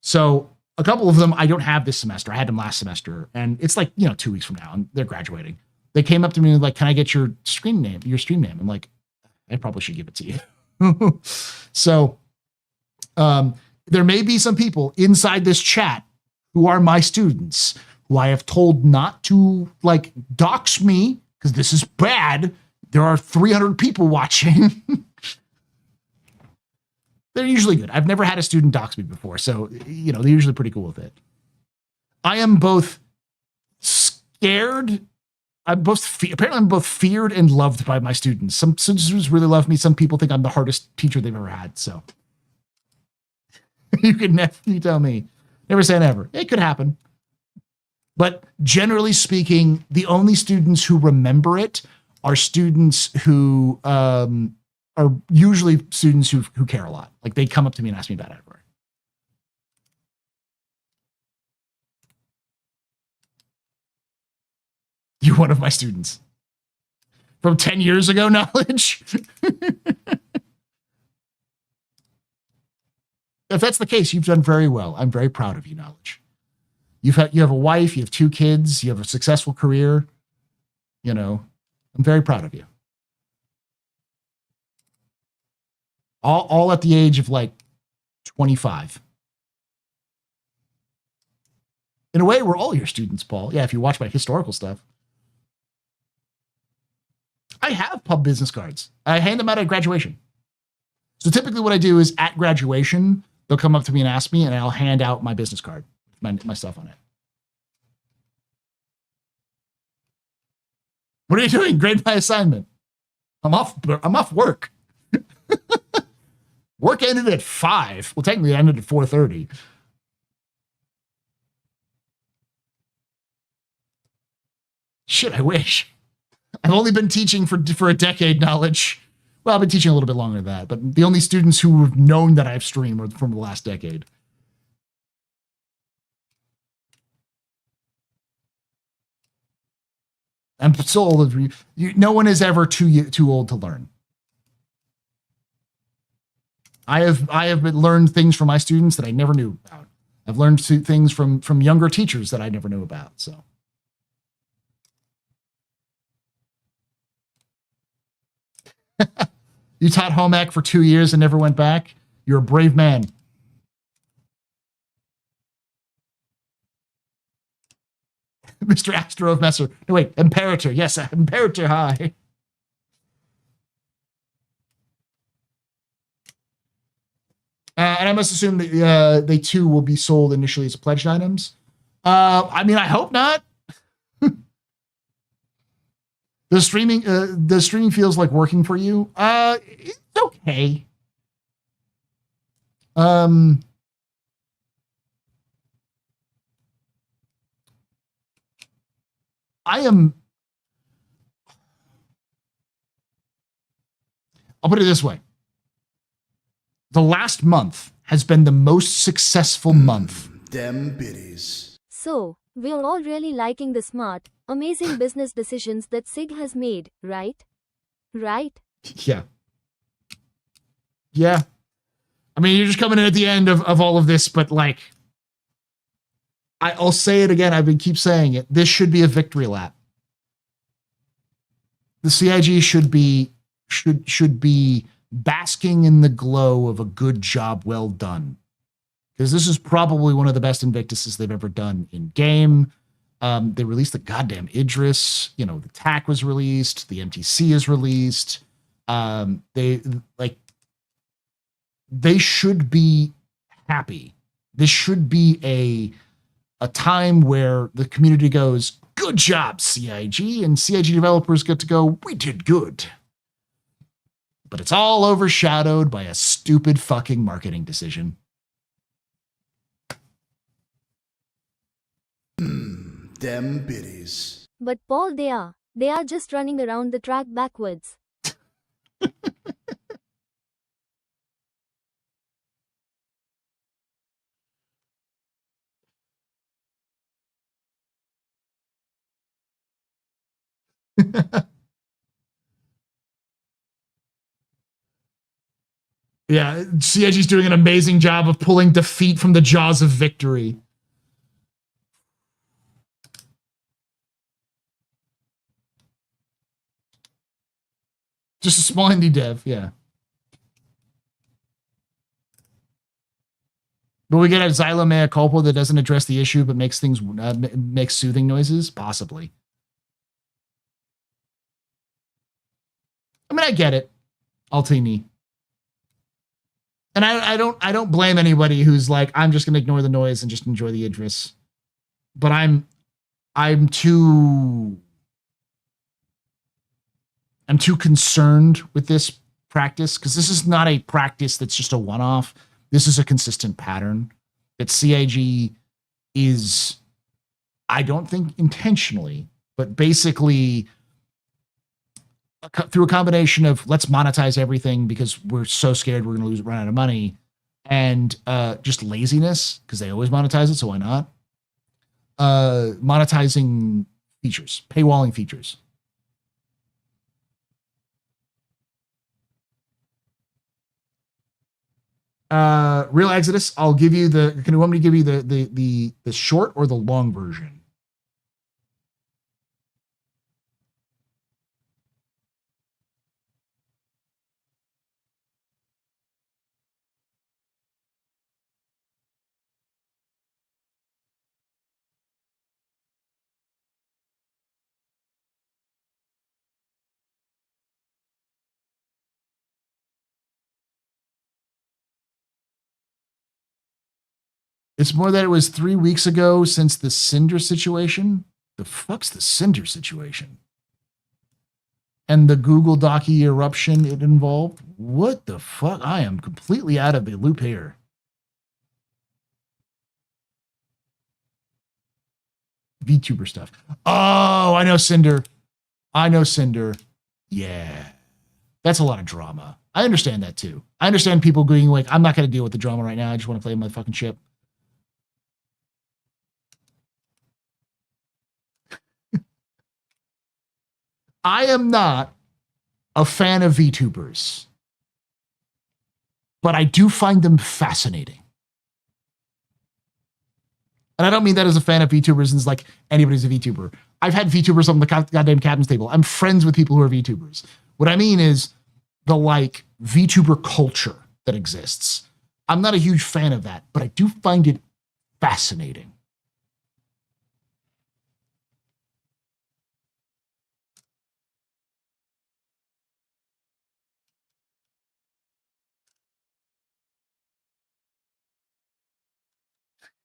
So a couple of them I don't have this semester. I had them last semester, and it's like 2 weeks from now, and they're graduating. They came up to me and like, "Can I get your stream name?" I'm like, I probably should give it to you. So, there may be some people inside this chat who are my students who I have told not to like dox me because this is bad. There are 300 people watching. They're usually good. I've never had a student dox me before, so they're usually pretty cool with it. I am both scared. Apparently I'm both feared and loved by my students. Some students really love me. Some people think I'm the hardest teacher they've ever had. So you tell me. Never say never. It could happen. But generally speaking, the only students who remember it are students who are usually students who care a lot. Like they come up to me and ask me about it. You're one of my students. From 10 years ago, Knowledge? If that's the case, you've done very well. I'm very proud of you, Knowledge. You have a wife, you have 2 kids, you have a successful career. I'm very proud of you. All at the age of like 25. In a way, we're all your students, Paul. Yeah, if you watch my historical stuff. I have pub business cards. I hand them out at graduation. So typically what I do is at graduation, they'll come up to me and ask me, and I'll hand out my business card, my stuff on it. What are you doing? Grade my assignment. I'm off work. Work ended at 5. Well, technically it ended at 4:30. Shit, I wish. I've only been teaching for a decade, Knowledge. Well, I've been teaching a little bit longer than that, but the only students who have known that I've streamed are from the last decade. I'm so old. No one is ever too old to learn. I have learned things from my students that I never knew about. I've learned things from younger teachers that I never knew about. So. You taught home ec for 2 years and never went back? You're a brave man. Mr. Astro of Messer. No, wait, Imperator. Yes, Imperator, hi. And I must assume that they too will be sold initially as pledged items. I mean, I hope not. The streaming feels like working for you. It's okay. I'll put it this way. The last month has been the most successful month.
Dem biddies.
So, we're all really liking the smart, amazing business decisions that SIG has made, right? Right?
Yeah. Yeah. I mean, you're just coming in at the end of all of this, but like, I'll say it again. Keep saying it. This should be a victory lap. The CIG should be basking in the glow of a good job well done. Because this is probably one of the best Invictuses they've ever done in game. They released the goddamn Idris. You know, the TAC was released. The MTC is released. They should be happy. This should be a time where the community goes, good job, CIG, and CIG developers get to go, we did good. But it's all overshadowed by a stupid fucking marketing decision.
Dem biddies.
But Paul, they are just running around the track backwards.
Yeah, CIG's doing an amazing job of pulling defeat from the jaws of victory. Just a small indie dev, yeah. But we get a Xylo mea culpa that doesn't address the issue but makes things makes soothing noises? Possibly. I mean, I get it. Altini. And I don't blame anybody who's like, I'm just gonna ignore the noise and just enjoy the Idris. But I'm too concerned with this practice, because this is not a practice that's just a one-off. This is a consistent pattern that CIG is, I don't think intentionally, but basically through a combination of let's monetize everything because we're so scared we're going to run out of money, and just laziness, because they always monetize it, so why not? Monetizing features, paywalling features. Real Exodus, I'll give you can you want me to give you the short or the long version? It's more that it was 3 weeks ago since the Cinder situation. The fuck's the Cinder situation? And the Google Docky eruption it involved? What the fuck? I am completely out of the loop here. VTuber stuff. Oh, I know Cinder. Yeah. That's a lot of drama. I understand that too. I understand people going like, I'm not going to deal with the drama right now. I just want to play my fucking ship. I am not a fan of VTubers, but I do find them fascinating. And I don't mean that as a fan of VTubers and it's like anybody's a VTuber. I've had VTubers on the goddamn captain's table. I'm friends with people who are VTubers. What I mean is the like VTuber culture that exists. I'm not a huge fan of that, but I do find it fascinating.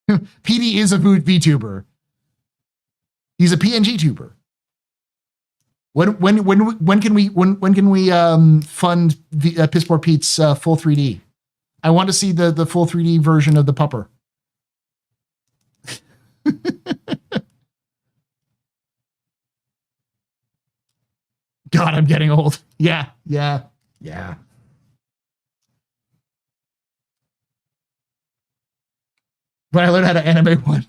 PD is a VTuber. He's a PNG tuber. When can we fund Piss Poor Pete's full 3D? I want to see the full 3D version of the pupper. God, I'm getting old. Yeah. But I learned how to animate one.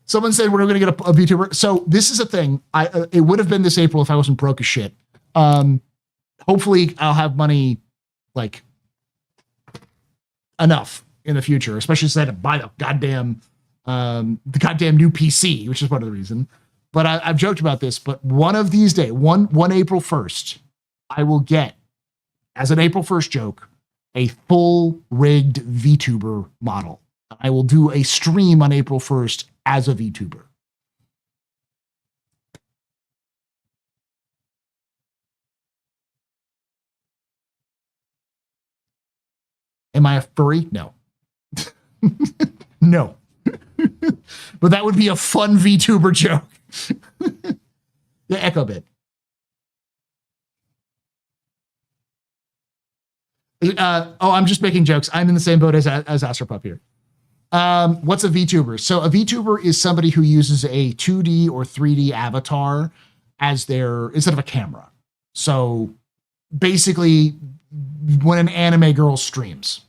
Someone said we're going to get a VTuber. So this is a thing. It would have been this April if I wasn't broke as shit. Hopefully I'll have money, like, enough in the future, especially since I had to buy the goddamn new PC, which is part of the reason. But I've joked about this, but one of these days, one April 1st, I will get, as an April 1st joke, a full rigged VTuber model. I will do a stream on April 1st as a VTuber. Am I a furry? No. No. But that would be a fun VTuber joke. The Echo bit. I'm just making jokes. I'm in the same boat as AstroPub here. What's a VTuber? So a VTuber is somebody who uses a 2D or 3D avatar as their, instead of a camera. So basically, when an anime girl streams,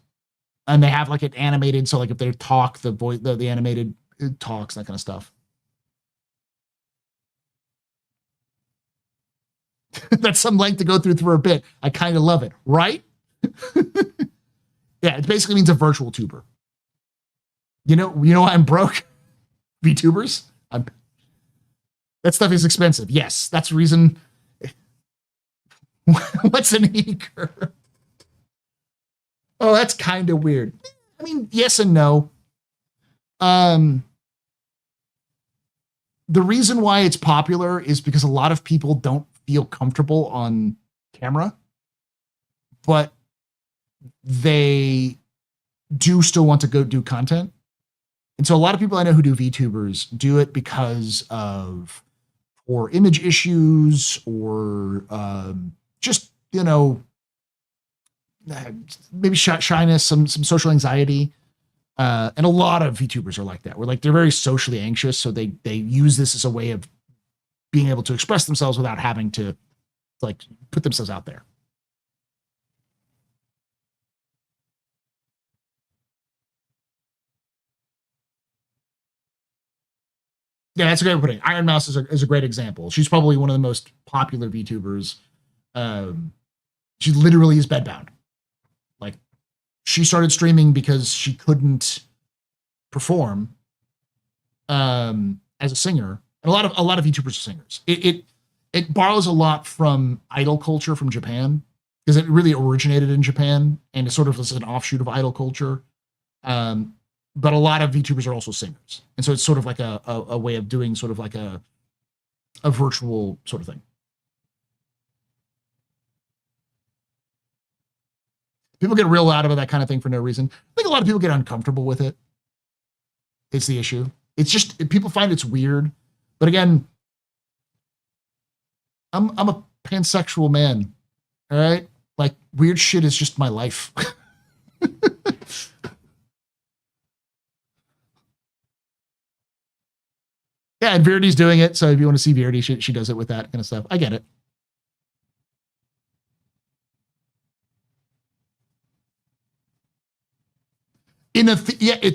and they have like an animated, so like if they talk, the animated talks, that kind of stuff. That's some length to go through for a bit. I kind of love it, right? Yeah, it basically means a virtual tuber. You know why I'm broke? VTubers? That stuff is expensive. Yes, that's the reason. What's an eager? Oh, that's kind of weird. I mean, yes and no. The reason why it's popular is because a lot of people don't feel comfortable on camera, but they do still want to go do content. And so a lot of people I know who do VTubers do it because of poor image issues or just, maybe shyness, some social anxiety. And a lot of VTubers are like that. They're very socially anxious. So they use this as a way of being able to express themselves without having to put themselves out there. Yeah, that's a great way of putting it. Iron Mouse is a great example. She's probably one of the most popular VTubers. She literally is bedbound. She started streaming because she couldn't perform as a singer. And a lot of VTubers are singers. It borrows a lot from idol culture from Japan, because it really originated in Japan and it's sort of an offshoot of idol culture. But a lot of VTubers are also singers. And so it's sort of like a way of doing sort of like a virtual sort of thing. People get real loud about that kind of thing for no reason. I think a lot of people get uncomfortable with it. It's the issue. It's just, people find it's weird. But again, I'm a pansexual man. All right? Weird shit is just my life. Yeah, and Verity's doing it. So if you want to see Verity, she does it with that kind of stuff. I get it.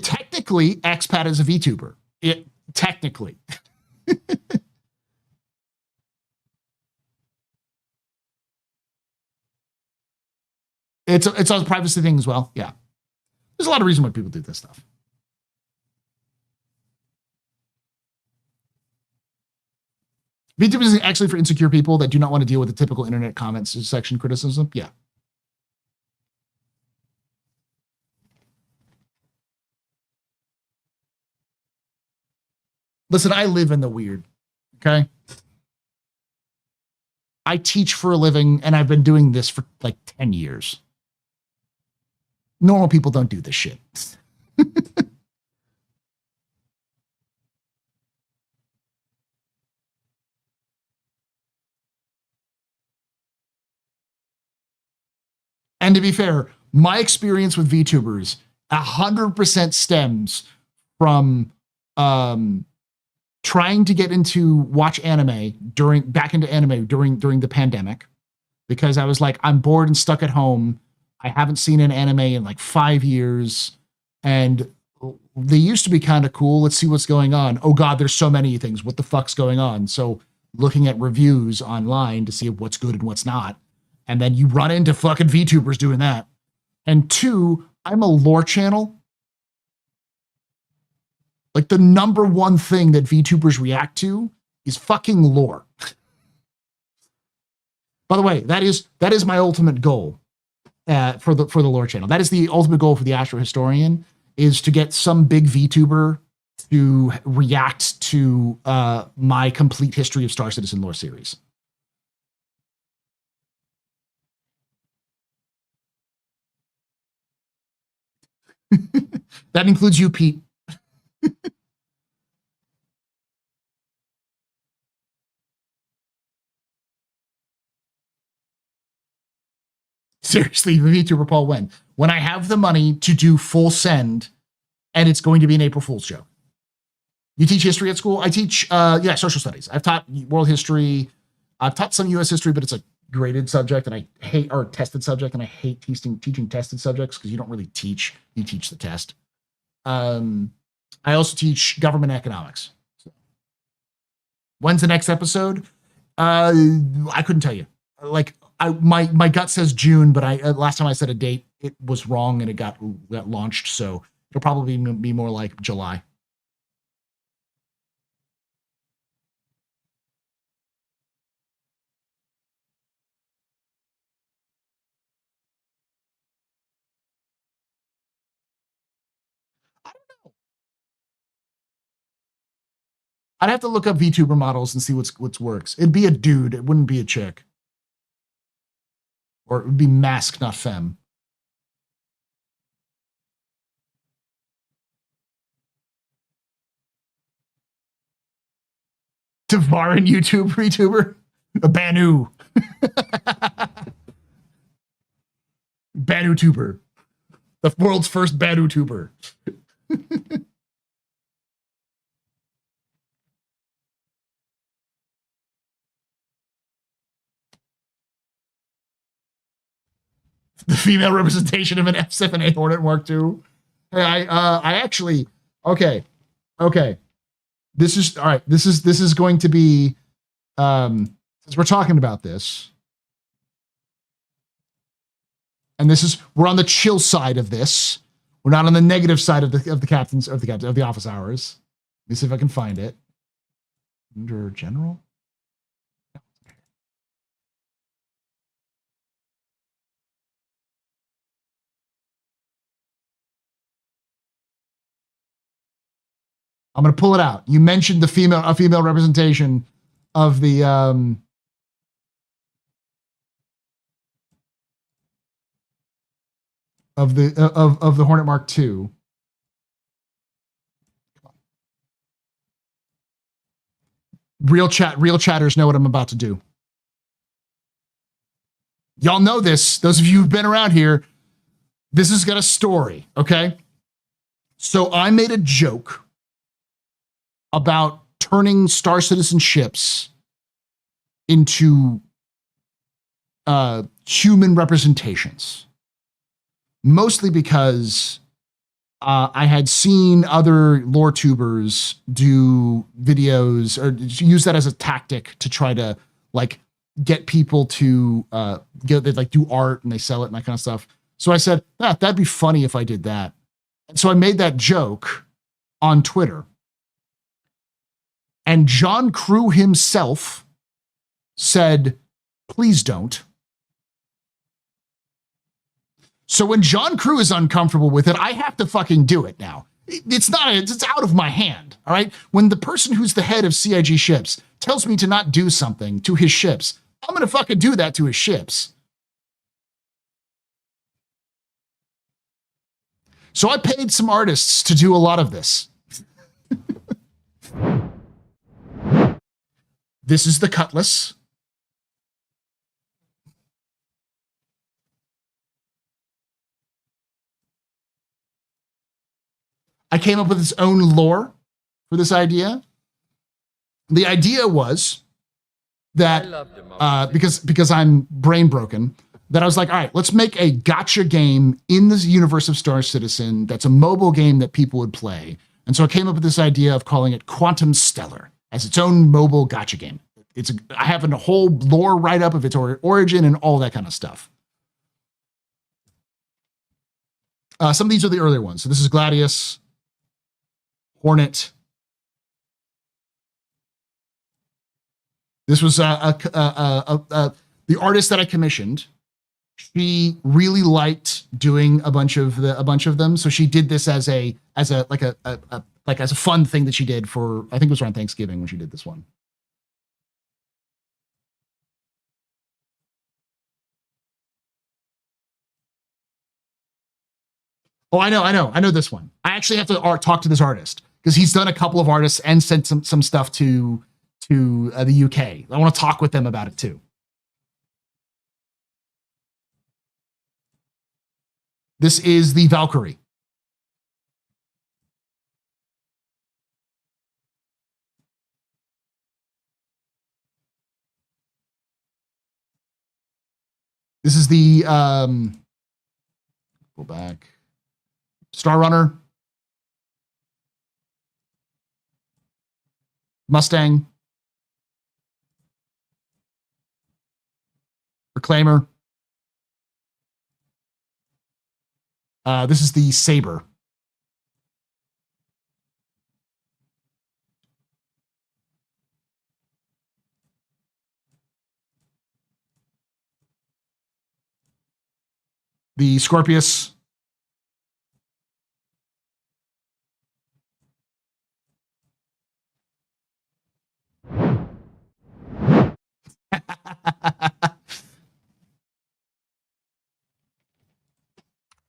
Technically, Expat is a VTuber. Technically. It's a privacy thing as well. Yeah. There's a lot of reason why people do this stuff. VTuber is actually for insecure people that do not want to deal with the typical internet comments section criticism. Yeah. Listen, I live in the weird, okay? I teach for a living, and I've been doing this for 10 years. Normal people don't do this shit. And to be fair, my experience with VTubers 100% stems from trying to get into watch anime during the pandemic, because I was like, I'm bored and stuck at home. I haven't seen an anime in like 5 years, and they used to be kind of cool. Let's see what's going on. Oh God, there's so many things. What the fuck's going on? So looking at reviews online to see what's good and what's not. And then you run into fucking VTubers doing that. And two, I'm a lore channel. Like the number one thing that VTubers react to is fucking lore. By the way, that is my ultimate goal for the lore channel. That is the ultimate goal for the Astro Historian, is to get some big VTuber to react to my complete history of Star Citizen lore series. That includes you, Pete. Seriously, VTuber Paul, when I have the money to do full send, and it's going to be an April Fool's joke. You teach history at school? I teach, social studies. I've taught world history. I've taught some U.S. history, but it's a graded subject, and I hate, or tested subject, and I hate teaching tested subjects because you don't really teach. You teach the test. I also teach government economics. When's the next episode? I couldn't tell you. Like, my gut says June, but last time I said a date, it was wrong and it got launched. So it'll probably be more like July. I don't know. I'd have to look up VTuber models and see what's works. It'd be a dude. It wouldn't be a chick. Or it would be mask, not femme. Tavarin VTuber? A Banu. Banu tuber. The world's first Banu tuber. The female representation of an F-7A Hornet Mark II. Hey, I actually, okay. This is, all right, this is going to be, since we're talking about this, and we're on the chill side of this. We're not on the negative side of the office hours. Let me see if I can find it. Under general? I'm going to pull it out. You mentioned a female representation of the of the Hornet Mark II. Real chatters know what I'm about to do. Y'all know this. Those of you who've been around here, this has got a story, okay? So I made a joke about turning Star Citizen ships into human representations. Mostly because I had seen other lore tubers do videos or use that as a tactic to try to like get people to they like do art and they sell it and that kind of stuff. So I said, that'd be funny if I did that. And so I made that joke on Twitter. And John Crew himself said, please don't. So when John Crew is uncomfortable with it, I have to fucking do it now. It's out of my hand, all right? When the person who's the head of CIG ships tells me to not do something to his ships, I'm going to fucking do that to his ships. So I paid some artists to do a lot of this. This is the cutlass. I came up with its own lore for this idea. The idea was that because I'm brain broken, that I was like, all right, let's make a gotcha game in the universe of Star Citizen that's a mobile game that people would play. And so I came up with this idea of calling it Quantum Stellar as its own mobile gotcha game. I have a whole lore write-up of its origin and all that kind of stuff. Some of these are the earlier ones. So this is Gladius, Hornet. This was the artist that I commissioned. She really liked doing a bunch of them, so she did this as a fun thing that she did for, I think it was around Thanksgiving when she did this one. Oh, I know this one. I actually have to talk to this artist because he's done a couple of artists and sent some stuff to the UK. I want to talk with them about it too. This is the Valkyrie. This is the go back. Star Runner. Mustang. Reclaimer. This is the Saber. The Scorpius.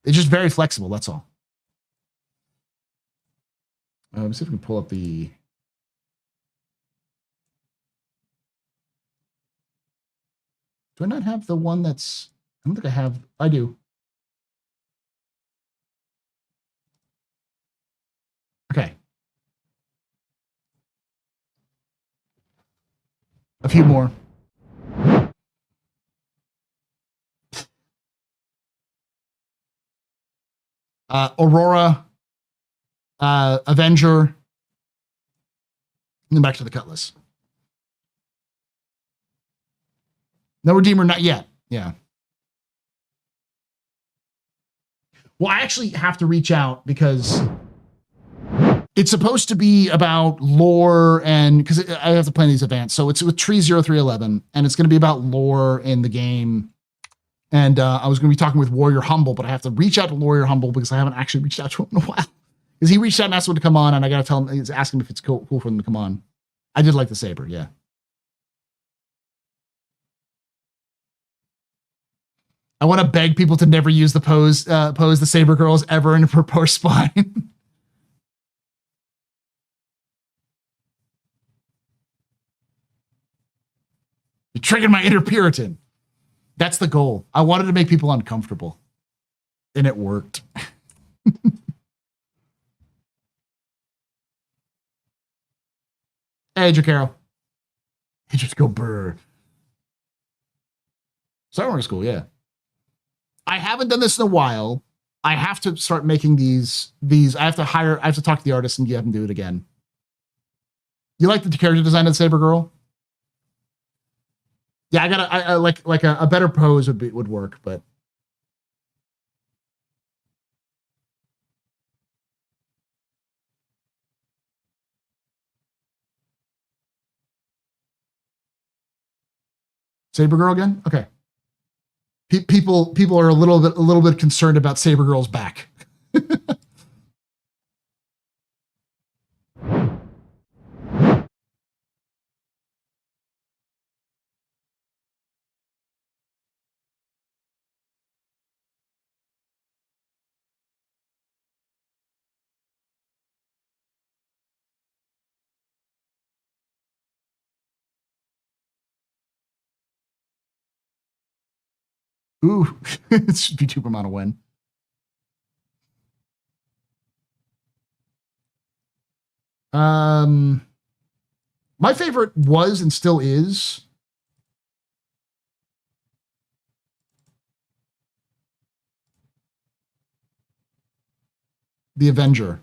It's just very flexible, that's all. Let me see if we can pull up the... Do I not have the one that's... I don't think I have... I do. Okay. A few more. Aurora, Avenger, and then back to the Cutlass. No Redeemer, not yet. Yeah. Well, I actually have to reach out because it's supposed to be about lore and because I have to play these advanced. So it's with Tree 0311 and it's going to be about lore in the game. And I was going to be talking with Warrior Humble, but I have to reach out to Warrior Humble because I haven't actually reached out to him in a while. Because he reached out and asked him to come on, and I got to tell him, he's asking if it's cool for him to come on. I did like the Saber, yeah. I want to beg people to never use the pose the Saber girls ever in a proposed spine. You triggered my inner Puritan. That's the goal. I wanted to make people uncomfortable. And it worked. Hey, Jacaro. Hey, just go brr. Cyberpunk is cool, yeah. I haven't done this in a while. I have to start making these. I have to talk to the artist and have them do it again. You like the character design of the Saber Girl? Yeah, I like a better pose would work, but Saber Girl again? Okay. People are a little bit concerned about Saber Girl's back. Ooh, it's VTuber amount of win. My favorite was and still is the Avenger.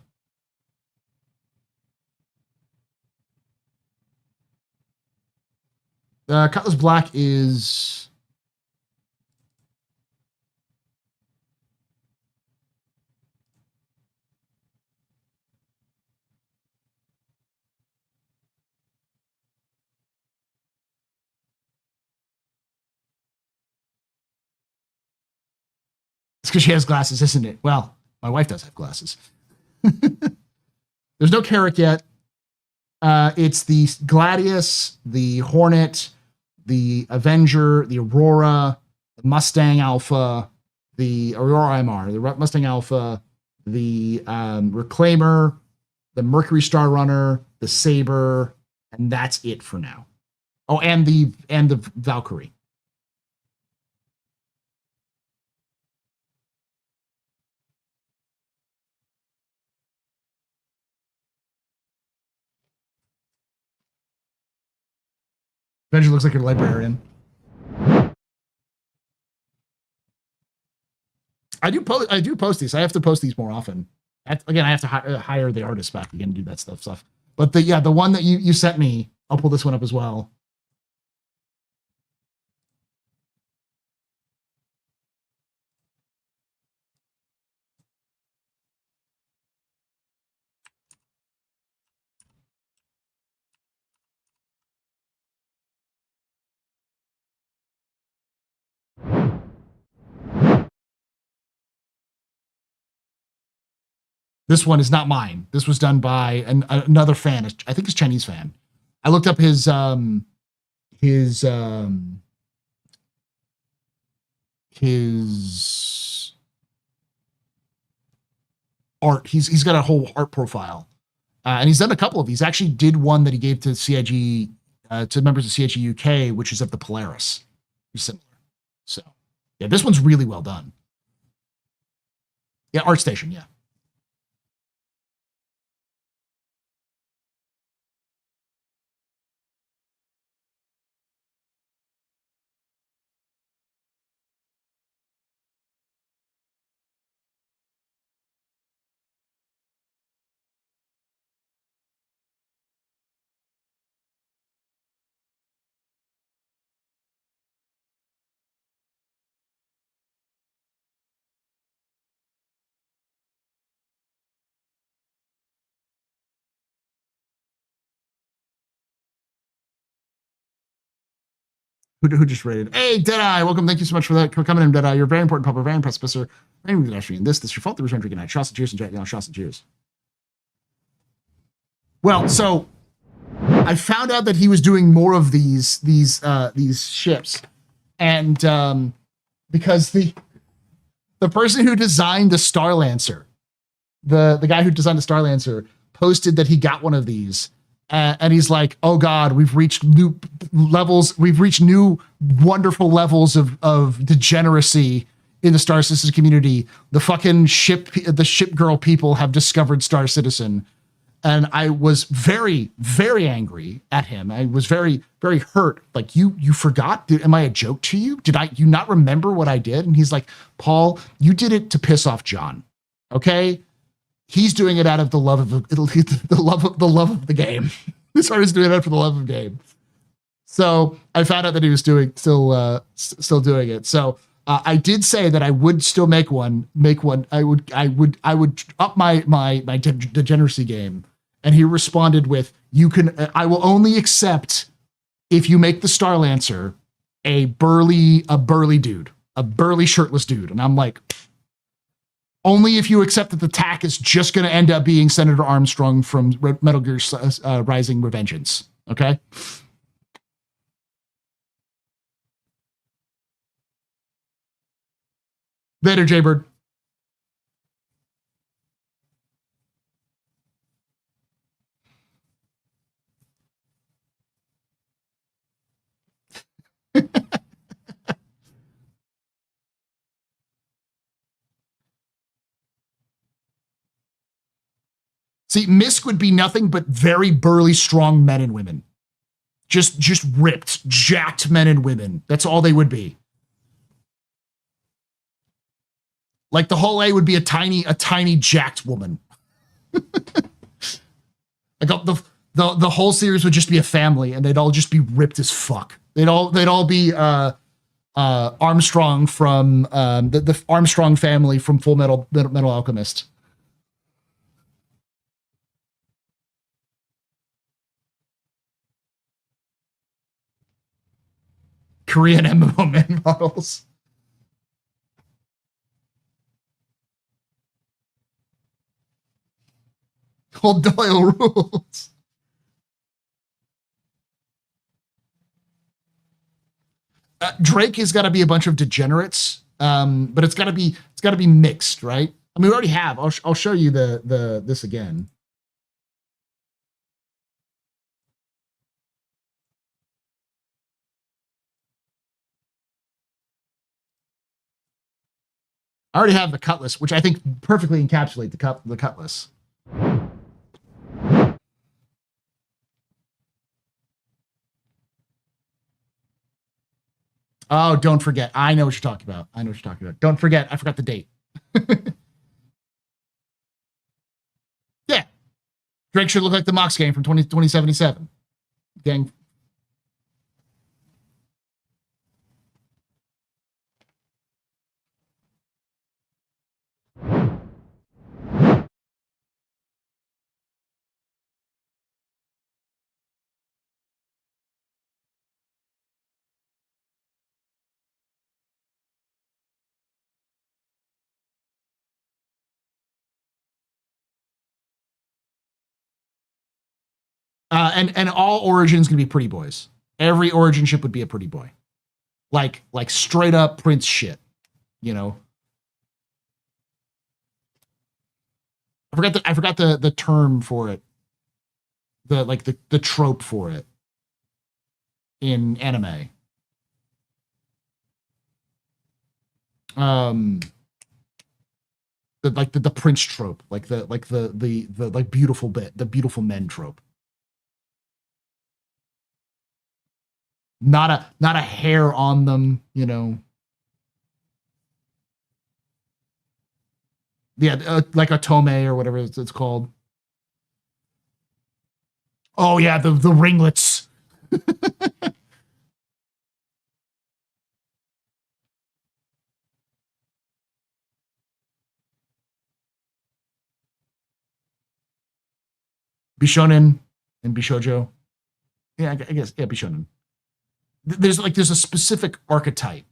Cutlass Black is it's because she has glasses, isn't it? Well, my wife does have glasses. There's no Carrick yet. It's the Gladius, the Hornet, the Avenger, the Aurora, the Mustang Alpha, the Aurora MR, the Mustang Alpha, the Reclaimer, the Mercury Star Runner, the Saber, and that's it for now. Oh, and the Valkyrie. Avenger looks like a librarian. I do post these. I have to post these more often. Again, I have to hire the artist back again to do that stuff. But the one that you sent me, I'll pull this one up as well. This one is not mine. This was done by another fan. I think it's a Chinese fan. I looked up his art. He's got a whole art profile, and he's done a couple of. He's actually did one that he gave to CIG to members of CIG UK, which is of the Polaris. Similar. So yeah, this one's really well done. Yeah, ArtStation. Yeah. Who just rated? Hey, Deadeye, welcome. Thank you so much for that. For coming in, Deadeye. You're a very important public, very impressive, sir. Very pedestrian. This is your fault. There was drinking night. Shots and cheers and Jack. Shots and cheers. Well, so I found out that he was doing more of these ships, and because the person who designed the Starlancer, the guy who designed the Starlancer, posted that he got one of these. And he's like, oh God, we've reached new levels. We've reached new wonderful levels of degeneracy in the Star Citizen community. The fucking ship girl people have discovered Star Citizen. And I was very, very angry at him. I was very, very hurt. Like, you forgot? Am I a joke to you? Did you not remember what I did? And he's like, Paul, you did it to piss off John. Okay? He's doing it out of the love of the love of the game. This artist is doing it for the love of the game. So I found out that he was still doing it. So I did say that I would still make one. I would up my degeneracy game. And he responded with, I will only accept if you make the Starlancer a burly dude, a burly shirtless dude. And I'm like, only if you accept that the tack is just going to end up being Senator Armstrong from Metal Gear Rising Revengeance. Okay? Later, Jaybird. See, Misk would be nothing but very burly, strong men and women. Just ripped, jacked men and women. That's all they would be. Like the whole A would be a tiny jacked woman. Like the whole series would just be a family, and they'd all just be ripped as fuck. They'd all be Armstrong from the Armstrong family from Full Metal Alchemist. Korean MMO men models. Old Doyle rules. Drake has got to be a bunch of degenerates, but it's got to be mixed, right? I mean, we already have. I'll show you this again. I already have the Cutlass, which I think perfectly encapsulate the Cutlass. Oh, don't forget. I know what you're talking about. Don't forget. I forgot the date. Yeah. Drake should look like the Mox game from 2077. Gang. And all origins can be pretty boys. Every origin ship would be a pretty boy. Like straight up Prince shit, you know. I forgot the term for it. The trope for it in anime. The Prince trope, the beautiful men trope. Not a hair on them, you know. Yeah, like a tome or whatever it's called. Oh yeah, the ringlets. Bishonen and Bishojo. Yeah, I guess Bishonen. There's a specific archetype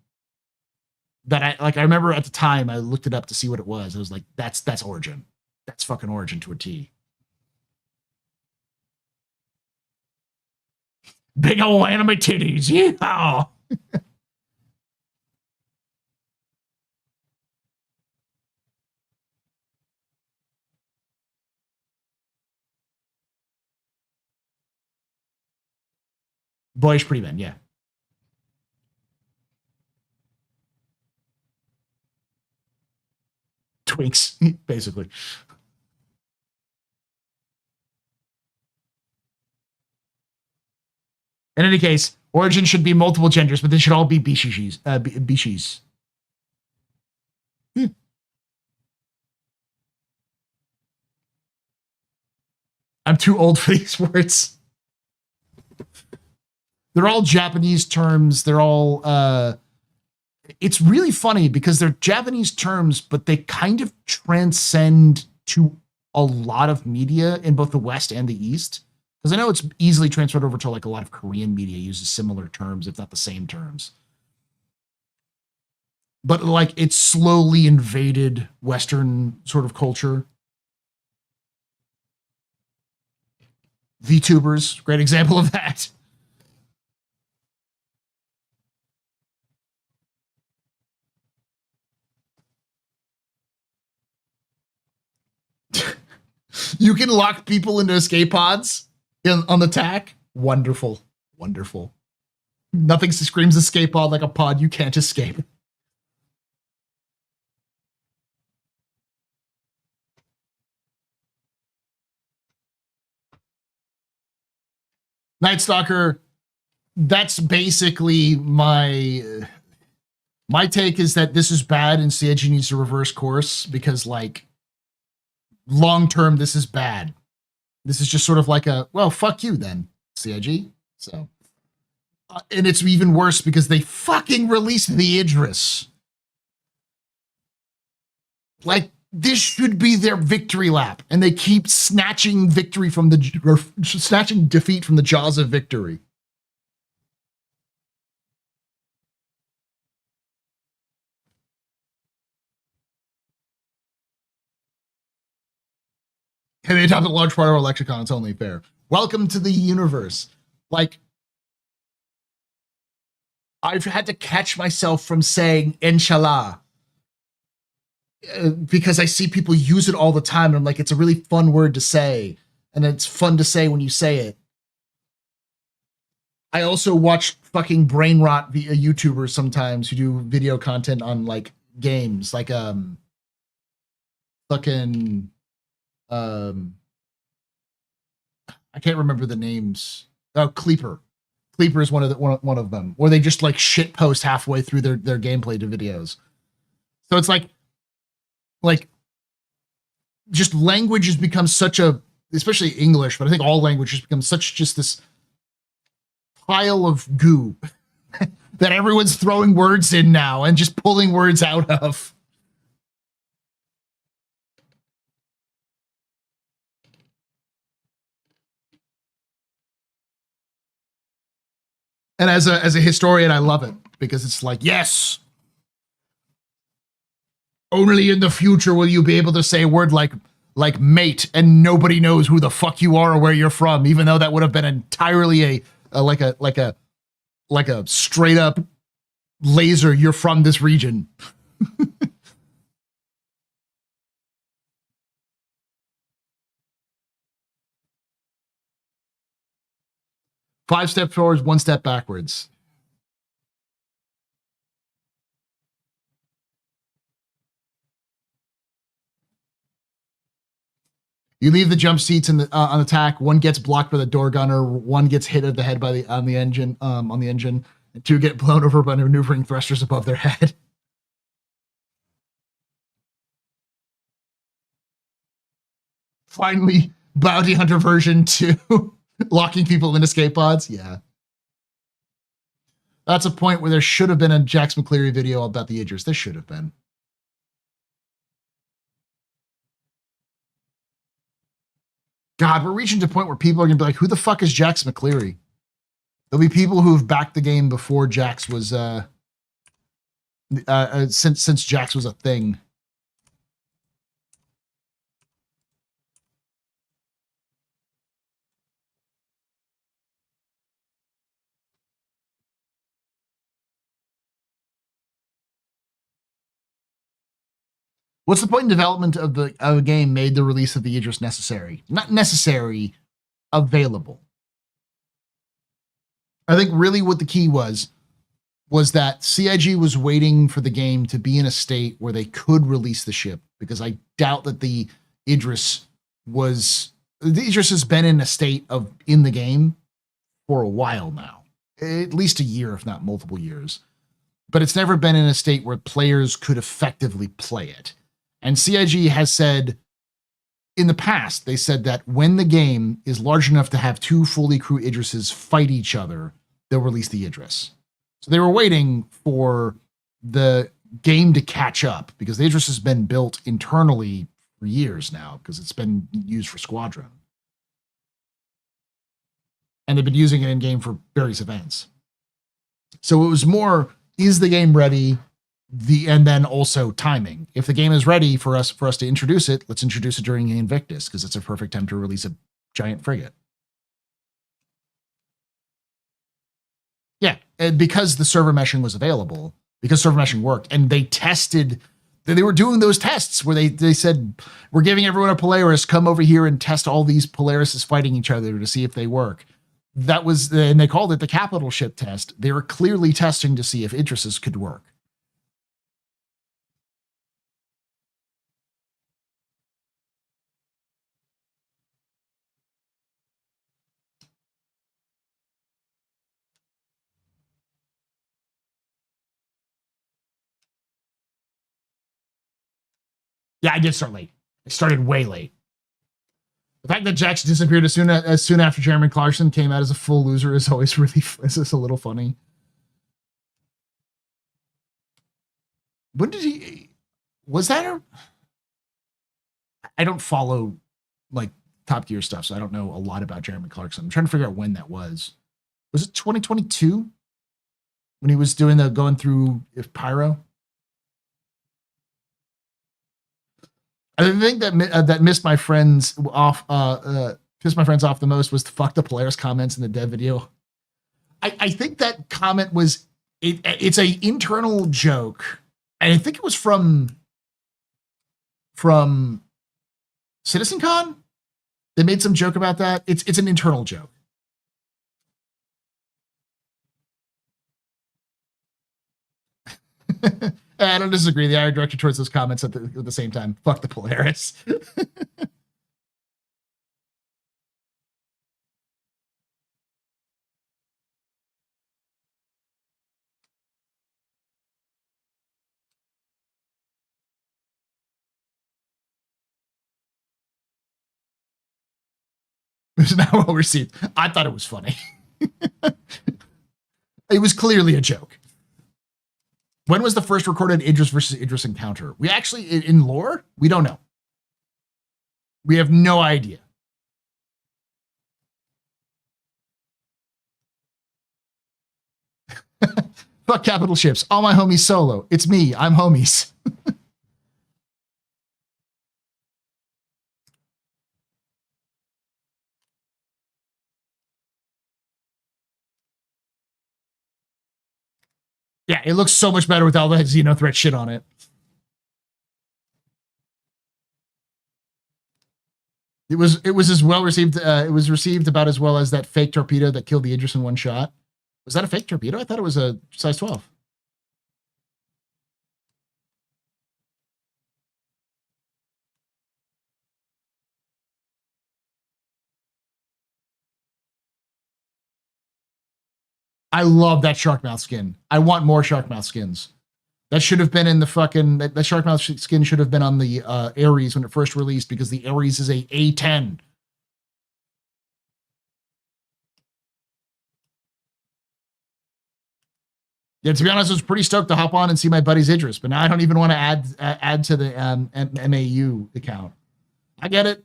that I remember at the time I looked it up to see what it was. I was like, that's origin. That's fucking origin to a T. Big old anime titties. Yeah. Boyish pretty men, yeah. Twinks, basically. In any case, origin should be multiple genders, but they should all be bishis. Bishis. I'm too old for these words. They're all Japanese terms. They're all... it's really funny because they're Japanese terms, but they kind of transcend to a lot of media in both the West and the East. Because I know it's easily transferred over to like a lot of Korean media uses similar terms, if not the same terms. But like it's slowly invaded Western sort of culture. VTubers, great example of that. You can lock people into escape pods on the TAC. Wonderful. Wonderful. Nothing screams escape pod like a pod you can't escape. Night Stalker, that's basically my take is that this is bad and CIG needs to reverse course because, like, long term, this is bad. This is just sort of like well, fuck you then, CIG. So, and it's even worse because they fucking released the Idris. Like, this should be their victory lap, and they keep snatching defeat from the jaws of victory. And they adopt a large part of our lexicon. It's only fair. Welcome to the universe. Like, I've had to catch myself from saying inshallah because I see people use it all the time. And I'm like, it's a really fun word to say. And it's fun to say when you say it. I also watch fucking brain rot via YouTubers sometimes who do video content on like games, like fucking I can't remember the names. Oh, Cleeper. Cleeper is one of them, where they just like shit post halfway through their gameplay to videos. So it's like just language has become such a, especially English, but I think all language has become such just this pile of goo that everyone's throwing words in now and just pulling words out of. And as a historian, I love it because it's like, yes, only in the future will you be able to say a word like mate and nobody knows who the fuck you are or where you're from, even though that would have been entirely a straight up laser. You're from this region. Five steps forwards, one step backwards. You leave the jump seats on attack. One gets blocked by the door gunner. One gets hit at the head by on the engine. And two get blown over by maneuvering thrusters above their head. Finally, bounty hunter version 2. Locking people in escape pods. Yeah. That's a point where there should have been a Jax McCleary video about the Idris. There should have been. God, we're reaching to a point where people are going to be like, who the fuck is Jax McCleary? There'll be people who've backed the game before Jax was, since Jax was a thing. What's the point in development of a game made the release of the Idris necessary? Not necessary, available. I think really what the key was that CIG was waiting for the game to be in a state where they could release the ship, because I doubt that the Idris has been in a state of in the game for a while now, at least a year, if not multiple years. But it's never been in a state where players could effectively play it. And CIG has said in the past, they said that when the game is large enough to have two fully crew Idrises fight each other, they'll release the Idris. So they were waiting for the game to catch up, because the Idris has been built internally for years now, because it's been used for Squadron. And they've been using it in game for various events. So it was more, is the game ready? And then also timing. If the game is ready for us to introduce it, let's introduce it during Invictus, because it's a perfect time to release a giant frigate. Yeah, and because the server meshing was available, because server meshing worked, and they were doing those tests where they said, we're giving everyone a Polaris, come over here and test all these Polarises fighting each other to see if they work. And they called it the capital ship test. They were clearly testing to see if Idrises could work. Yeah, I did start late. I started way late. The fact that Jackson disappeared as soon after Jeremy Clarkson came out as a full loser is always really is just a little funny. When did he? Was that a? I don't follow like Top Gear stuff, so I don't know a lot about Jeremy Clarkson. I'm trying to figure out when that was. Was it 2022 when he was doing the going through if Pyro? I think that that pissed my friends off the most was the fuck the Polaris comments in the dev video. I think that comment was it's a internal joke, and I think it was from CitizenCon. They made some joke about that. It's an internal joke. I don't disagree. The eye directed towards those comments at the same time. Fuck the Polaris. It was not well received. I thought it was funny. It was clearly a joke. When was the first recorded Idris versus Idris encounter? We actually, in lore, we don't know. We have no idea. Fuck capital ships. All my homies solo. It's me. I'm homies. Yeah, it looks so much better with all the Xenothreat shit on it. It was as well received. It was received about as well as that fake torpedo that killed the Idris in one shot. Was that a fake torpedo? I thought it was a size 12. I love that Sharkmouth skin. I want more Sharkmouth skins. That should have been in the fucking... That Sharkmouth skin should have been on the Ares when it first released, because the Ares is a A10. Yeah, to be honest, I was pretty stoked to hop on and see my buddy's Idris, but now I don't even want to add to the MAU account. I get it.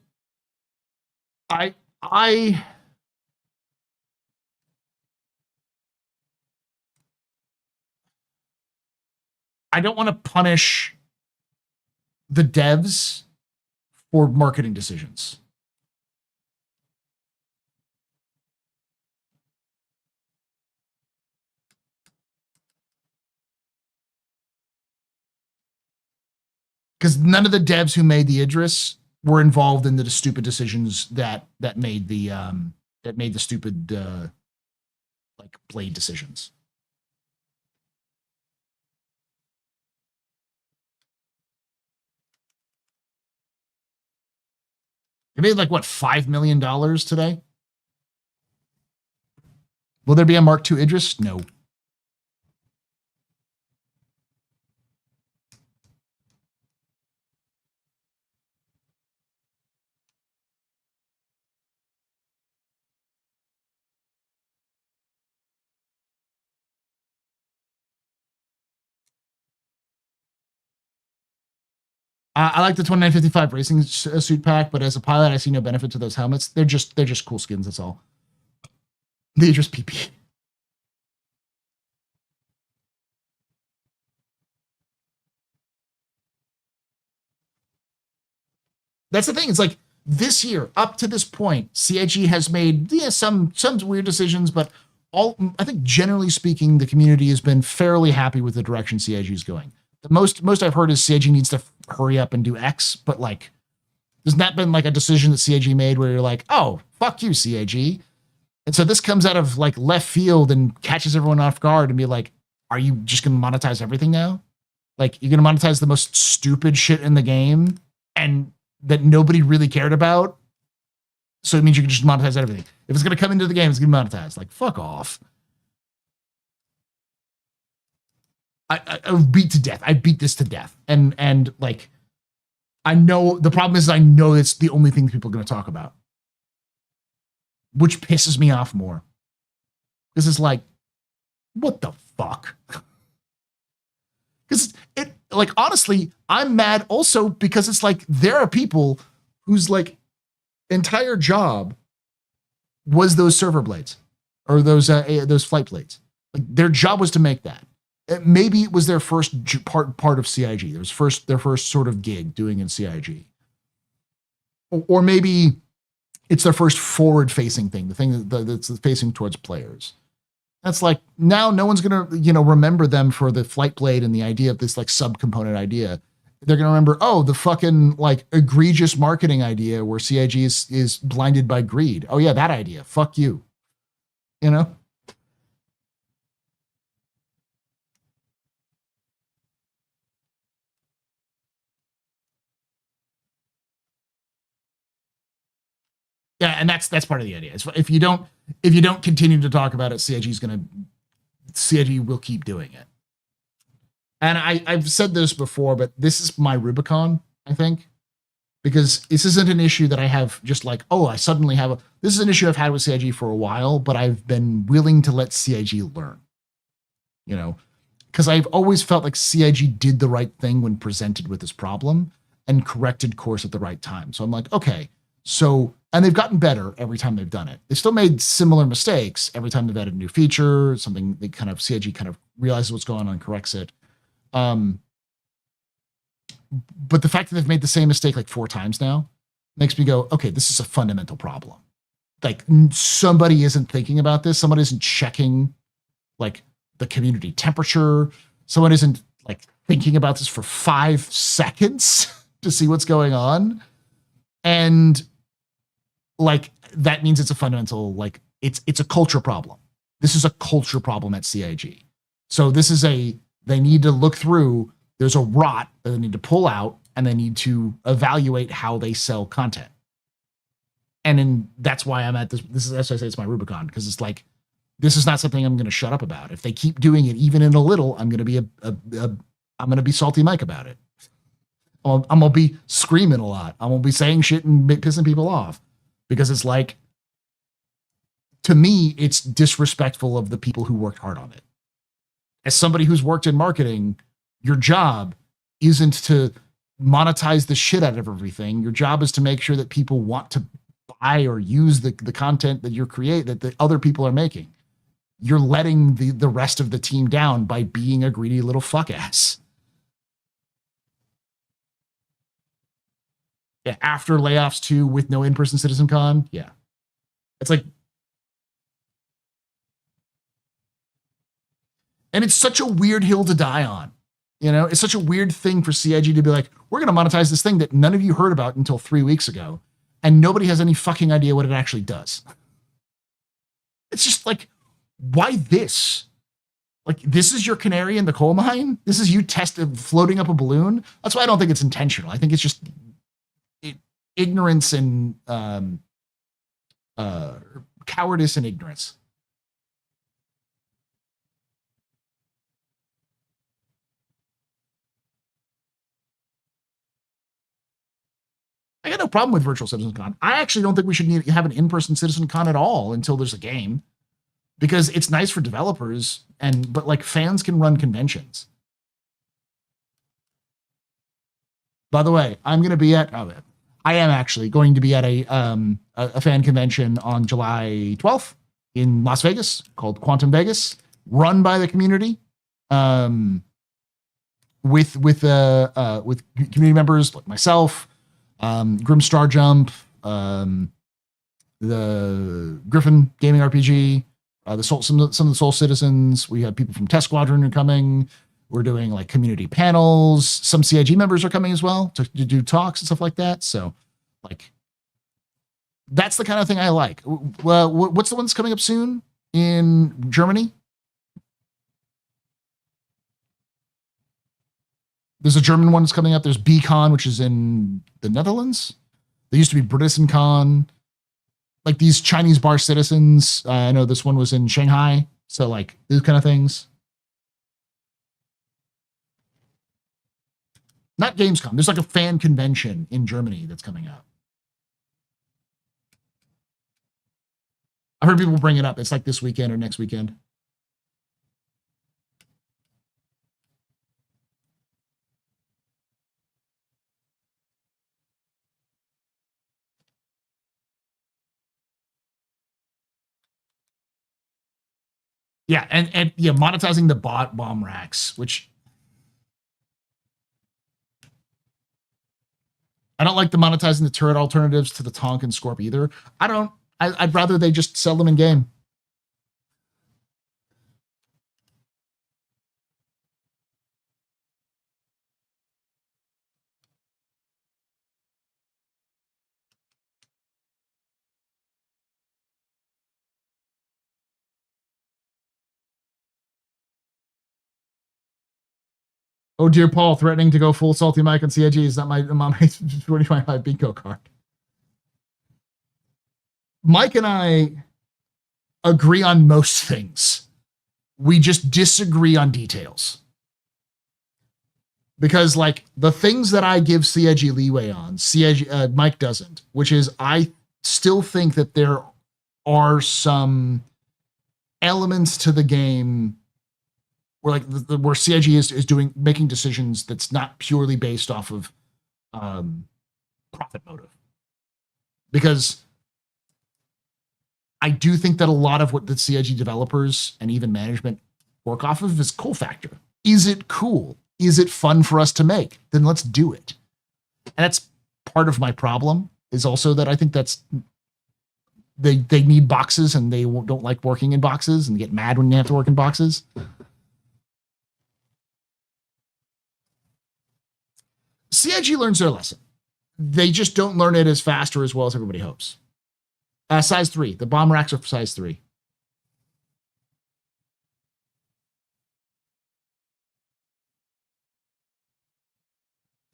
I don't want to punish the devs for marketing decisions. Because none of the devs who made the Idris were involved in the stupid decisions that made the stupid like blade decisions. They made like what, $5 million today? Will there be a Mark II Idris? No. I like the 2955 racing suit pack, but as a pilot, I see no benefit to those helmets. They're just cool skins. That's all. They're just PP. That's the thing. It's like this year, up to this point, CIG has made some weird decisions, but I think generally speaking, the community has been fairly happy with the direction CIG is going. The most I've heard is CIG needs to hurry up and do X, but like, there's not been like a decision that CIG made where you're like, oh, fuck you, CIG. And so this comes out of like left field and catches everyone off guard and be like, are you just going to monetize everything now? Like, you're going to monetize the most stupid shit in the game and that nobody really cared about? So it means you can just monetize everything. If it's going to come into the game, it's going to be monetized. Like, fuck off. I beat to death. I beat this to death. And like, I know the problem is I know it's the only thing people are going to talk about, which pisses me off more. Because it's like, what the fuck? Because like, honestly, I'm mad also because it's like there are people whose like entire job was those server blades or those flight blades. Like their job was to make that. Maybe it was their first part of CIG. Their first sort of gig doing in CIG, or maybe it's their first forward-facing thing, the thing that's facing towards players. That's like now no one's gonna remember them for the flight blade and the idea of this like subcomponent idea. They're gonna remember the fucking like egregious marketing idea where CIG is blinded by greed. Oh yeah, that idea. Fuck you. You know. Yeah, and that's part of the idea. If you don't continue to talk about it, CIG will keep doing it. And I've said this before, but this is my Rubicon, I think, because this isn't an issue that I have just like, I suddenly have this is an issue I've had with CIG for a while, but I've been willing to let CIG learn, because I've always felt like CIG did the right thing when presented with this problem and corrected course at the right time. So I'm like, okay, and they've gotten better every time they've done it. They still made similar mistakes every time they've added a new feature, something CIG kind of realizes what's going on and corrects it. But the fact that they've made the same mistake like 4 times now makes me go, okay, this is a fundamental problem. Like somebody isn't thinking about this. Somebody isn't checking like the community temperature. Someone isn't like thinking about this for 5 seconds to see what's going on. And like, that means it's a fundamental, like it's a culture problem. This is a culture problem at CIG. So they need to look through, there's a rot that they need to pull out and they need to evaluate how they sell content. And that's why I'm at this. That's why I say it's my Rubicon, because it's like, this is not something I'm going to shut up about. If they keep doing it, even in a little, I'm going to be I'm going to be salty Mike about it. I'm going to be screaming a lot. I'm going to be saying shit and pissing people off, because it's like, to me, it's disrespectful of the people who worked hard on it. As somebody who's worked in marketing, your job isn't to monetize the shit out of everything. Your job is to make sure that people want to buy or use the content that that the other people are making. You're letting the rest of the team down by being a greedy little fuck ass. Yeah, after layoffs too, with no in-person CitizenCon. Yeah. It's like, and it's such a weird hill to die on. It's such a weird thing for CIG to be like, we're going to monetize this thing that none of you heard about until 3 weeks ago, and nobody has any fucking idea what it actually does. It's just like, why this? Like, this is your canary in the coal mine? This is you floating up a balloon? That's why I don't think it's intentional. I think it's just ignorance and cowardice and ignorance. I got no problem with virtual CitizenCon. I actually don't think we should have an in-person CitizenCon at all until there's a game, because it's nice for developers, but like fans can run conventions. By the way, I am actually going to be at a fan convention on July 12th in Las Vegas called Quantum Vegas, run by the community, with community members like myself, Grim Star Jump, the Griffin Gaming RPG, some of the Soul Citizens. We have people from Test Squadron who are coming. We're doing like community panels. Some CIG members are coming as well to do talks and stuff like that. So, like, that's the kind of thing I like. Well, what's the one that's coming up soon in Germany? There's a German one that's coming up. There's BCon, which is in the Netherlands. There used to be BritisonCon. Like these Chinese bar citizens. I know this one was in Shanghai. So like these kind of things. Not Gamescom. There's like a fan convention in Germany that's coming up. I've heard people bring it up. It's like this weekend or next weekend. Yeah, and yeah, monetizing the bot bomb racks, which I don't like the monetizing the turret alternatives to the Tonk and Scorp either. I'd rather they just sell them in game. Oh dear, Paul, threatening to go full salty Mike on CIG. Is that my mom 2025 bingo card? Mike and I agree on most things. We just disagree on details. Because like the things that I give CIG leeway on, CIG Mike doesn't, which is I still think that there are some elements to the game where like where CIG is making decisions that's not purely based off of profit motive. Because I do think that a lot of what the CIG developers and even management work off of is cool factor. Is it cool? Is it fun for us to make? Then let's do it. And that's part of my problem is also that I think that's they need boxes and they don't like working in boxes and get mad when you have to work in boxes. CIG learns their lesson. They just don't learn it as fast or as well as everybody hopes. Size 3. The bomb racks are for size 3.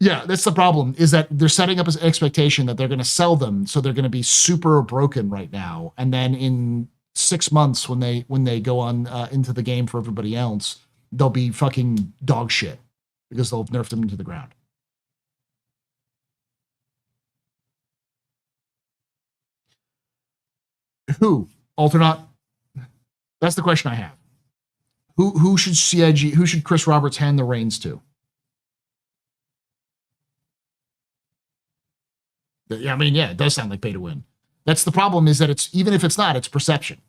Yeah, that's the problem, is that they're setting up an expectation that they're going to sell them, so they're going to be super broken right now. And then in 6 months, when they go on into the game for everybody else, they'll be fucking dog shit because they'll have nerfed them into the ground. Who? Alternaut? That's the question I have. Who should CIG, who should Chris Roberts hand the reins to? Yeah, I mean, yeah, it does sound like pay to win. That's the problem, is that it's, even if it's not, it's perception.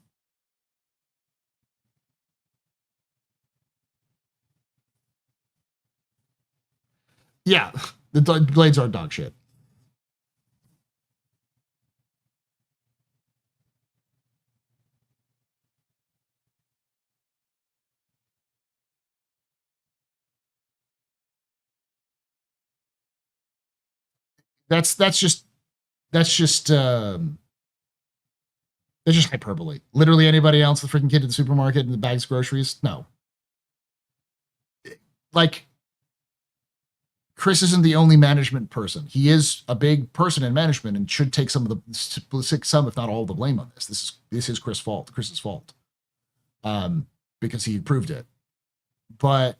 Yeah, the blades are dog shit. That's just hyperbole. Literally anybody else, the freaking kid at the supermarket and the bags of groceries. No. Like, Chris isn't the only management person. He is a big person in management and should take some, if not all, the blame on this. This is Chris's fault. Because he approved it. But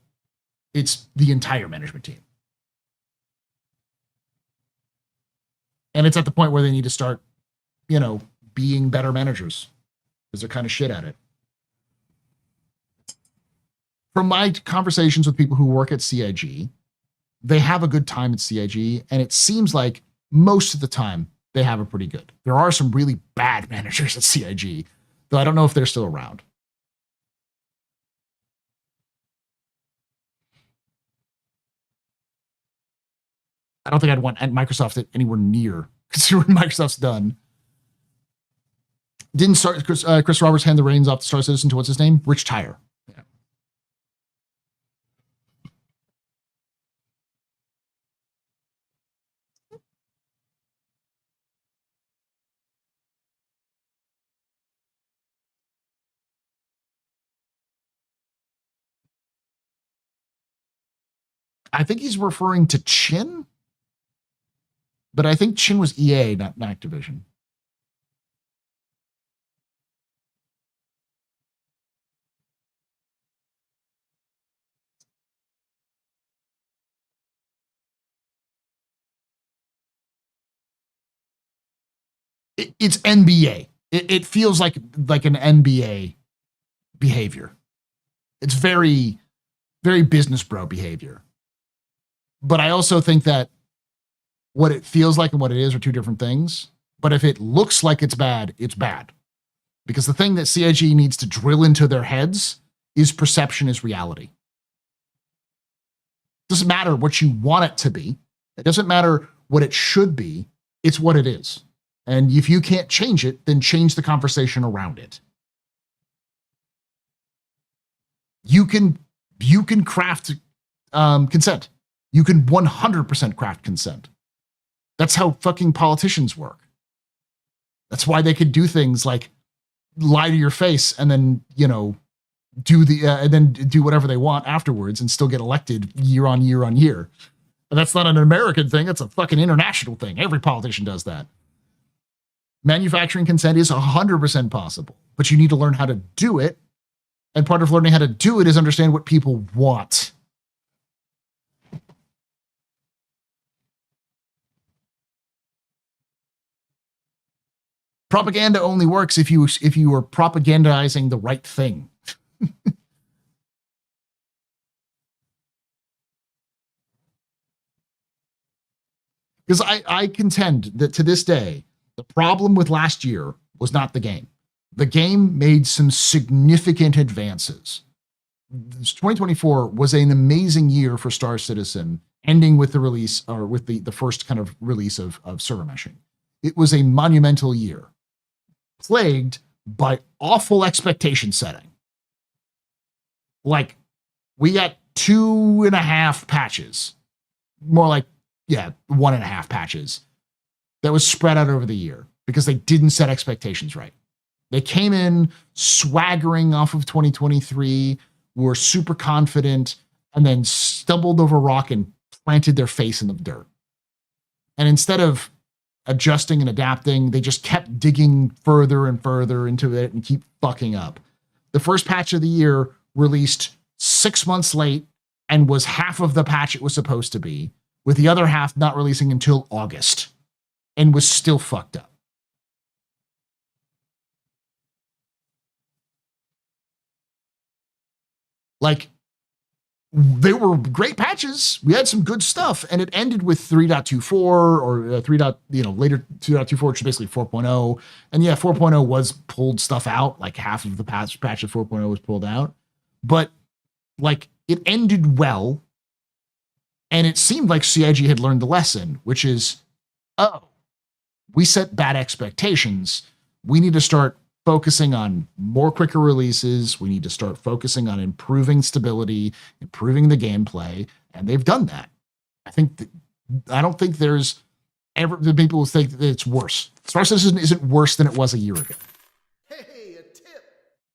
it's the entire management team. And it's at the point where they need to start, being better managers because they're kind of shit at it. From my conversations with people who work at CIG, they have a good time at CIG, and it seems like most of the time they have a pretty good. There are some really bad managers at CIG, though I don't know if they're still around. I don't think I'd want Microsoft anywhere near, considering Microsoft's done. Didn't Chris Roberts hand the reins off to Star Citizen to what's his name? Rich Tyre. Yeah. I think he's referring to Chin, but I think Chin was EA, not Activision. it's NBA. It feels like an NBA behavior. It's very, very business bro behavior. But I also think that what it feels like and what it is are two different things. But if it looks like it's bad, it's bad. Because the thing that CIG needs to drill into their heads is perception is reality. It doesn't matter what you want it to be. It doesn't matter what it should be. It's what it is. And if you can't change it, then change the conversation around it. You can craft consent. You can 100% craft consent. That's how fucking politicians work. That's why they could do things like lie to your face and then, do whatever they want afterwards and still get elected year on year on year. And that's not an American thing. That's a fucking international thing. Every politician does that. Manufacturing consent is 100% possible, but you need to learn how to do it. And part of learning how to do it is understand what people want. Propaganda only works if you are propagandizing the right thing. Because I contend that to this day, the problem with last year was not the game. The game made some significant advances. 2024 was an amazing year for Star Citizen, ending with the release, or with the first kind of release of server meshing. It was a monumental year, plagued by awful expectation setting. Like, we got 2.5 patches, more like, 1.5 patches that was spread out over the year because they didn't set expectations right. They came in swaggering off of 2023, were super confident, and then stumbled over a rock and planted their face in the dirt. And instead of adjusting and adapting, they just kept digging further and further into it and keep fucking up. The first patch of the year released 6 months late and was half of the patch it was supposed to be, with the other half not releasing until August, and was still fucked up. Like, they were great patches. We had some good stuff, and it ended with 3.24 or 3. Later 2.24, which is basically 4.0. And 4.0 was pulled stuff out. Like half of the patch of 4.0 was pulled out, but like it ended well, and it seemed like CIG had learned the lesson, which is, we set bad expectations. We need to start focusing on more quicker releases. We need to start focusing on improving stability, improving the gameplay, and they've done that. I don't think there's ever the people who think that it's worse. Star Citizen isn't worse than it was a year ago.
Hey, a tip.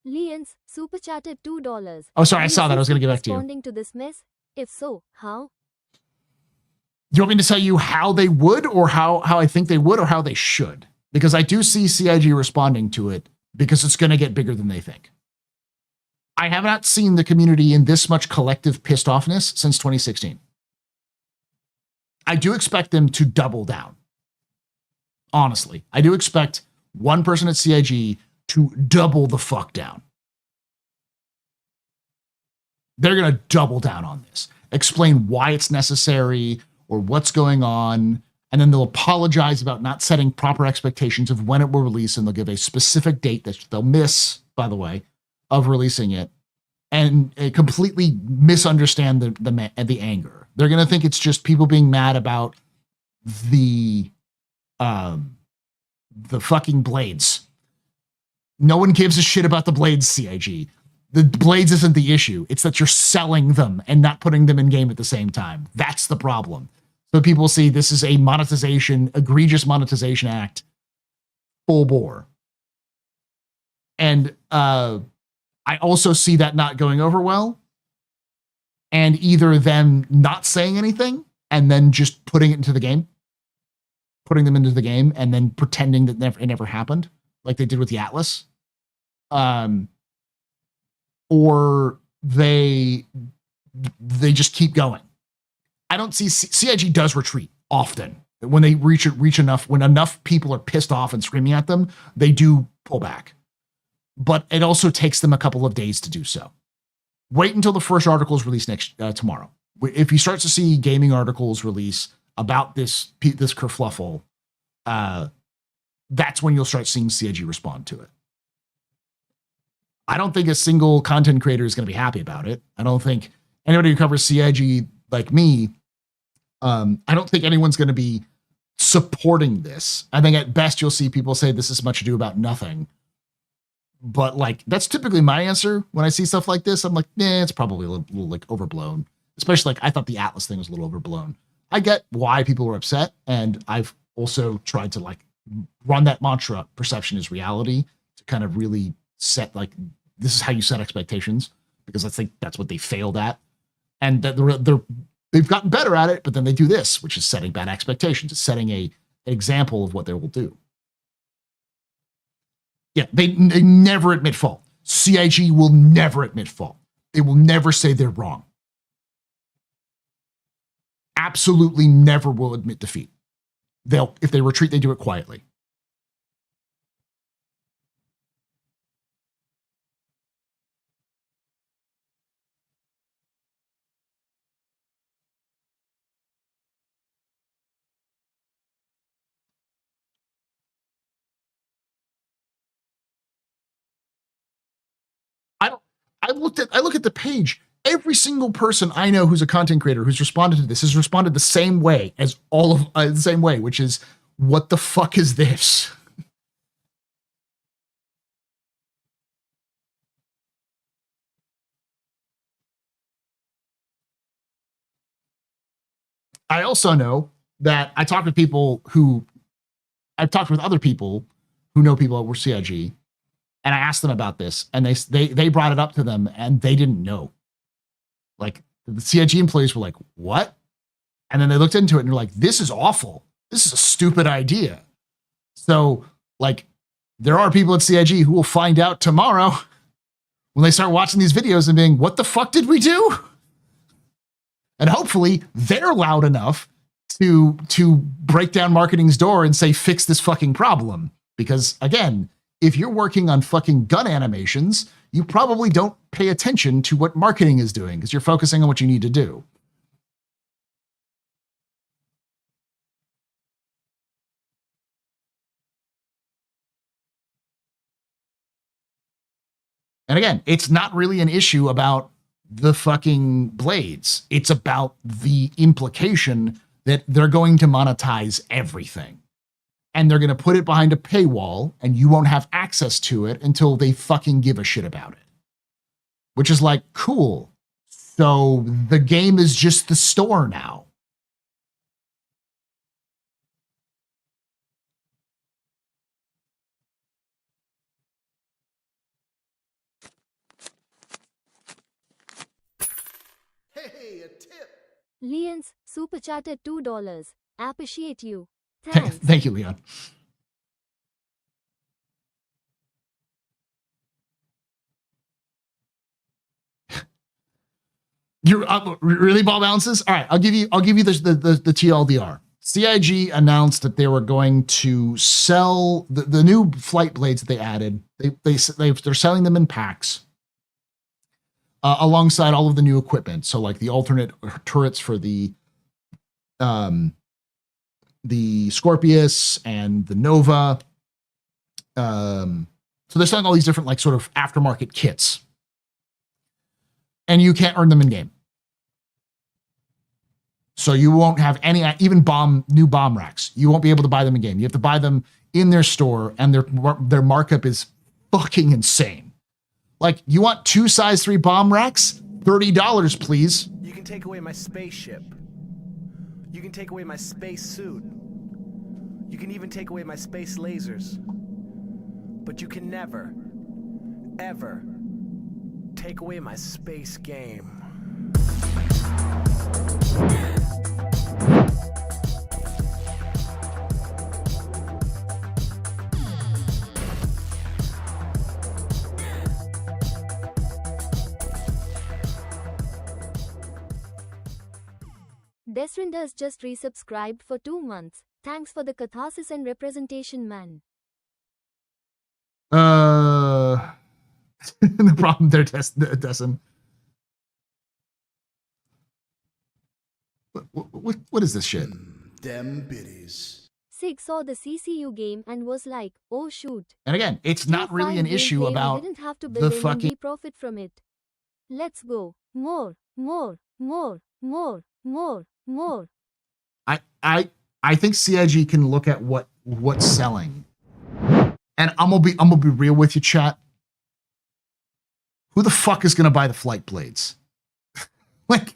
Lians super chatted $2.
Oh, sorry, I saw that. I was going to get back to you.
Responding to this mess? If so, how?
Do you want me to tell you how they would, or how I think they would, or how they should? Because I do see CIG responding to it, because it's going to get bigger than they think. I have not seen the community in this much collective pissed offness since 2016. I do expect them to double down. Honestly, I do expect one person at CIG to double the fuck down. They're going to double down on this, explain why it's necessary or what's going on, and then they'll apologize about not setting proper expectations of when it will release, and they'll give a specific date that they'll miss, by the way, of releasing it, and completely misunderstand the anger. They're going to think it's just people being mad about the fucking blades. No one gives a shit about the blades, CIG. The blades isn't the issue. It's that you're selling them and not putting them in game at the same time. That's the problem. So people see this is a egregious monetization act, full bore. And I also see that not going over well. And either them not saying anything and then just putting them into the game and then pretending that it never happened, like they did with the Atlas. Or they just keep going. I don't see CIG does retreat often. When they reach enough, when enough people are pissed off and screaming at them, they do pull back. But it also takes them a couple of days to do so. Wait until the first article is released tomorrow. If you start to see gaming articles release about this kerfluffle, that's when you'll start seeing CIG respond to it. I don't think a single content creator is going to be happy about it. I don't think anybody who covers CIG like me, I don't think anyone's going to be supporting this. I think at best you'll see people say this is much ado about nothing. But like, that's typically my answer when I see stuff like this. I'm like, it's probably a little like overblown. Especially like, I thought the Atlas thing was a little overblown. I get why people were upset. And I've also tried to like run that mantra, perception is reality, to kind of really set like, this is how you set expectations, because I think that's what they failed at. And that they've gotten better at it, but then they do this, which is setting bad expectations. It's setting an example of what they will do. Yeah, they never admit fault. CIG will never admit fault. They will never say they're wrong. Absolutely never will admit defeat. If they retreat, they do it quietly. I look at the page. Every single person I know who's a content creator who's responded to this has responded the same way as all of the same way, which is, what the fuck is this? I also know that I've talked with other people who know people at CIG, and I asked them about this, and they brought it up to them, and they didn't know. Like, the CIG employees were like, what? And then they looked into it and they're like, this is awful. This is a stupid idea. So, like, there are people at CIG who will find out tomorrow when they start watching these videos and being, what the fuck did we do? And hopefully they're loud enough to break down marketing's door and say, fix this fucking problem. Because again, if you're working on fucking gun animations, you probably don't pay attention to what marketing is doing because you're focusing on what you need to do. And again, it's not really an issue about the fucking blades. It's about the implication that they're going to monetize everything. And they're going to put it behind a paywall, and you won't have access to it until they fucking give a shit about it. Which is like, cool. So the game is just the store now.
Hey, a tip.
Leon's super chatted $2. Appreciate you. Thanks.
Thank you, Leon. You're really ball balances? All right, I'll give you the TLDR. CIG announced that they were going to sell the new flight blades that they added. They're selling them in packs alongside all of the new equipment. So like the alternate turrets for the Scorpius and the Nova. So they're selling all these different like sort of aftermarket kits. And you can't earn them in game. So you won't have any, even new bomb racks. You won't be able to buy them in game. You have to buy them in their store, and their markup is fucking insane. Like, you want 2 size 3 bomb racks? $30, please.
You can take away my spaceship. You can take away my space suit. You can even take away my space lasers. But you can never, ever take away my space game.
Srinders just resubscribed for 2 months. Thanks for the catharsis and representation, man.
The problem there, Desson. What is this shit?
Them biddies.
Sig saw the CCU game and was like, oh shoot.
And again, it's not really an issue
gameplay,
about
we didn't have to
the
build in and
fucking...
we profit from it. Let's go. More.
I think CIG can look at what's selling. And I'm gonna be real with you, chat. Who the fuck is gonna buy the flight blades? Like,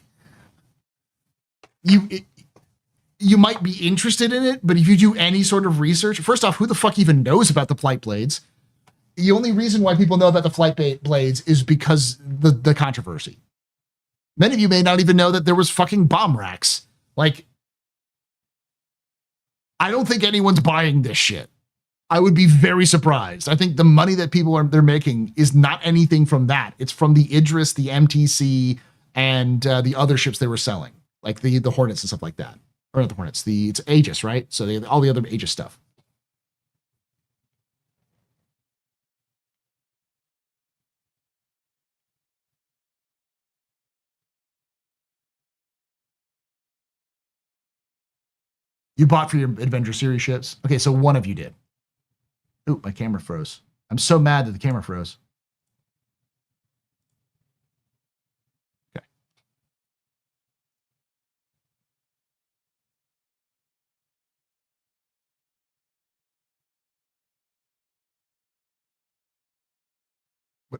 you might be interested in it, but if you do any sort of research, first off, who the fuck even knows about the flight blades? The only reason why people know about the flight blades is because the controversy. Many of you may not even know that there was fucking bomb racks. Like, I don't think anyone's buying this shit. I would be very surprised. I think the money that they're making is not anything from that. It's from the Idris, the MTC, and the other ships they were selling, like the Hornets and stuff like that. Or not the Hornets, it's Aegis, right? So all the other Aegis stuff. You bought for your Adventure Series ships? Okay, so one of you did. Ooh, my camera froze. I'm so mad that the camera froze. Okay.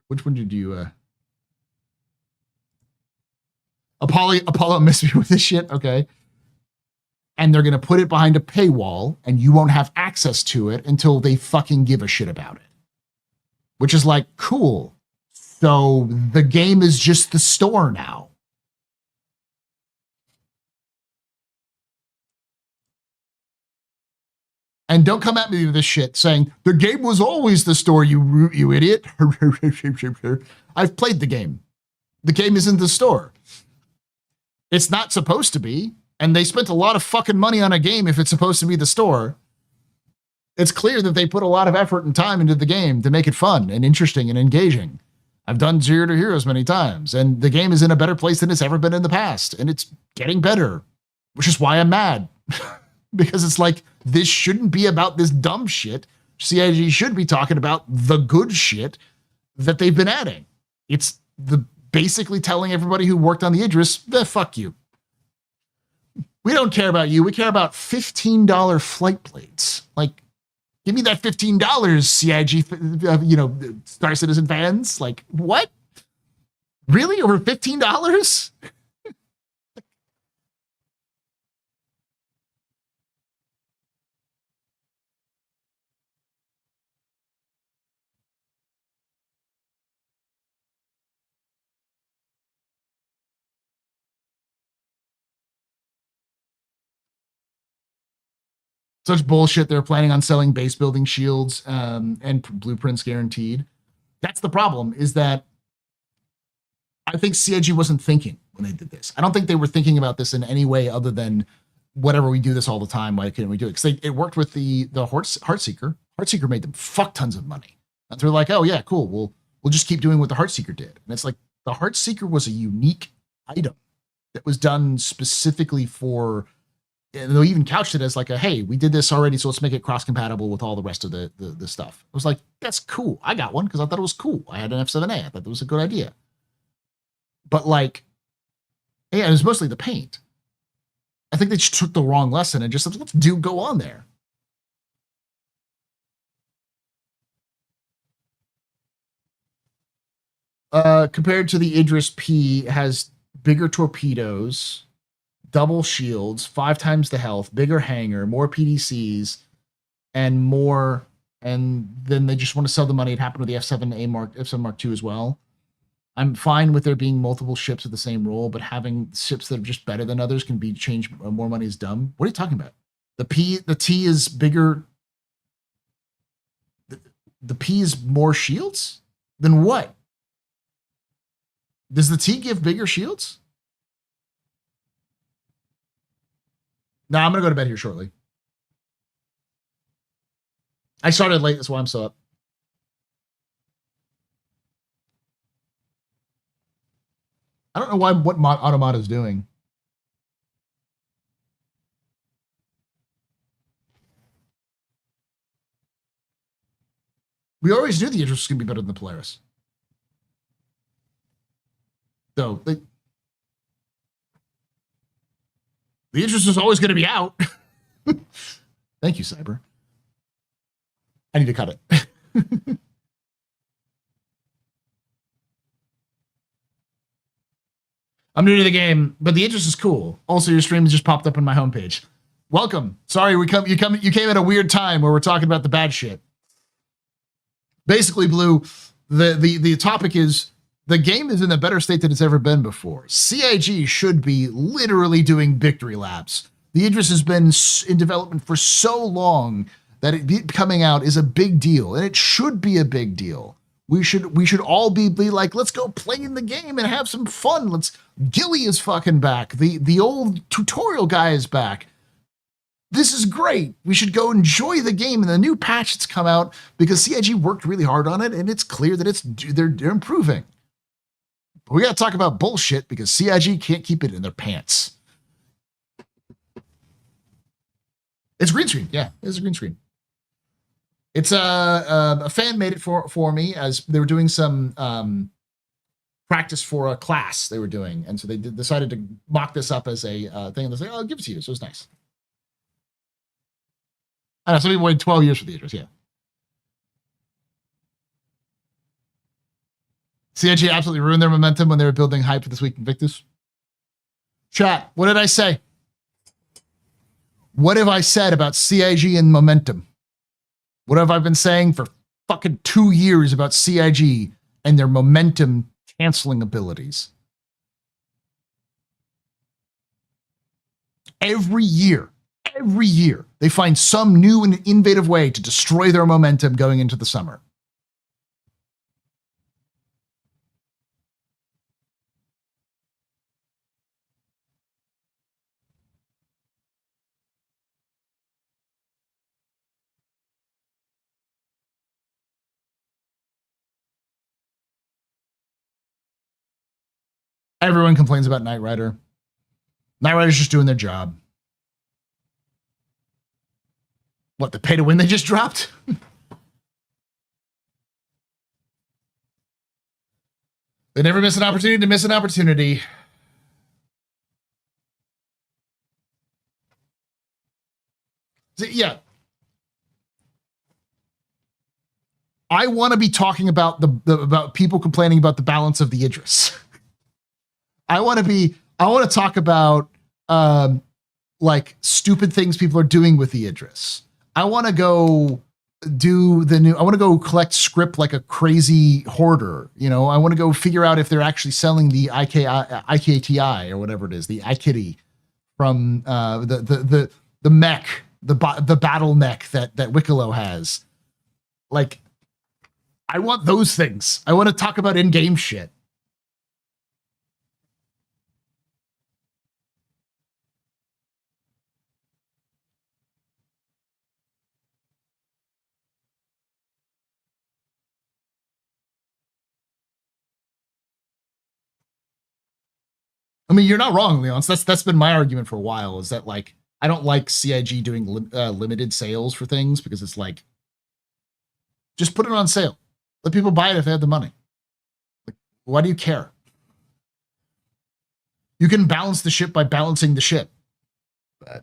Which one did you... Apollo missed me with this shit? Okay. And they're going to put it behind a paywall, and you won't have access to it until they fucking give a shit about it. Which is like, cool. So the game is just the store now. And don't come at me with this shit saying, the game was always the store, you idiot. I've played the game. The game isn't the store. It's not supposed to be. And they spent a lot of fucking money on a game if it's supposed to be the store. It's clear that they put a lot of effort and time into the game to make it fun and interesting and engaging. I've done Zero to Heroes many times, and the game is in a better place than it's ever been in the past, and it's getting better, which is why I'm mad. Because it's like, this shouldn't be about this dumb shit. CIG should be talking about the good shit that they've been adding. It's basically telling everybody who worked on the Idris, fuck you. We don't care about you. We care about $15 flight blades. Like, give me that $15, CIG, Star Citizen fans. Like, what? Really? Over $15? Such bullshit. They're planning on selling base building shields and blueprints guaranteed. That's the problem, is that I think CIG wasn't thinking when they did this. I don't think they were thinking about this in any way other than whatever, we do this all the time. Why couldn't we do it? Because it worked with the Heartseeker. Heartseeker made them fuck tons of money. And they're like, oh yeah, cool. We'll just keep doing what the Heartseeker did. And it's like, the Heartseeker was a unique item that was done specifically for... And they even couched it as like hey, we did this already, so let's make it cross-compatible with all the rest of the stuff. It was like, that's cool. I got one because I thought it was cool. I had an F7A. I thought that was a good idea. But like, yeah, it was mostly the paint. I think they just took the wrong lesson and just said, let's go on there. Compared to the Idris P, has bigger torpedoes, double shields, 5 times the health, bigger hangar, more PDCs, and more. And then they just want to sell the money. It happened with the F7 Mark II as well. I'm fine with there being multiple ships with the same role, but having ships that are just better than others can be changed. More money is dumb. What are you talking about? The T is bigger. The P is more shields? Then what? Does the T give bigger shields? No, I'm going to go to bed here shortly. I started late, that's why I'm so up. I don't know what Automata is doing. We always knew the Idris was going to be better than the Polaris. So, the Idris is always going to be out. Thank you, Cyber. I need to cut it. I'm new to the game, but the Idris is cool. Also, your stream just popped up on my homepage. Welcome. Sorry, you came at a weird time where we're talking about the bad shit. Basically, Blue, the topic is the game is in a better state than it's ever been before. CIG should be literally doing victory laps. The Idris has been in development for so long that it coming out is a big deal, and it should be a big deal. We should all be like, let's go play in the game and have some fun. Gilly is fucking back. The old tutorial guy is back. This is great. We should go enjoy the game and the new patch that's come out because CIG worked really hard on it, and it's clear that they're improving. But we got to talk about bullshit because CIG can't keep it in their pants. It's green screen. Yeah, it's a green screen. It's a fan made it for me as they were doing some practice for a class they were doing, and so they decided to mock this up as a thing. And they say, "Oh, I'll give it to you." So it was nice. I know some people waited 12 years for the Idris. Yeah. CIG absolutely ruined their momentum when they were building hype for this week in Invictus. Chat, what did I say? What have I said about CIG and momentum? What have I been saying for fucking 2 years about CIG and their momentum canceling abilities? Every year, they find some new and innovative way to destroy their momentum going into the summer. Everyone complains about Knight Rider. Knight Rider's just doing their job. What, the pay to win they just dropped? They never miss an opportunity to miss an opportunity. Yeah. I want to be talking about about people complaining about the balance of the Idris. I want to talk about like stupid things people are doing with the Idris. I want to go I want to go collect script like a crazy hoarder. You know, I want to go figure out if they're actually selling the IKTI or whatever it is, the iKitty from the mech, the battle mech that Wicklow has. Like, I want those things. I want to talk about in-game shit. I mean, you're not wrong, Leon. That's been my argument for a while, is that, like, I don't like CIG doing limited sales for things because it's like, just put it on sale. Let people buy it if they have the money. Like, why do you care? You can balance the ship by balancing the ship. But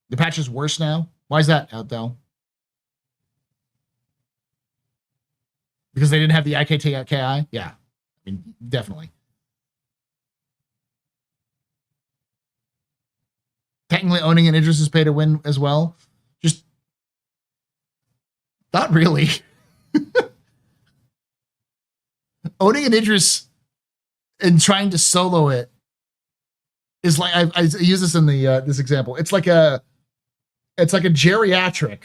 the patch is worse now. Why is that, Adele? Because they didn't have the IKTI? Yeah. I mean, definitely. Technically owning an Idris is pay to win as well. Just not really. Owning an Idris and trying to solo it is like, I use this in the this example. It's like a geriatric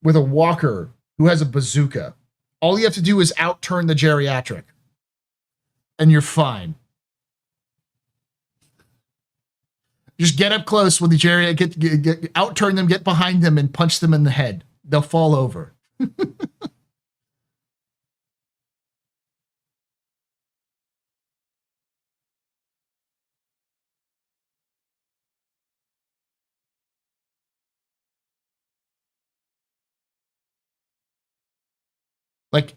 with a walker who has a bazooka. All you have to do is outturn the geriatric, and you're fine. Just get up close with the geriatric, get outturn them, get behind them, and punch them in the head. They'll fall over. Like,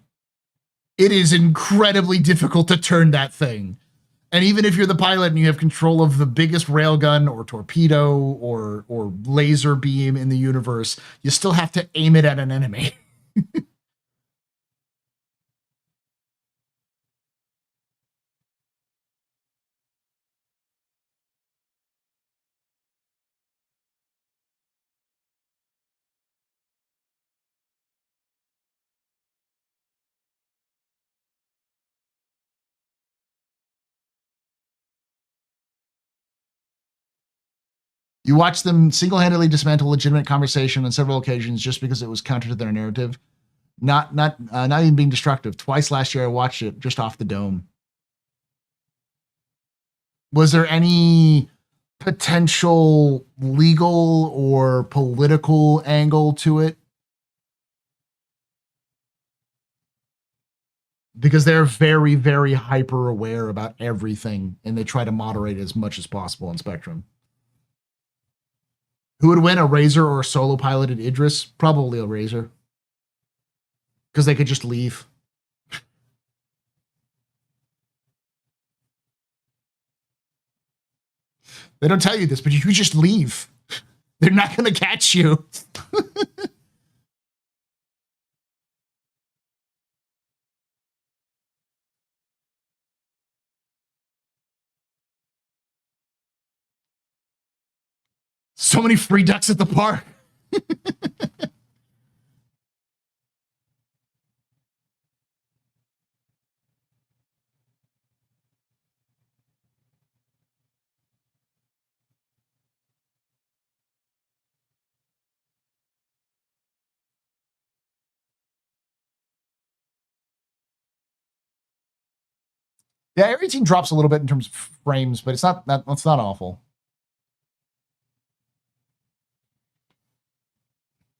it is incredibly difficult to turn that thing. And even if you're the pilot and you have control of the biggest railgun or torpedo or laser beam in the universe, you still have to aim it at an enemy. You watch them single-handedly dismantle legitimate conversation on several occasions just because it was counter to their narrative. Not even being destructive. Twice last year I watched it just off the dome. Was there any potential legal or political angle to it? Because they're very, very hyper aware about everything and they try to moderate as much as possible on Spectrum. Who would win, a Razor or a solo piloted Idris? Probably a Razor. Because they could just leave. They don't tell you this, but you could just leave. They're not going to catch you. So many free ducks at the park. Yeah, every team drops a little bit in terms of frames, but it's not awful.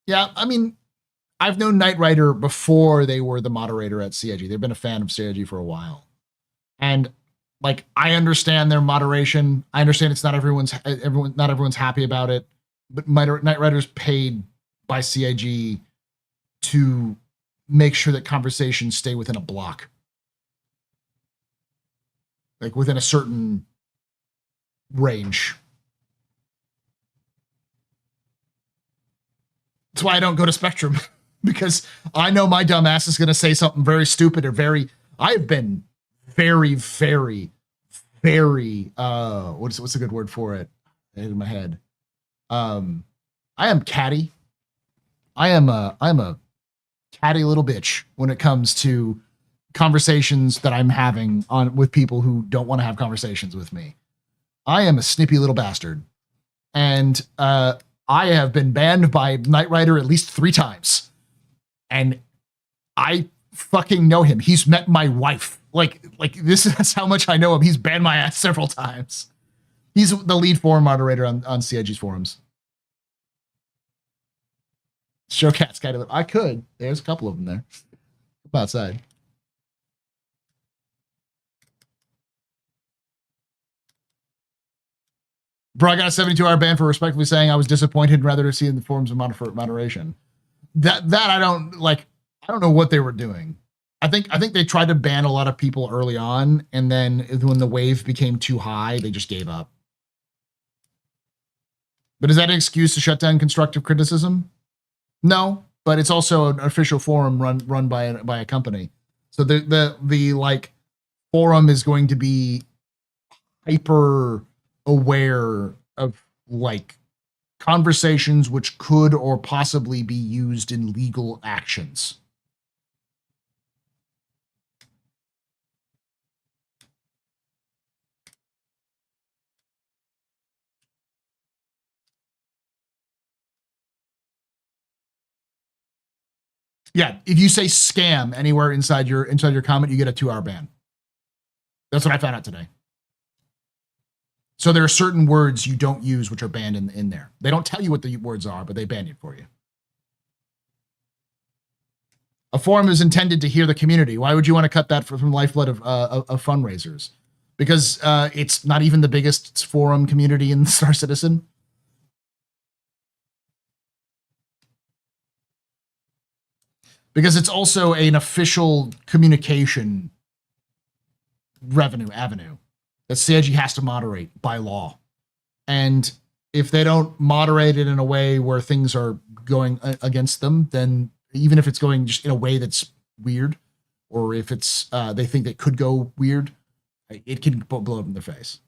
Yeah, I mean, I've known Knight Rider before they were the moderator at CIG. They've been a fan of CIG for a while. And like, I understand their moderation. I understand it's not everyone's happy about it, but Knight Rider's paid by CIG to make sure that conversations stay within a block. Like within a certain range. That's why I don't go to Spectrum, because I know my dumb ass is going to say something very stupid or I've been very, very, very, what's a good word for it? In my head. I am catty. I'm a catty little bitch when it comes to conversations that I'm having with people who don't want to have conversations with me. I am a snippy little bastard. And, I have been banned by Knight Rider at least 3 times. And I fucking know him. He's met my wife. Like this is how much I know him. He's banned my ass several times. He's the lead forum moderator on CIG's forums. Showcat's kind of, I could. There's a couple of them there. Come outside. Bro, I got a 72-hour ban for respectfully saying I was disappointed rather to see in the forms of moderation. That I don't know what they were doing. I think they tried to ban a lot of people early on, and then when the wave became too high, they just gave up. But is that an excuse to shut down constructive criticism? No, but it's also an official forum run by a company. So the like forum is going to be hyper aware of like conversations which could or possibly be used in legal actions. Yeah, if you say scam anywhere inside your comment, you get a 2-hour ban. That's what I found out today. So there are certain words you don't use which are banned in there. They don't tell you what the words are, but they ban it for you. A forum is intended to hear the community. Why would you want to cut that from the lifeblood of fundraisers? Because it's not even the biggest forum community in Star Citizen. Because it's also an official communication revenue avenue that CIG has to moderate by law. And if they don't moderate it in a way where things are going against them, then even if it's going just in a way that's weird, or if it's they think that could go weird, it can blow up in their face.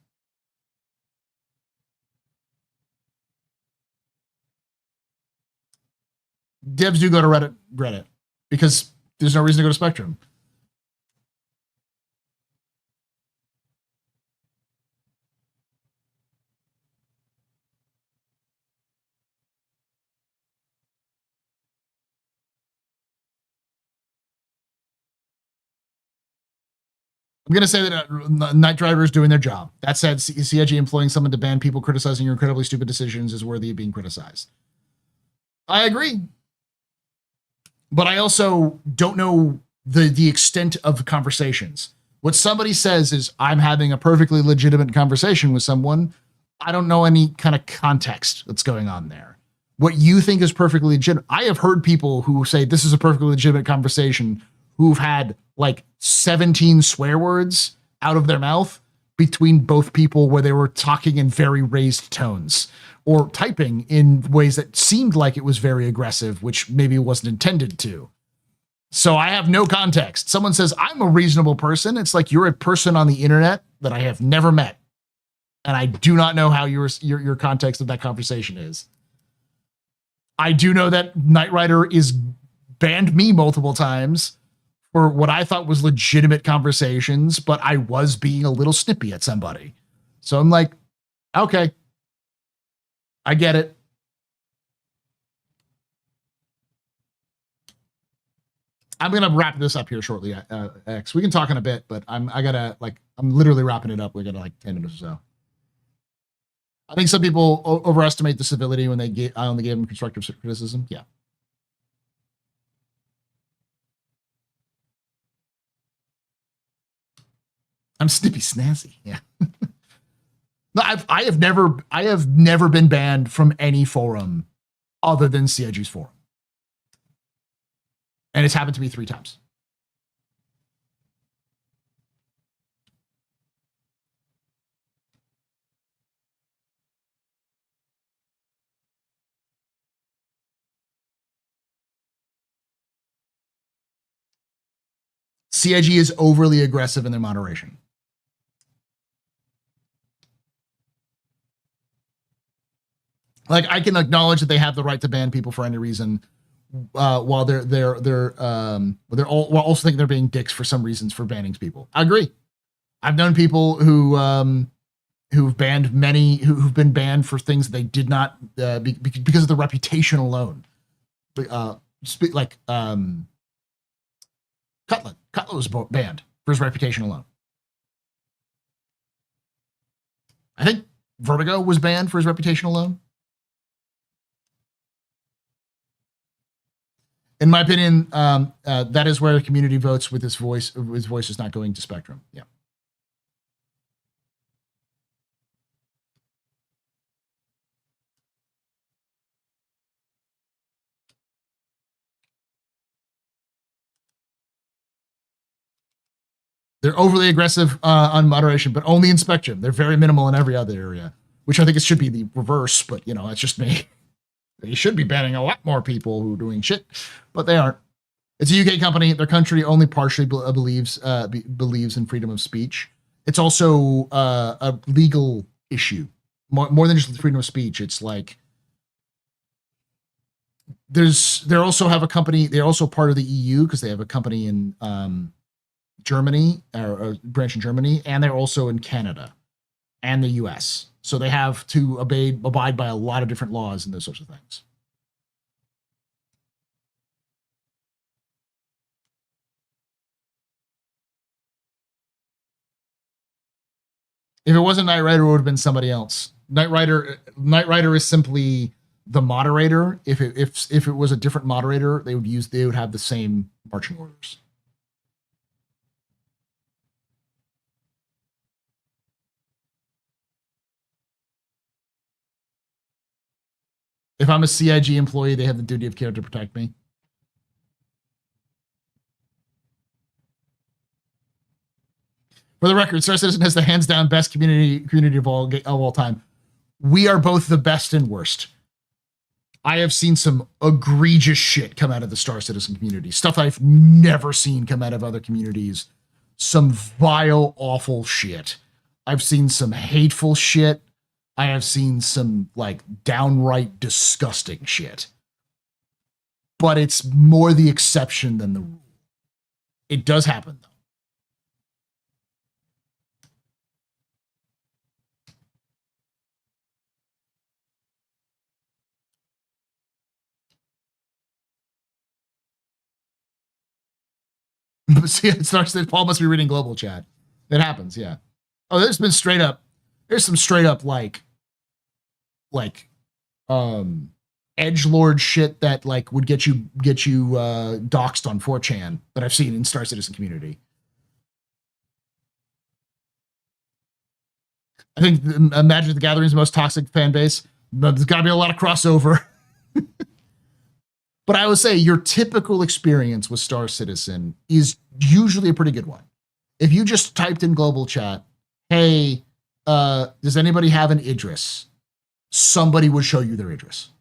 Devs do go to Reddit because there's no reason to go to Spectrum. I'm going to say that Night Driver is doing their job. That said, CIG employing someone to ban people criticizing your incredibly stupid decisions is worthy of being criticized. I agree. But I also don't know the extent of the conversations. What somebody says is, I'm having a perfectly legitimate conversation with someone. I don't know any kind of context that's going on there. What you think is perfectly legitimate. I have heard people who say this is a perfectly legitimate conversation who've had like 17 swear words out of their mouth between both people where they were talking in very raised tones or typing in ways that seemed like it was very aggressive, which maybe wasn't intended to. So I have no context. Someone says, I'm a reasonable person. It's like you're a person on the internet that I have never met. And I do not know how your context of that conversation is. I do know that Knight Rider is banned me multiple times for what I thought was legitimate conversations, but I was being a little snippy at somebody. So I'm like, okay, I get it. I'm gonna wrap this up here shortly, X. We can talk in a bit, but I'm literally wrapping it up. We got like 10 minutes or so. I think some people overestimate the civility when I only gave them constructive criticism. Yeah. I'm snippy snazzy. Yeah. No, I have never been banned from any forum other than CIG's forum. And it's happened to me 3 times. CIG is overly aggressive in their moderation. Like, I can acknowledge that they have the right to ban people for any reason, while they're also thinking they're being dicks for some reasons for banning people. I agree. I've known people who've banned many who've been banned for things they did not because of the reputation alone. Cutlet was banned for his reputation alone. I think Vertigo was banned for his reputation alone. In my opinion, that is where the community votes with his voice. His voice is not going to Spectrum. Yeah. They're overly aggressive on moderation, but only in Spectrum. They're very minimal in every other area, which I think it should be the reverse, but you know, that's just me. They should be banning a lot more people who are doing shit, but they aren't. It's a UK company. Their country only partially believes in freedom of speech. It's also a legal issue, more than just freedom of speech. It's like they also have a company. They're also part of the EU because they have a company in Germany, or a branch in Germany, and they're also in Canada and the US. So they have to abide by a lot of different laws and those sorts of things. If it wasn't Knight Rider, it would have been somebody else. Knight Rider is simply the moderator. If it was a different moderator, they would have the same marching orders. If I'm a CIG employee, they have the duty of care to protect me. For the record, Star Citizen has the hands down best community of all time. We are both the best and worst. I have seen some egregious shit come out of the Star Citizen community. Stuff I've never seen come out of other communities. Some vile, awful shit. I've seen some hateful shit. I have seen some like downright disgusting shit. But it's more the exception than the rule. It does happen though. See, it starts that Paul must be reading global chat. It happens, yeah. Oh, there's some straight up like edgelord shit that like would get you doxxed on 4chan that I've seen in Star Citizen community. I think Magic the Gathering's most toxic fan base. There's got to be a lot of crossover. But I would say your typical experience with Star Citizen is usually a pretty good one. If you just typed in global chat, hey, does anybody have an Idris? Somebody would show you their Idris.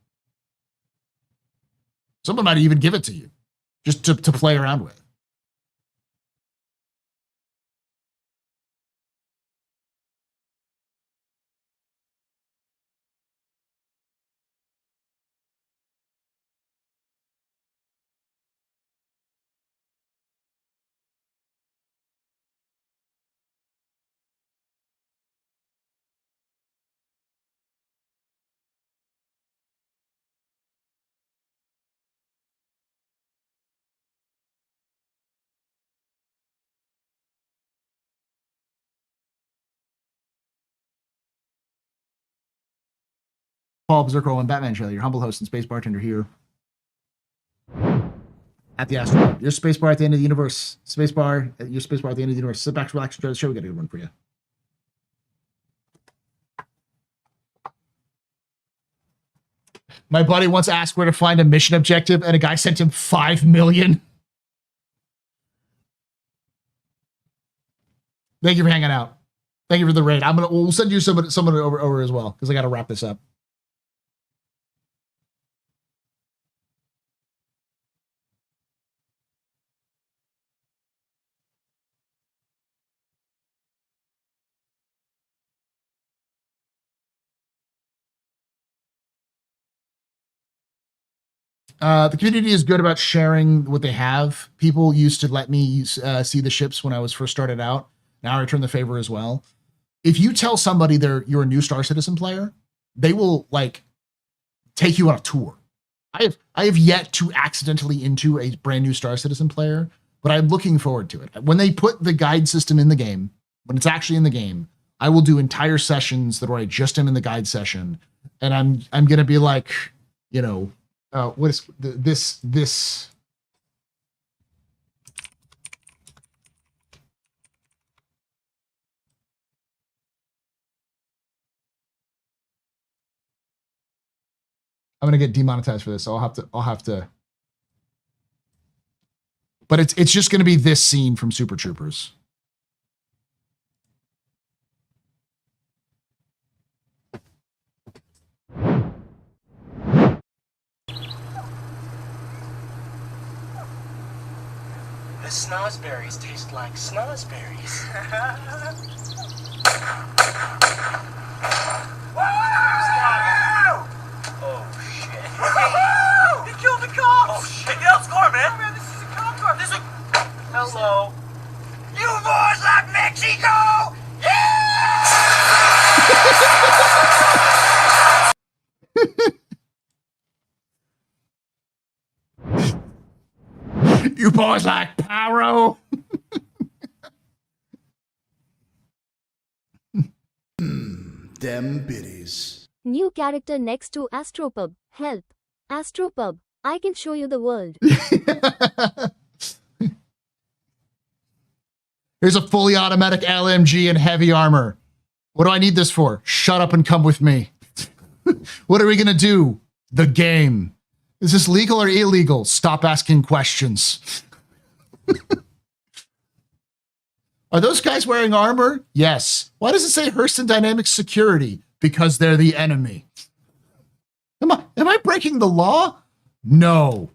Someone might even give it to you just to play around with. Paul Berserker and Batman Trailer, your humble host and space bartender here at the AstroPub. Your space bar at the end of the universe. Space bar at the end of the universe. Sit back, relax, enjoy the show. We got a good one for you. My buddy once asked where to find a mission objective, and a guy sent him 5 million. Thank you for hanging out. Thank you for the raid. We'll send you someone over as well, because I got to wrap this up. The community is good about sharing what they have. People used to let me see the ships when I was first started out. Now I return the favor as well. If you tell somebody you're a new Star Citizen player, they will like take you on a tour. I have yet to accidentally into a brand new Star Citizen player, but I'm looking forward to it. When they put the guide system in the game, when it's actually in the game, I will do entire sessions that where I just am in the guide session, and I'm gonna be like, you know. What is this? I'm gonna get demonetized for this, so I'll have to. But it's just gonna be this scene from Super Troopers.
The snozberries taste like snozberries. Oh shit! He killed the cops! Oh shit! Get out, score, man! Oh man, this is a cop car. This is a... Hello. You boys like Mexico? Yeah! You boys like Pyro?
Them biddies.
New character next to AstroPub. Help. AstroPub. I can show you the world.
Here's a fully automatic LMG and heavy armor. What do I need this for? Shut up and come with me. What are we going to do? The game. Is this legal or illegal? Stop asking questions. Are those guys wearing armor? Yes. Why does it say Hurston Dynamics Security? Because they're the enemy. Am I breaking the law? No.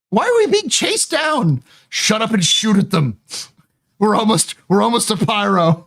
Why are we being chased down? Shut up and shoot at them. We're almost a pyro.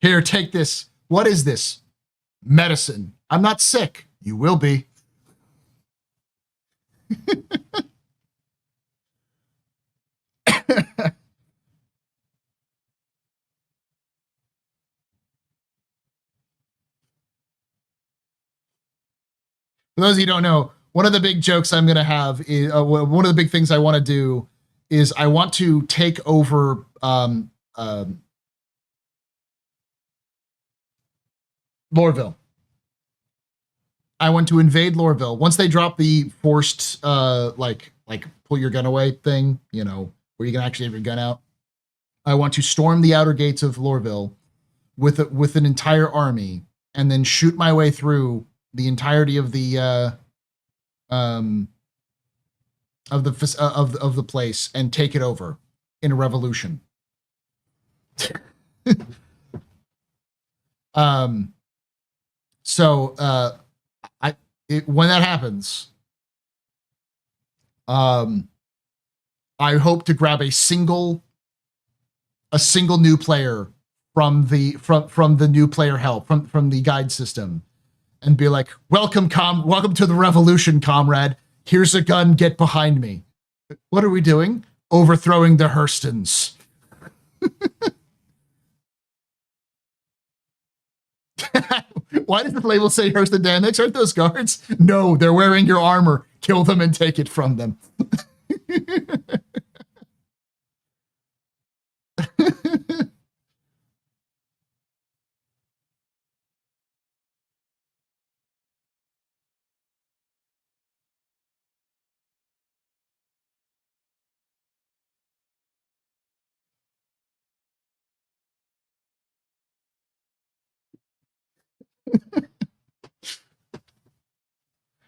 Here, take this. What is this? Medicine. I'm not sick. You will be. For those of you who don't know, one of the big jokes I'm going to have is one of the big things I want to do is I want to take over Lorville. I want to invade Lorville. Once they drop the forced like pull your gun away thing, you know, where you can actually have your gun out. I want to storm the outer gates of Lorville with an entire army and then shoot my way through the entirety of the place and take it over in a revolution. When that happens, I hope to grab a single new player from the new player help from the guide system and be like, welcome to the revolution, comrade. Here's a gun, get behind me. What are we doing? Overthrowing the Hurstons. Why does the label say Hurston Dynamics? Aren't those guards? No, they're wearing your armor. Kill them and take it from them.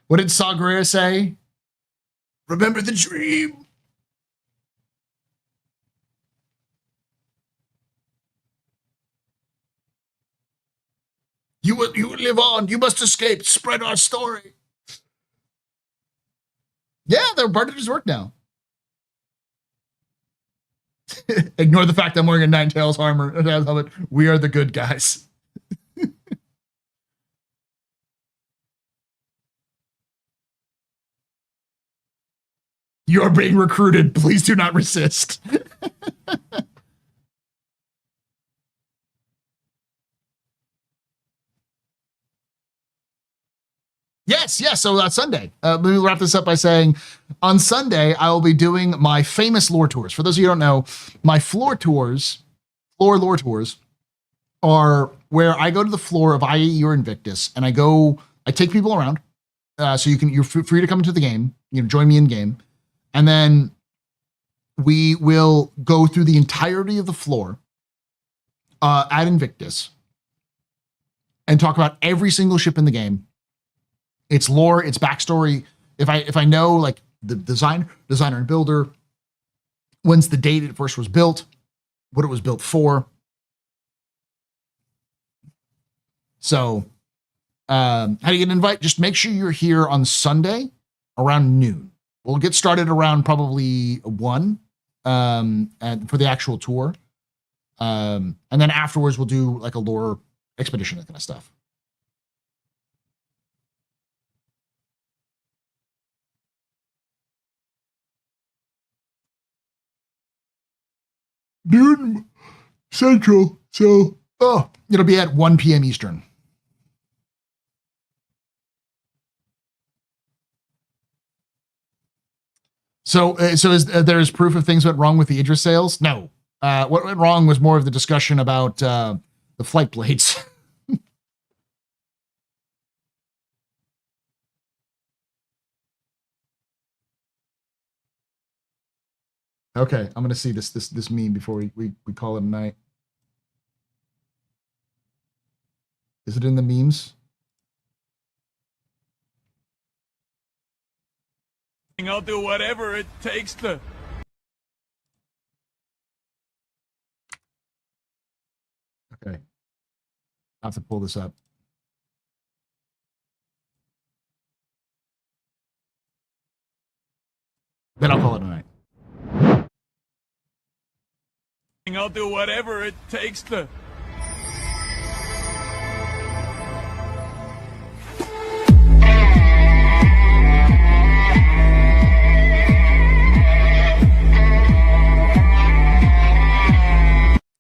What did Saw Gerrera say? Remember the dream. You will live on. You must escape. Spread our story. Yeah, they're part of his work now. Ignore the fact I'm wearing a Nine Tails armor. We are the good guys. You're being recruited. Please do not resist. Yes. So Sunday, let me wrap this up by saying on Sunday, I will be doing my famous lore tours. For those of you who don't know, my floor lore tours are where I go to the floor of IAE or Invictus and I take people around. So you're free to come into the game, join me in game. And then we will go through the entirety of the floor at Invictus and talk about every single ship in the game, its lore, its backstory. If I know like the designer and builder, when's the date it first was built, what it was built for. So how do you get an invite? Just make sure you're here on Sunday around noon. We'll get started around probably 1 and for the actual tour. And then afterwards, we'll do like a lore expedition, that kind of stuff. Noon Central, so it'll be at 1 p.m. Eastern. So there's proof of things went wrong with the Idris sales? No. What went wrong was more of the discussion about the flight blades. Okay, I'm gonna see this meme before we call it a night. Is it in the memes?
I'll do whatever it takes to.
Okay, I have to pull this up. Then I'll call it a night.
I'll do whatever it takes to.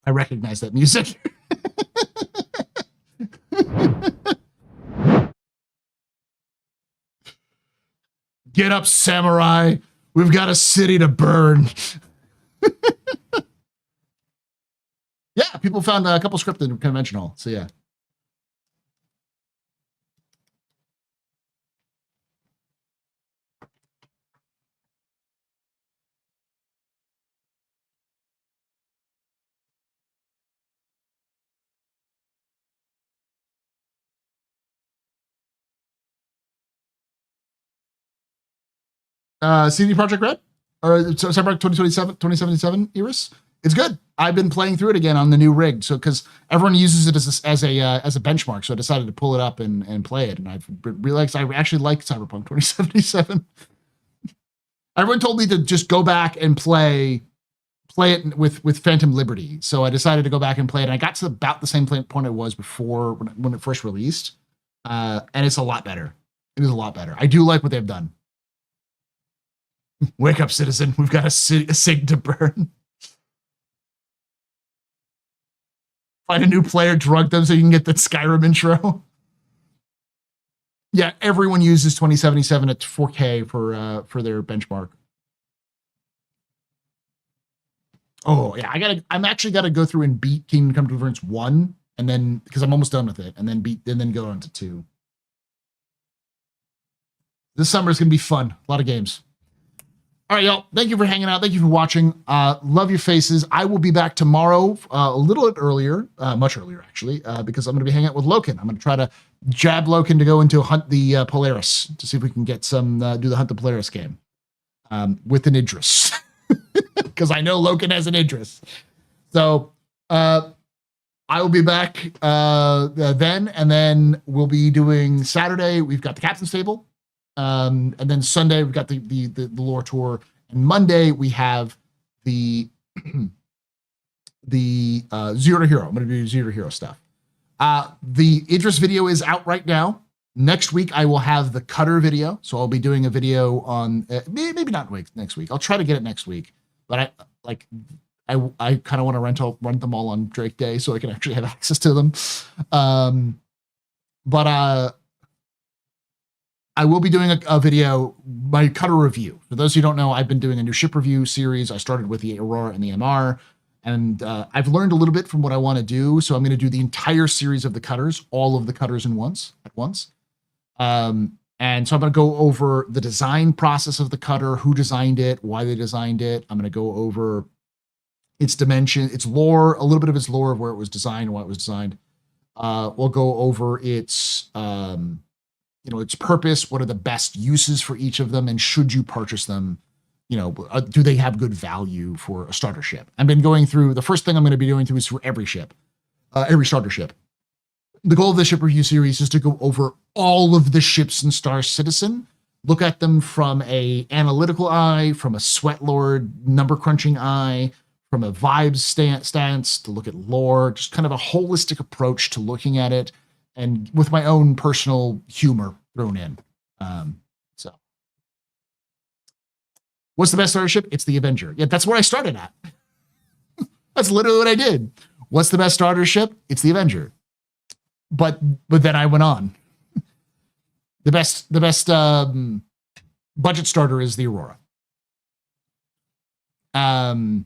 I recognize that music. Get up, samurai. We've got a city to burn. Yeah, people found a couple scripted conventional. So yeah. CD Projekt Red or Cyberpunk 2077 Iris. It's good. I've been playing through it again on the new rig, so because everyone uses it as a benchmark, so I decided to pull it up and play it, and I've realized I actually like Cyberpunk 2077. Everyone told me to just go back and play it with Phantom Liberty, so I decided to go back and play it, and I got to about the same point I was before when it first released, and it's a lot better. It is a lot better. I do like what they've done. Wake up, citizen. We've got a sig to burn. Find a new player, drug them so you can get the Skyrim intro. Yeah, everyone uses 2077 at 4K for their benchmark. Oh yeah, I'm actually gotta go through and beat Kingdom Come Deliverance 1, and then because I'm almost done with it, and then go on to 2. This summer is gonna be fun. A lot of games. All right, y'all. Thank you for hanging out. Thank you for watching. Love your faces. I will be back tomorrow a little bit earlier, much earlier actually, because I'm going to be hanging out with Loken. I'm going to try to jab Loken to go into Hunt the Polaris to see if we can get some do the Hunt the Polaris game with an Idris, because I know Loken has an Idris. So I will be back then, and then we'll be doing Saturday. We've got the Captain's Table. And then Sunday we've got the lore tour, and Monday we have the Zero to Hero. I'm going to do Zero to Hero stuff. The Idris video is out right now. Next week I will have the Cutter video, so I'll be doing a video on maybe not next week. I'll try to get it next week, but I kind of want to rent them all on Drake Day so I can actually have access to them. But I will be doing a video, my Cutter review. For those who don't know, I've been doing a new ship review series. I started with the Aurora and the MR, and I've learned a little bit from what I want to do. So I'm going to do the entire series of the Cutters, all of the Cutters at once. And so I'm going to go over the design process of the Cutter, who designed it, why they designed it. I'm going to go over its dimension, its lore, a little bit of its lore of where it was designed, why it was designed. We'll go over its its purpose, what are the best uses for each of them, and should you purchase them? Do they have good value for a starter ship? I've been going through, the first thing I'm going to be doing through is for every ship, every starter ship. The goal of the ship review series is to go over all of the ships in Star Citizen look at them from a analytical eye, from a sweat lord number crunching eye, from a vibes stance to look at lore, just kind of a holistic approach to looking at it, and with my own personal humor thrown in. So, what's the best starter ship? It's the Avenger. Yeah, that's where I started at. That's literally what I did. What's the best starter ship? It's the Avenger. But then I went on. The best budget starter is the Aurora. And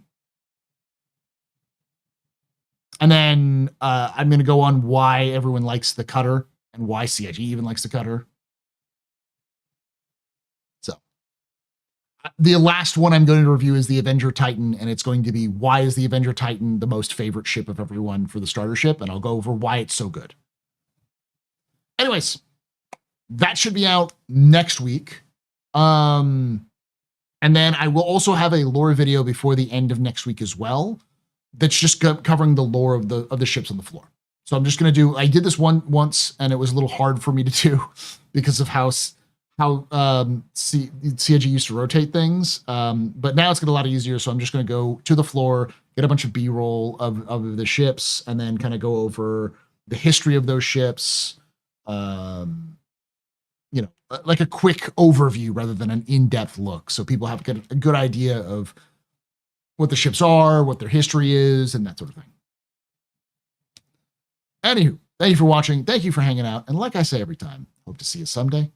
then I'm going to go on why everyone likes the Cutter and why CIG even likes the Cutter. So the last one I'm going to review is the Avenger Titan, and it's going to be why is the Avenger Titan the most favorite ship of everyone for the starter ship, and I'll go over why it's so good. Anyways, that should be out next week. And then I will also have a lore video before the end of next week as well. That's just covering the lore of the ships on the floor. So I'm just going to do, I did this once and it was a little hard for me to do because of how CIG used to rotate things. But now it's getting a lot easier. So I'm just going to go to the floor, get a bunch of B-roll of the ships, and then kind of go over the history of those ships. You know, like a quick overview rather than an in-depth look. So people have a good idea of what the ships are, what their history is, and that sort of thing. Anywho, thank you for watching. Thank you for hanging out. And like I say every time, hope to see you someday.